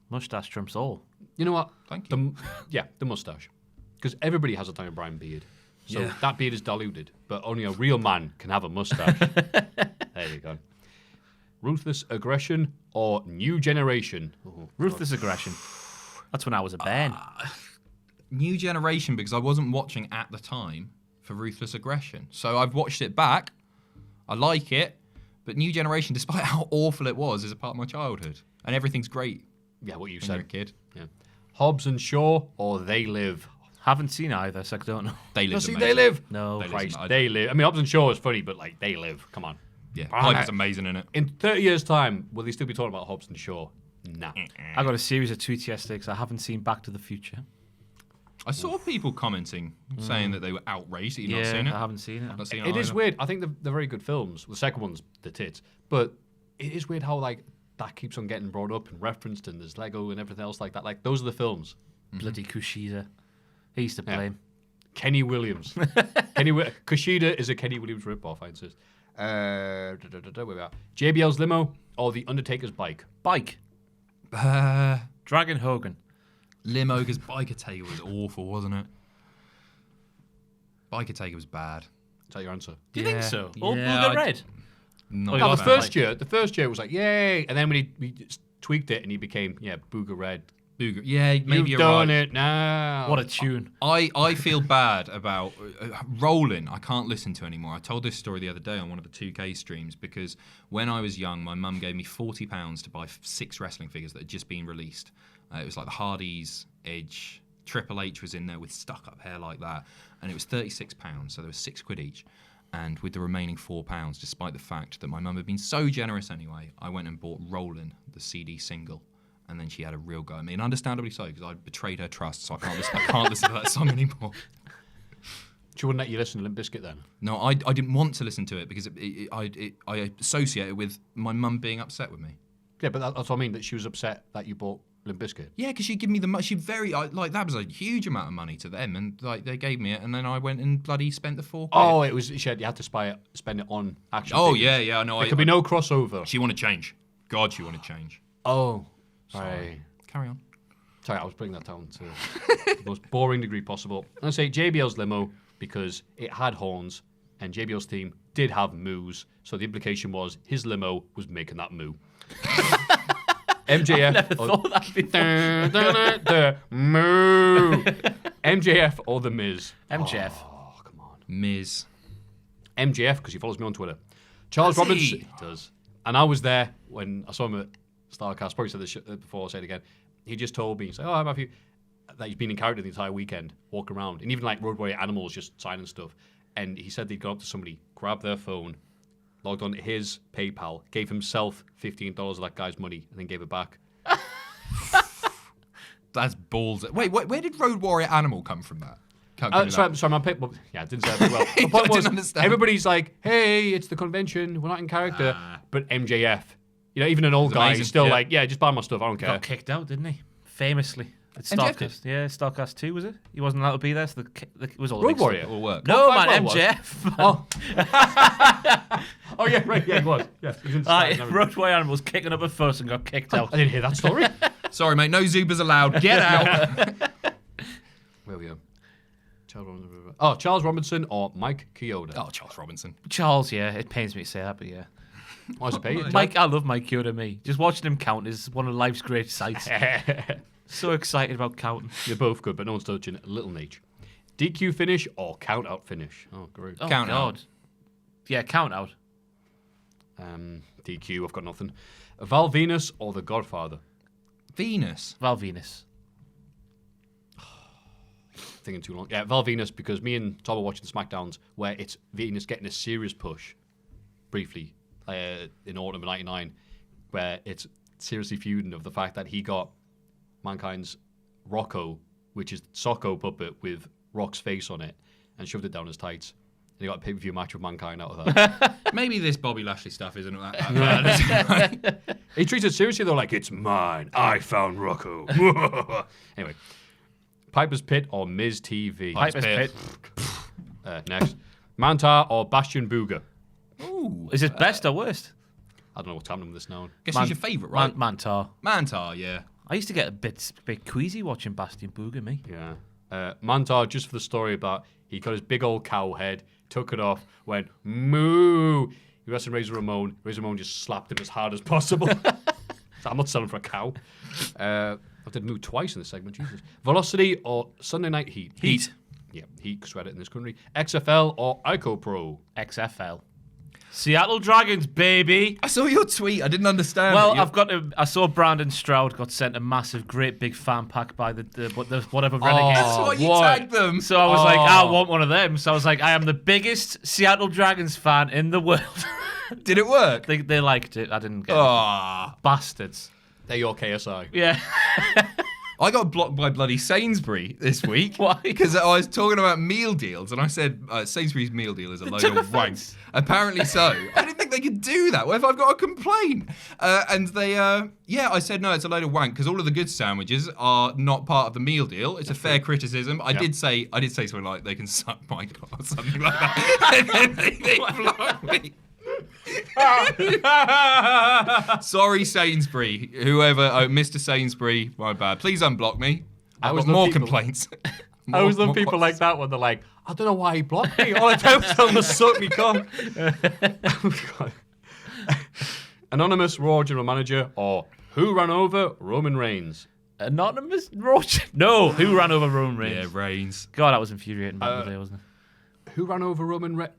Speaker 4: Mustache.
Speaker 3: Trumps all.
Speaker 2: You know what?
Speaker 4: Thank you.
Speaker 2: The mustache. Because everybody has a Daniel Bryan beard. So
Speaker 3: Yeah.
Speaker 2: that beard is diluted, but only a real man can have a mustache. There you go. Ruthless Aggression or New Generation? Oh,
Speaker 3: Ruthless Aggression. That's when I was a bairn.
Speaker 4: New Generation, because I wasn't watching at the time for Ruthless Aggression. So I've watched it back. I like it. But New Generation, despite how awful it was, is a part of my childhood. And everything's great
Speaker 2: Yeah, what you
Speaker 4: when you're a
Speaker 2: said.
Speaker 4: kid.
Speaker 2: Yeah. Hobbs and Shaw or They Live?
Speaker 3: Haven't seen either, so I don't know.
Speaker 4: They
Speaker 2: No,
Speaker 4: live.
Speaker 2: see, They Live.
Speaker 3: No.
Speaker 4: They Live.
Speaker 2: Christ,
Speaker 4: I-
Speaker 2: They Live. I mean, Hobbs and Shaw is funny, but like, They Live. Come on.
Speaker 4: Yeah,
Speaker 2: Ah,
Speaker 4: Piper's amazing in it.
Speaker 2: In 30 years' time, will they still be talking about Hobbs and Shaw? Nah.
Speaker 3: I got a series of tweets yesterday because I haven't seen Back to the Future.
Speaker 4: I saw people commenting saying that they were outraged that you'd not seen it.
Speaker 3: I haven't seen it.
Speaker 4: Not seen
Speaker 2: It is
Speaker 4: either.
Speaker 2: weird. I think they're very good films. The second one's the tits. But it is weird how, like, that keeps on getting brought up and referenced, and there's Lego and everything else like that. Like, those are the films.
Speaker 3: Bloody Kushida. He used to
Speaker 2: Yeah.
Speaker 3: blame.
Speaker 2: Kenny Williams. Kushida is a Kenny Williams ripoff, I insist. Where we are. JBL's limo or the Undertaker's bike?
Speaker 3: Bike. Dragon Hogan.
Speaker 4: Limo, because Biker Taker was awful, wasn't it? Biker Taker was bad.
Speaker 2: Is that your answer?
Speaker 3: Do you think so?
Speaker 4: Yeah,
Speaker 3: All blue
Speaker 4: I-
Speaker 3: and red.
Speaker 4: Not
Speaker 3: Oh,
Speaker 2: No,
Speaker 3: yeah,
Speaker 2: the
Speaker 3: bad.
Speaker 2: first year it was like, yay. And then when he just tweaked it and he became, Booger Red.
Speaker 4: Booger. Yeah, maybe
Speaker 2: You've
Speaker 4: you're
Speaker 2: done
Speaker 4: right.
Speaker 2: it now.
Speaker 3: What a tune.
Speaker 4: I feel bad about Rolling. I can't listen to anymore. I told this story the other day on one of the 2K streams because when I was young, my mum gave me £40 to buy 6 wrestling figures that had just been released. It was like the Hardys, Edge, Triple H was in there with stuck-up hair like that, and it was £36. So there was £6 each. And with the remaining £4, despite the fact that my mum had been so generous anyway, I went and bought Rollin', the CD single. And then she had a real go at me, and understandably so, because I betrayed her trust, so I can't listen to that song anymore.
Speaker 2: She wouldn't let you listen to Limp Bizkit then?
Speaker 4: No, I didn't want to listen to it because I associate it with my mum being upset with me.
Speaker 2: Yeah, but that's what I mean, that she was upset that you bought Limp Bizkit.
Speaker 4: Yeah, because she gave me the money. That was a huge amount of money to them, and like they gave me it, and then I went and bloody spent the £4.
Speaker 2: Oh, it was, you had to spend it on action
Speaker 4: Oh
Speaker 2: figures.
Speaker 4: yeah, I know.
Speaker 2: There could be no crossover.
Speaker 4: She wanted change. God, she wanted change.
Speaker 2: Oh.
Speaker 4: Sorry.
Speaker 2: Right.
Speaker 4: Carry on.
Speaker 2: Sorry, I was bringing that down to the most boring degree possible. I'm going to say JBL's limo because it had horns and JBL's theme did have moos. So the implication was his limo was making that moo. MJF.
Speaker 3: Never thought that before.
Speaker 2: Moo. MJF or The Miz?
Speaker 3: MJF.
Speaker 2: Oh, come on.
Speaker 4: Miz.
Speaker 2: MJF because he follows me on Twitter. Charles
Speaker 4: Does
Speaker 2: Robinson.
Speaker 4: he?
Speaker 2: Does. And I was there when I saw him at Starcast. Probably said this before, I'll say it again. He just told me, he's like, oh, Maffew, that he's been in character the entire weekend, walking around. And even like Road Warrior Animals just signing stuff. And he said they'd gone up to somebody, grabbed their phone, logged on to his PayPal, gave himself $15 of that guy's money, and then gave it back.
Speaker 4: That's balls. Wait, where did Road Warrior Animal come from? That.
Speaker 2: Sorry, my PayPal. Yeah, I didn't say that well. The point
Speaker 4: I
Speaker 2: was,
Speaker 4: didn't understand.
Speaker 2: everybody's like, hey, it's the convention, we're not in character. But MJF, even an old
Speaker 4: It's
Speaker 2: guy,
Speaker 4: amazing,
Speaker 2: he's still
Speaker 4: yeah.
Speaker 2: like, yeah, just buy my stuff, I don't care.
Speaker 3: Got kicked out, didn't he? Famously. At
Speaker 4: MJF did?
Speaker 3: Starcast. Yeah, Starcast 2, was it? He wasn't allowed to be there, so it was all
Speaker 2: Road
Speaker 3: mixed up.
Speaker 2: Warrior.
Speaker 4: Will work.
Speaker 3: No,
Speaker 2: What
Speaker 3: man,
Speaker 2: was?
Speaker 3: MJF.
Speaker 2: Oh. Oh, yeah, right, yeah, he was. Yeah, he was in Starcast.
Speaker 3: Road Warrior Animals kicking up a fuss and got kicked out.
Speaker 2: I didn't hear that story.
Speaker 4: Sorry, mate. No Zubas allowed. Get out.
Speaker 2: Where we go? Charles Robinson or Mike Chioda?
Speaker 4: Oh, Charles Robinson.
Speaker 3: Charles, yeah, it pains me to say that, but yeah.
Speaker 2: Why is it paid?
Speaker 3: Mike, I love Mike Chioda, me. Just watching him count is one of life's great sights. So excited about counting.
Speaker 2: You're both good, but no one's touching Little Nate. DQ finish or count out finish? Oh, great.
Speaker 3: Oh,
Speaker 4: Count
Speaker 3: God.
Speaker 4: out.
Speaker 3: Yeah, count out.
Speaker 2: DQ, I've got nothing. Val Venus or The Godfather?
Speaker 4: Venus.
Speaker 3: Val Venus.
Speaker 2: thinking too long. Yeah, Val Venus, because me and Tom were watching the SmackDowns where it's Venus getting a serious push, briefly, in autumn of '99, where it's seriously feuding of the fact that he got Mankind's Rocco, which is Socko puppet with Rock's face on it, and shoved it down his tights. And he got a pay-per-view match with Mankind out of that.
Speaker 4: Maybe this Bobby Lashley stuff isn't that bad.
Speaker 2: He treats it seriously, though, like, it's mine. I found Rocco. Anyway. Piper's Pit or Miz TV?
Speaker 3: Piper's Pit.
Speaker 2: Next. Mantar or Bastion Booger?
Speaker 4: Ooh.
Speaker 3: Is it best or worst?
Speaker 2: I don't know what's happening with this now.
Speaker 4: Guess he's your favourite, right?
Speaker 3: Mantar.
Speaker 4: Mantar, yeah.
Speaker 3: I used to get a bit queasy watching Bastion Booger, me.
Speaker 2: Yeah. Mantar, just for the story about, he got his big old cow head, took it off, went, moo. He wrestled Razor Ramon. Razor Ramon just slapped him as hard as possible. I'm not selling for a cow. I did moo twice in this segment, Jesus. Velocity or Sunday Night Heat?
Speaker 3: Heat.
Speaker 2: Yeah, Heat, because we had it in this country. XFL or Ico Pro?
Speaker 3: XFL. Seattle Dragons, baby.
Speaker 4: I saw your tweet. I didn't understand.
Speaker 3: Well, I saw Brandon Stroud got sent a massive, great big fan pack by the whatever Renegades.
Speaker 4: That's why you tagged them.
Speaker 3: So I was like, I want one of them. So I was like, I am the biggest Seattle Dragons fan in the world.
Speaker 4: Did it work?
Speaker 3: They liked it. I didn't get it. Bastards.
Speaker 2: They're your KSI.
Speaker 3: Yeah.
Speaker 4: I got blocked by bloody Sainsbury this week.
Speaker 3: Why?
Speaker 4: Because I was talking about meal deals, and I said Sainsbury's meal deal is a load
Speaker 3: took
Speaker 4: of wank.
Speaker 3: offence.
Speaker 4: Apparently so. I didn't think they could do that. What if I've got a complaint? And they, I said no, it's a load of wank because all of the good sandwiches are not part of the meal deal. It's a fair criticism. I did say something like they can suck my cock or something like that, and then they blocked me. Sorry, Sainsbury. Whoever, Mr. Sainsbury, my bad. Please unblock me. I've got more complaints.
Speaker 2: I always love people like that when they're like, I don't know why he blocked me. All I do is tell him to suck me cock. Oh, God. Anonymous Raw General Manager or who ran over Roman Reigns?
Speaker 3: Anonymous Roach? No, who ran over Roman Reigns?
Speaker 4: Yeah, Reigns.
Speaker 3: God, that was infuriating back in the day, wasn't it?
Speaker 2: Who ran over Roman Reigns?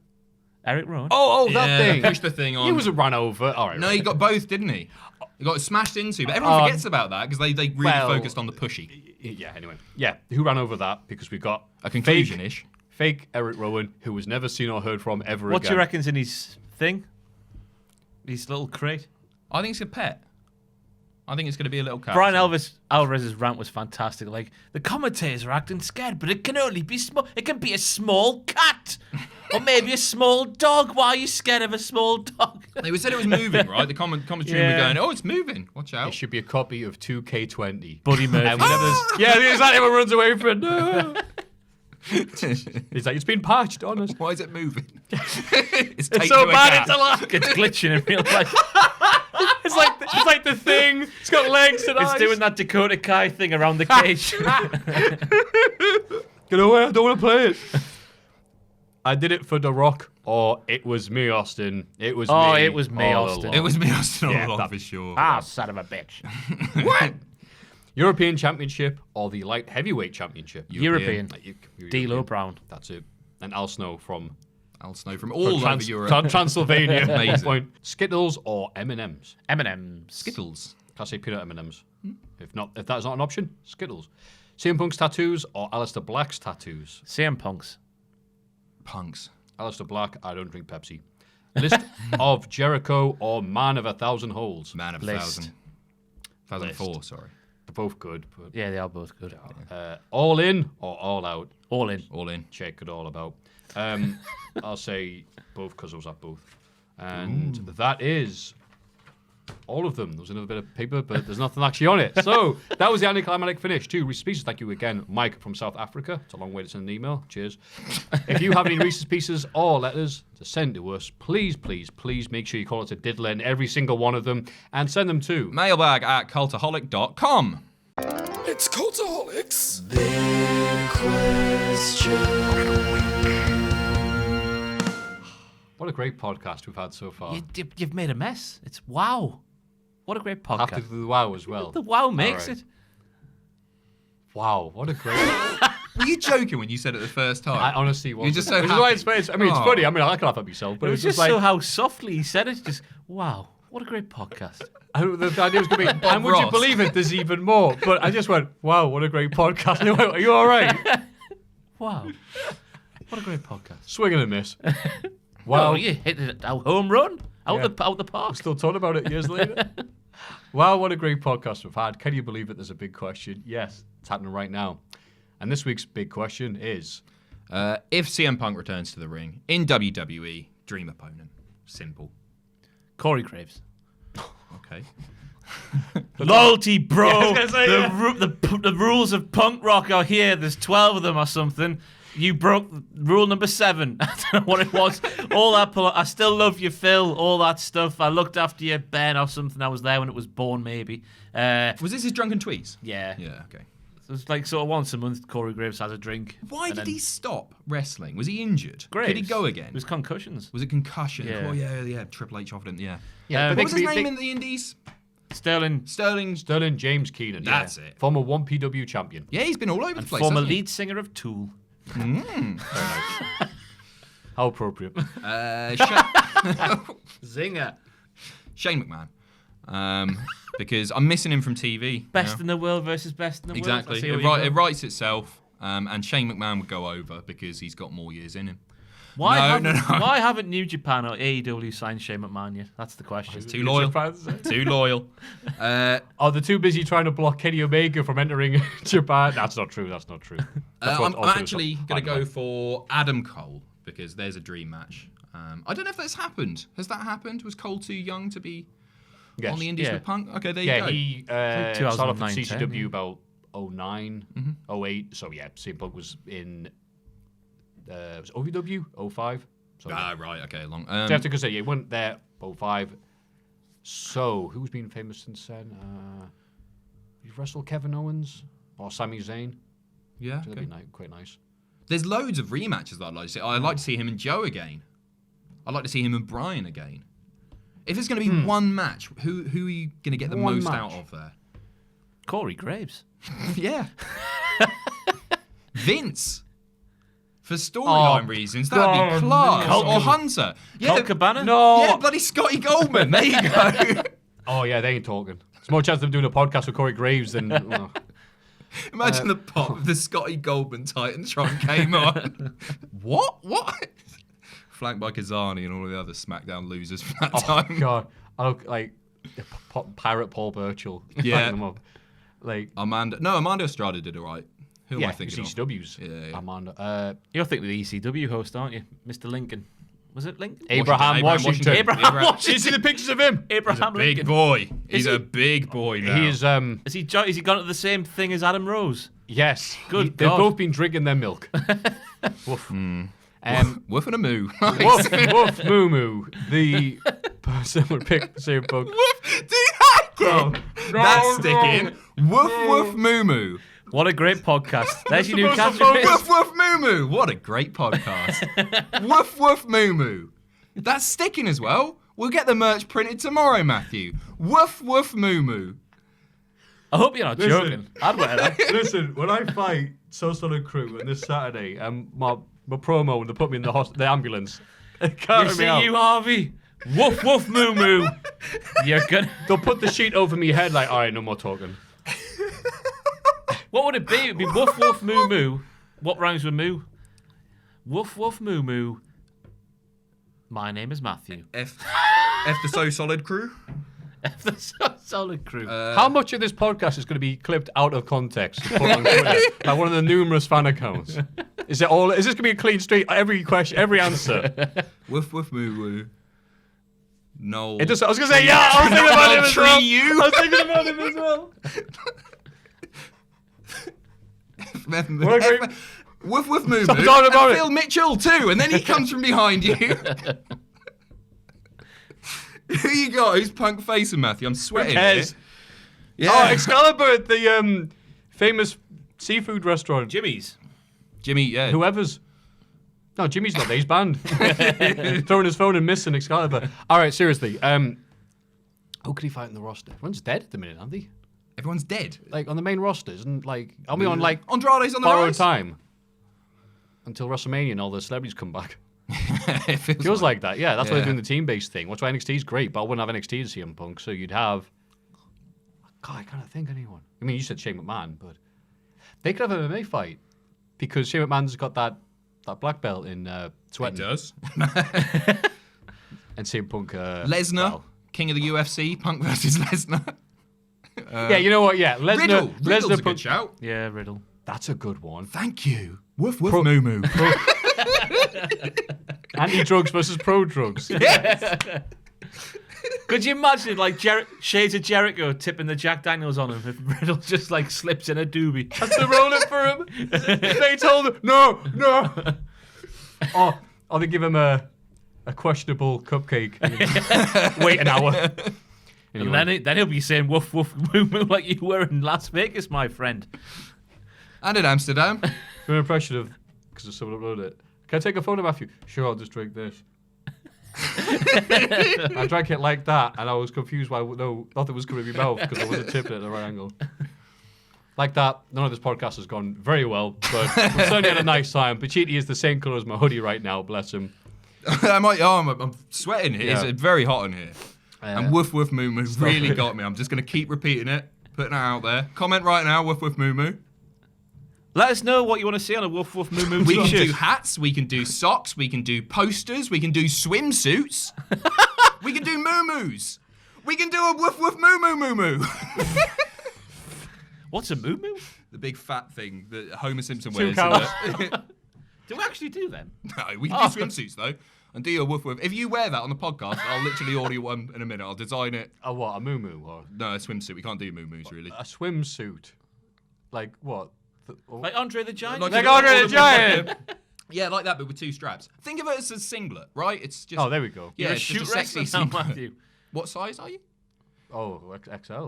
Speaker 3: Eric Rowan.
Speaker 2: Oh, that thing.
Speaker 4: Pushed the thing on.
Speaker 2: He was a run over. All right.
Speaker 4: No, he got both, didn't he? He got smashed into, but everyone forgets about that because they really focused on the pushy.
Speaker 2: Yeah, anyway. Yeah, who ran over that? Because we got
Speaker 4: A conclusion-ish.
Speaker 2: Fake Eric Rowan, who was never seen or heard from ever
Speaker 3: What do
Speaker 2: again.
Speaker 3: you reckon's in his thing? His little crate?
Speaker 4: I think it's a pet. I think it's going to be a little cat.
Speaker 3: Brian Alvarez's rant was fantastic. Like, the commentators are acting scared, but it can only be small. It can be a small cat. Or maybe a small dog. Why are you scared of a small dog?
Speaker 4: They said it was moving, right? The commentary were going, oh, it's moving. Watch out.
Speaker 2: It should be a copy of 2K20.
Speaker 3: Buddy Murphy.
Speaker 2: And yeah, exactly. Everyone runs away from it. No. He's like, it's been patched, honest.
Speaker 4: Why is it moving?
Speaker 2: It's so bad, it's a laugh.
Speaker 3: It's glitching in real life.
Speaker 2: It's like the thing. It's got legs and eyes.
Speaker 3: It's doing that Dakota Kai thing around the cage.
Speaker 2: Get away, I don't want to play it. I did it for The Rock, or it was me, Austin. It was me.
Speaker 3: Oh, it was me,
Speaker 2: all
Speaker 3: Austin.
Speaker 2: along.
Speaker 4: It was me, Austin, all
Speaker 2: Yeah,
Speaker 4: along,
Speaker 2: that-
Speaker 4: for sure.
Speaker 3: Son of a bitch.
Speaker 4: What?
Speaker 2: European Championship or the Light Heavyweight Championship?
Speaker 3: European.
Speaker 2: European.
Speaker 3: D'Lo Brown.
Speaker 2: That's it. And Al Snow from
Speaker 4: Al Snow from all over Europe.
Speaker 2: Transylvania.
Speaker 4: Amazing.
Speaker 2: Point. Skittles or M&M's?
Speaker 3: M&M's.
Speaker 4: Skittles.
Speaker 2: Can I say peanut M&M's? If that's not an option, Skittles. CM Punk's tattoos or Aleister Black's tattoos?
Speaker 3: CM Punk's.
Speaker 4: Punks.
Speaker 2: Aleister Black, I don't drink Pepsi. List of Jericho or Man of 1,000 Holes?
Speaker 4: Man of
Speaker 3: List.
Speaker 4: 1,004, sorry.
Speaker 2: They're both good. But,
Speaker 3: Yeah, they are both good.
Speaker 2: all in or all out?
Speaker 3: All in.
Speaker 4: All in.
Speaker 2: Check it all about. I'll say both because I was at both. And that is all of them. There was another bit of paper, but there's nothing actually on it. So that was the anticlimactic finish. To Reese's Pieces, thank you again, Mike from South Africa. It's a long way to send an email. Cheers. If you have any Reese's Pieces or letters to send to us, please, please, please make sure you call us a diddler in every single one of them and send them to
Speaker 4: Mailbag@cultaholic.com.
Speaker 1: It's Cultaholics.
Speaker 2: What a great podcast we've had so far.
Speaker 3: You've made a mess. It's wow. What a great podcast.
Speaker 2: Have to do the wow as well.
Speaker 3: The wow makes
Speaker 2: All right.
Speaker 3: it.
Speaker 2: Wow, what a great...
Speaker 4: Were you joking when you said it the first time?
Speaker 2: I honestly wasn't.
Speaker 4: You're just so
Speaker 2: Which is why
Speaker 4: happy.
Speaker 2: it's funny. I mean, it's
Speaker 4: Oh.
Speaker 2: funny. I mean, I can laugh at myself, but
Speaker 3: It was just
Speaker 2: like...
Speaker 3: so how softly he said it. Just, wow. What a great podcast.
Speaker 2: The idea was going to be, and would you
Speaker 4: Ross.
Speaker 2: believe it, there's even more. But I just went, wow, what a great podcast. And I went, are you all right?
Speaker 3: Wow. What a great podcast.
Speaker 2: Swing and a miss.
Speaker 3: Wow, you hit it a home run out the park.
Speaker 2: Still talking about it years later. Wow, what a great podcast we've had. Can you believe it? There's a big question. Yes, it's happening right now. And this week's big question is...
Speaker 4: if CM Punk returns to the ring in WWE, dream opponent. Simple.
Speaker 3: Corey Graves.
Speaker 4: Okay.
Speaker 3: Loyalty, bro.
Speaker 2: Yeah, I was gonna say,
Speaker 3: the rules of punk rock are here. There's 12 of them or something. You broke rule number 7. I don't know what it was. All that. I still love you, Phil. All that stuff. I looked after you, Ben, or something. I was there when it was born, maybe.
Speaker 4: Was this his drunken tweets?
Speaker 3: Yeah.
Speaker 4: Yeah, okay.
Speaker 3: So it's like sort of once a month, Corey Graves has a drink.
Speaker 4: Why did he stop wrestling? Was he injured?
Speaker 3: Graves.
Speaker 4: Did he go again?
Speaker 3: It was concussions.
Speaker 4: Was it concussion?
Speaker 3: Yeah.
Speaker 4: Oh, yeah. Triple H offered him, yeah.
Speaker 2: Yeah,
Speaker 4: What was his name in the Indies?
Speaker 3: Sterling
Speaker 2: Sterling James Keenan.
Speaker 4: That's it.
Speaker 2: Former 1PW champion.
Speaker 4: Yeah, he's been all over the
Speaker 3: and
Speaker 4: place.
Speaker 3: former
Speaker 4: hasn't he?
Speaker 3: lead singer of Tool.
Speaker 2: How appropriate.
Speaker 3: Zinger.
Speaker 4: Shane McMahon. Because I'm missing him from TV.
Speaker 3: Best in the world versus best in the
Speaker 4: Exactly.
Speaker 3: world. Exactly.
Speaker 4: It writes itself. And Shane McMahon would go over because he's got more years in him.
Speaker 3: Why
Speaker 4: No.
Speaker 3: haven't New Japan or AEW signed Shane McMahon yet? That's the question.
Speaker 4: Too loyal. Too loyal.
Speaker 2: They're too busy trying to block Kenny Omega from entering Japan. That's not true. That's
Speaker 4: I'm actually going to go for Adam Cole because there's a dream match. I don't know if that's happened. Has that happened? Was Cole too young to be on the Indies with Punk? Okay, there you go.
Speaker 2: Yeah, he started off in
Speaker 3: 2009,
Speaker 2: CCW
Speaker 3: yeah.
Speaker 2: about 09, 08. So yeah, CM Punk was in was OVW 05. So,
Speaker 4: Right, okay, long.
Speaker 2: so after because he went there 05. So who's been famous since then? You wrestled Kevin Owens or Sami Zayn?
Speaker 4: Yeah,
Speaker 2: So
Speaker 4: okay.
Speaker 2: that'd be quite nice.
Speaker 4: There's loads of rematches that I'd like to see. I'd like to see him and Joe again. I'd like to see him and Brian again. If it's going to be one match, who are you going to get the
Speaker 2: One
Speaker 4: most
Speaker 2: match.
Speaker 4: out of there?
Speaker 3: Corey Graves.
Speaker 4: Yeah. Vince. For storyline reasons, that'd be class. Or Hunter. Yeah,
Speaker 3: Colt Cabana?
Speaker 2: No.
Speaker 4: yeah, bloody Scotty Goldman. There you go.
Speaker 2: Oh yeah, they ain't talking. There's more chance of them doing a podcast with Corey Graves than. Well.
Speaker 4: Imagine the pop of the Scotty Goldman Titantron came on. What? Flanked by Kazani and all of the other SmackDown losers from that time.
Speaker 2: God, I look like Pirate Paul Burchill.
Speaker 4: Yeah.
Speaker 2: Them up. Like
Speaker 4: Amanda Estrada did it right. Who am I thinking of?
Speaker 2: CCW's.
Speaker 4: Yeah.
Speaker 2: Amanda.
Speaker 3: You're thinking of the ECW host, aren't you? Mr. Lincoln. Was it Lincoln?
Speaker 2: Abraham Washington.
Speaker 3: Abraham Washington.
Speaker 2: You see the pictures of him?
Speaker 3: Abraham
Speaker 4: Big
Speaker 3: Lincoln.
Speaker 4: boy. He's
Speaker 3: he?
Speaker 4: a big boy now.
Speaker 2: He is.
Speaker 3: Is he gone to the same thing as Adam Rose?
Speaker 2: Yes.
Speaker 3: Good
Speaker 2: They've
Speaker 3: God.
Speaker 2: both been drinking their milk. Woof.
Speaker 4: Woof and a moo.
Speaker 2: Woof. Woof. Moo moo. The person would pick the same book.
Speaker 4: Woof. Do that again. That's sticking. Woof woof moo moo.
Speaker 3: What a great podcast. There's your new
Speaker 2: supposed to
Speaker 3: catchphrase.
Speaker 4: Woof woof moo moo. What a great podcast. Woof woof moo moo. That's sticking as well. We'll get the merch printed tomorrow, Maffew. Woof woof moo moo.
Speaker 3: I hope you're not
Speaker 2: Listen.
Speaker 3: joking. I'd wear that.
Speaker 2: Listen, when I fight So Solid Crew and this Saturday, my promo when they put me in the ambulance, they
Speaker 3: You
Speaker 2: carted
Speaker 3: see
Speaker 2: me out.
Speaker 3: you, Harvey? Woof woof moo moo. You're good.
Speaker 2: They'll put the sheet over me head like, all right, no more talking.
Speaker 3: What would it be? It'd be woof woof moo moo. What rhymes with moo? Woof woof moo moo. My name is Maffew.
Speaker 4: F the So Solid Crew.
Speaker 3: The Solid Crew.
Speaker 2: How much of this podcast is going to be clipped out of context and put on Twitter? Like one of the numerous fan accounts. Is this going to be a clean street? Every question, every answer.
Speaker 4: Woof woof moo moo. No.
Speaker 2: I was going to say, yeah, I was thinking about him as well.
Speaker 4: Tree you.
Speaker 2: I was thinking about him as well. What a great-
Speaker 4: Woof woof moo
Speaker 2: Stop
Speaker 4: moo.
Speaker 2: talking about
Speaker 4: And
Speaker 2: it.
Speaker 4: Phil Mitchell too, and then he comes from behind you. Who you got? Who's Punk facing, Maffew? I'm sweating.
Speaker 2: cares?
Speaker 4: Here.
Speaker 2: Oh,
Speaker 4: Yeah.
Speaker 2: Excalibur at the famous seafood restaurant.
Speaker 3: Jimmy's.
Speaker 4: Jimmy, yeah.
Speaker 2: Whoever's. No, Jimmy's not there. He's banned. Throwing his phone and missing Excalibur. All right, seriously. Who could he fight in the roster? Everyone's dead at the minute, aren't they?
Speaker 4: Everyone's dead.
Speaker 2: Like on the main roster, isn't like? Are we on like
Speaker 4: Andrade's on the
Speaker 2: borrowed
Speaker 4: rise.
Speaker 2: time until WrestleMania and all the celebrities come back?
Speaker 4: It
Speaker 2: Feels like that. Yeah, that's why
Speaker 4: Yeah.
Speaker 2: they're doing the team-based thing. That's why NXT's great, but I wouldn't have NXT as CM Punk, so you'd have. God, I can't think anyone. I mean, you said Shane McMahon, but they could have an MMA fight. because Shane McMahon's got that black belt in
Speaker 4: It
Speaker 2: sweating.
Speaker 4: does.
Speaker 2: And CM Punk.
Speaker 4: Lesnar,
Speaker 2: well.
Speaker 4: king of the UFC, Punk versus Lesnar.
Speaker 2: Yeah, you know what? Yeah, Lesnar.
Speaker 4: Riddle's a
Speaker 2: Punk.
Speaker 4: good shout.
Speaker 3: Yeah, Riddle.
Speaker 2: That's a good one.
Speaker 4: Thank you. Woof woof moo moo.
Speaker 2: Anti-drugs versus pro-drugs.
Speaker 3: Could you imagine, like, Shades of Jericho tipping the Jack Daniels on him if Riddle just, like, slips in a doobie?
Speaker 2: Has to roll it for him. They told him, no. Or they give him a questionable cupcake. Wait an hour. Anyway.
Speaker 3: And then he'll be saying woof woof moo moo like you were in Las Vegas, my friend.
Speaker 4: And in Amsterdam.
Speaker 2: Do an impression of, because someone uploaded it. Can I take a photo, Maffew? Sure, I'll just drink this. I drank it like that, and I was confused why nothing was coming in my mouth because I wasn't tipping it at the right angle. Like that, none of this podcast has gone very well, but we've certainly had a nice time. Pacitti is the same colour as my hoodie right now, bless him.
Speaker 4: I'm sweating here.
Speaker 2: Yeah.
Speaker 4: It's very hot in here. And woof woof moo moo really got me. I'm just going to keep repeating it, putting it out there. Comment right now, woof woof moo moo.
Speaker 3: Let us know what you want to see on a woof woof moo moo
Speaker 4: We can
Speaker 3: t-shirt.
Speaker 4: do hats, we can do socks, we can do posters, we can do swimsuits, we can do moo-moos. We can do a woof woof moo moo moo moo.
Speaker 3: What's a moo moo?
Speaker 4: The big fat thing that Homer Simpson
Speaker 2: 2
Speaker 4: wears.
Speaker 2: cows.
Speaker 3: Do we actually do them?
Speaker 4: No, we can do swimsuits though. And do your woof woof. If you wear that on the podcast, I'll literally order you one in a minute. I'll design it.
Speaker 2: A what? A moo-moo? Or
Speaker 4: No, a swimsuit. We can't do moo-moos really.
Speaker 2: a swimsuit? Like what?
Speaker 3: Like Andre the Giant?
Speaker 2: Like Andre the Giant!
Speaker 4: Yeah, like that, but with 2 straps. Think of it as a singlet, right? It's just.
Speaker 2: Oh, there we go.
Speaker 4: Yeah,
Speaker 3: You're a
Speaker 4: it's
Speaker 3: shoot
Speaker 4: just a sexy
Speaker 3: wrestler now,
Speaker 4: singlet.
Speaker 3: Matthew.
Speaker 4: What size are you?
Speaker 2: Oh, XL.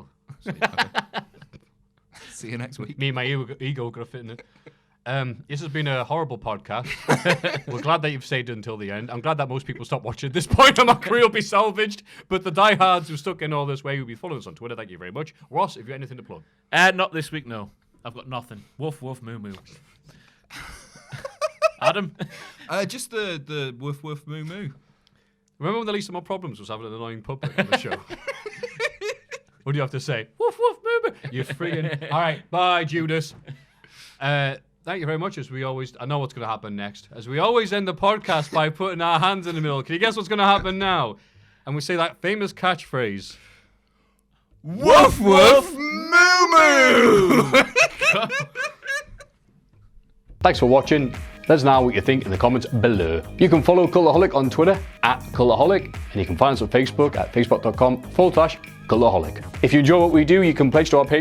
Speaker 4: See you next week.
Speaker 2: Me and my ego gonna fit in it. This has been a horrible podcast. We're glad that you've stayed until the end. I'm glad that most people stopped watching at this point and my career will be salvaged. But the diehards who stuck in all this way will be following us on Twitter. Thank you very much. Ross, if you have anything to plug.
Speaker 3: Not this week, no. I've got nothing. Woof woof moo moo. Adam?
Speaker 4: Just the woof woof moo moo.
Speaker 2: Remember when the least of my problems was having an annoying puppet on the show? What do you have to say? Woof woof moo moo. You friggin'. All right, bye, Judas. Thank you very much. As we always, I know what's going to happen next. As we always end the podcast by putting our hands in the middle. Can you guess what's going to happen now? And we say that famous catchphrase.
Speaker 4: Woof woof moo moo.
Speaker 2: Thanks for watching. Let us know what you think in the comments below. You can follow Cultaholic on Twitter @Cultaholic, and you can find us on Facebook at facebook.com/Cultaholic. If you enjoy what we do, you can pledge to our page.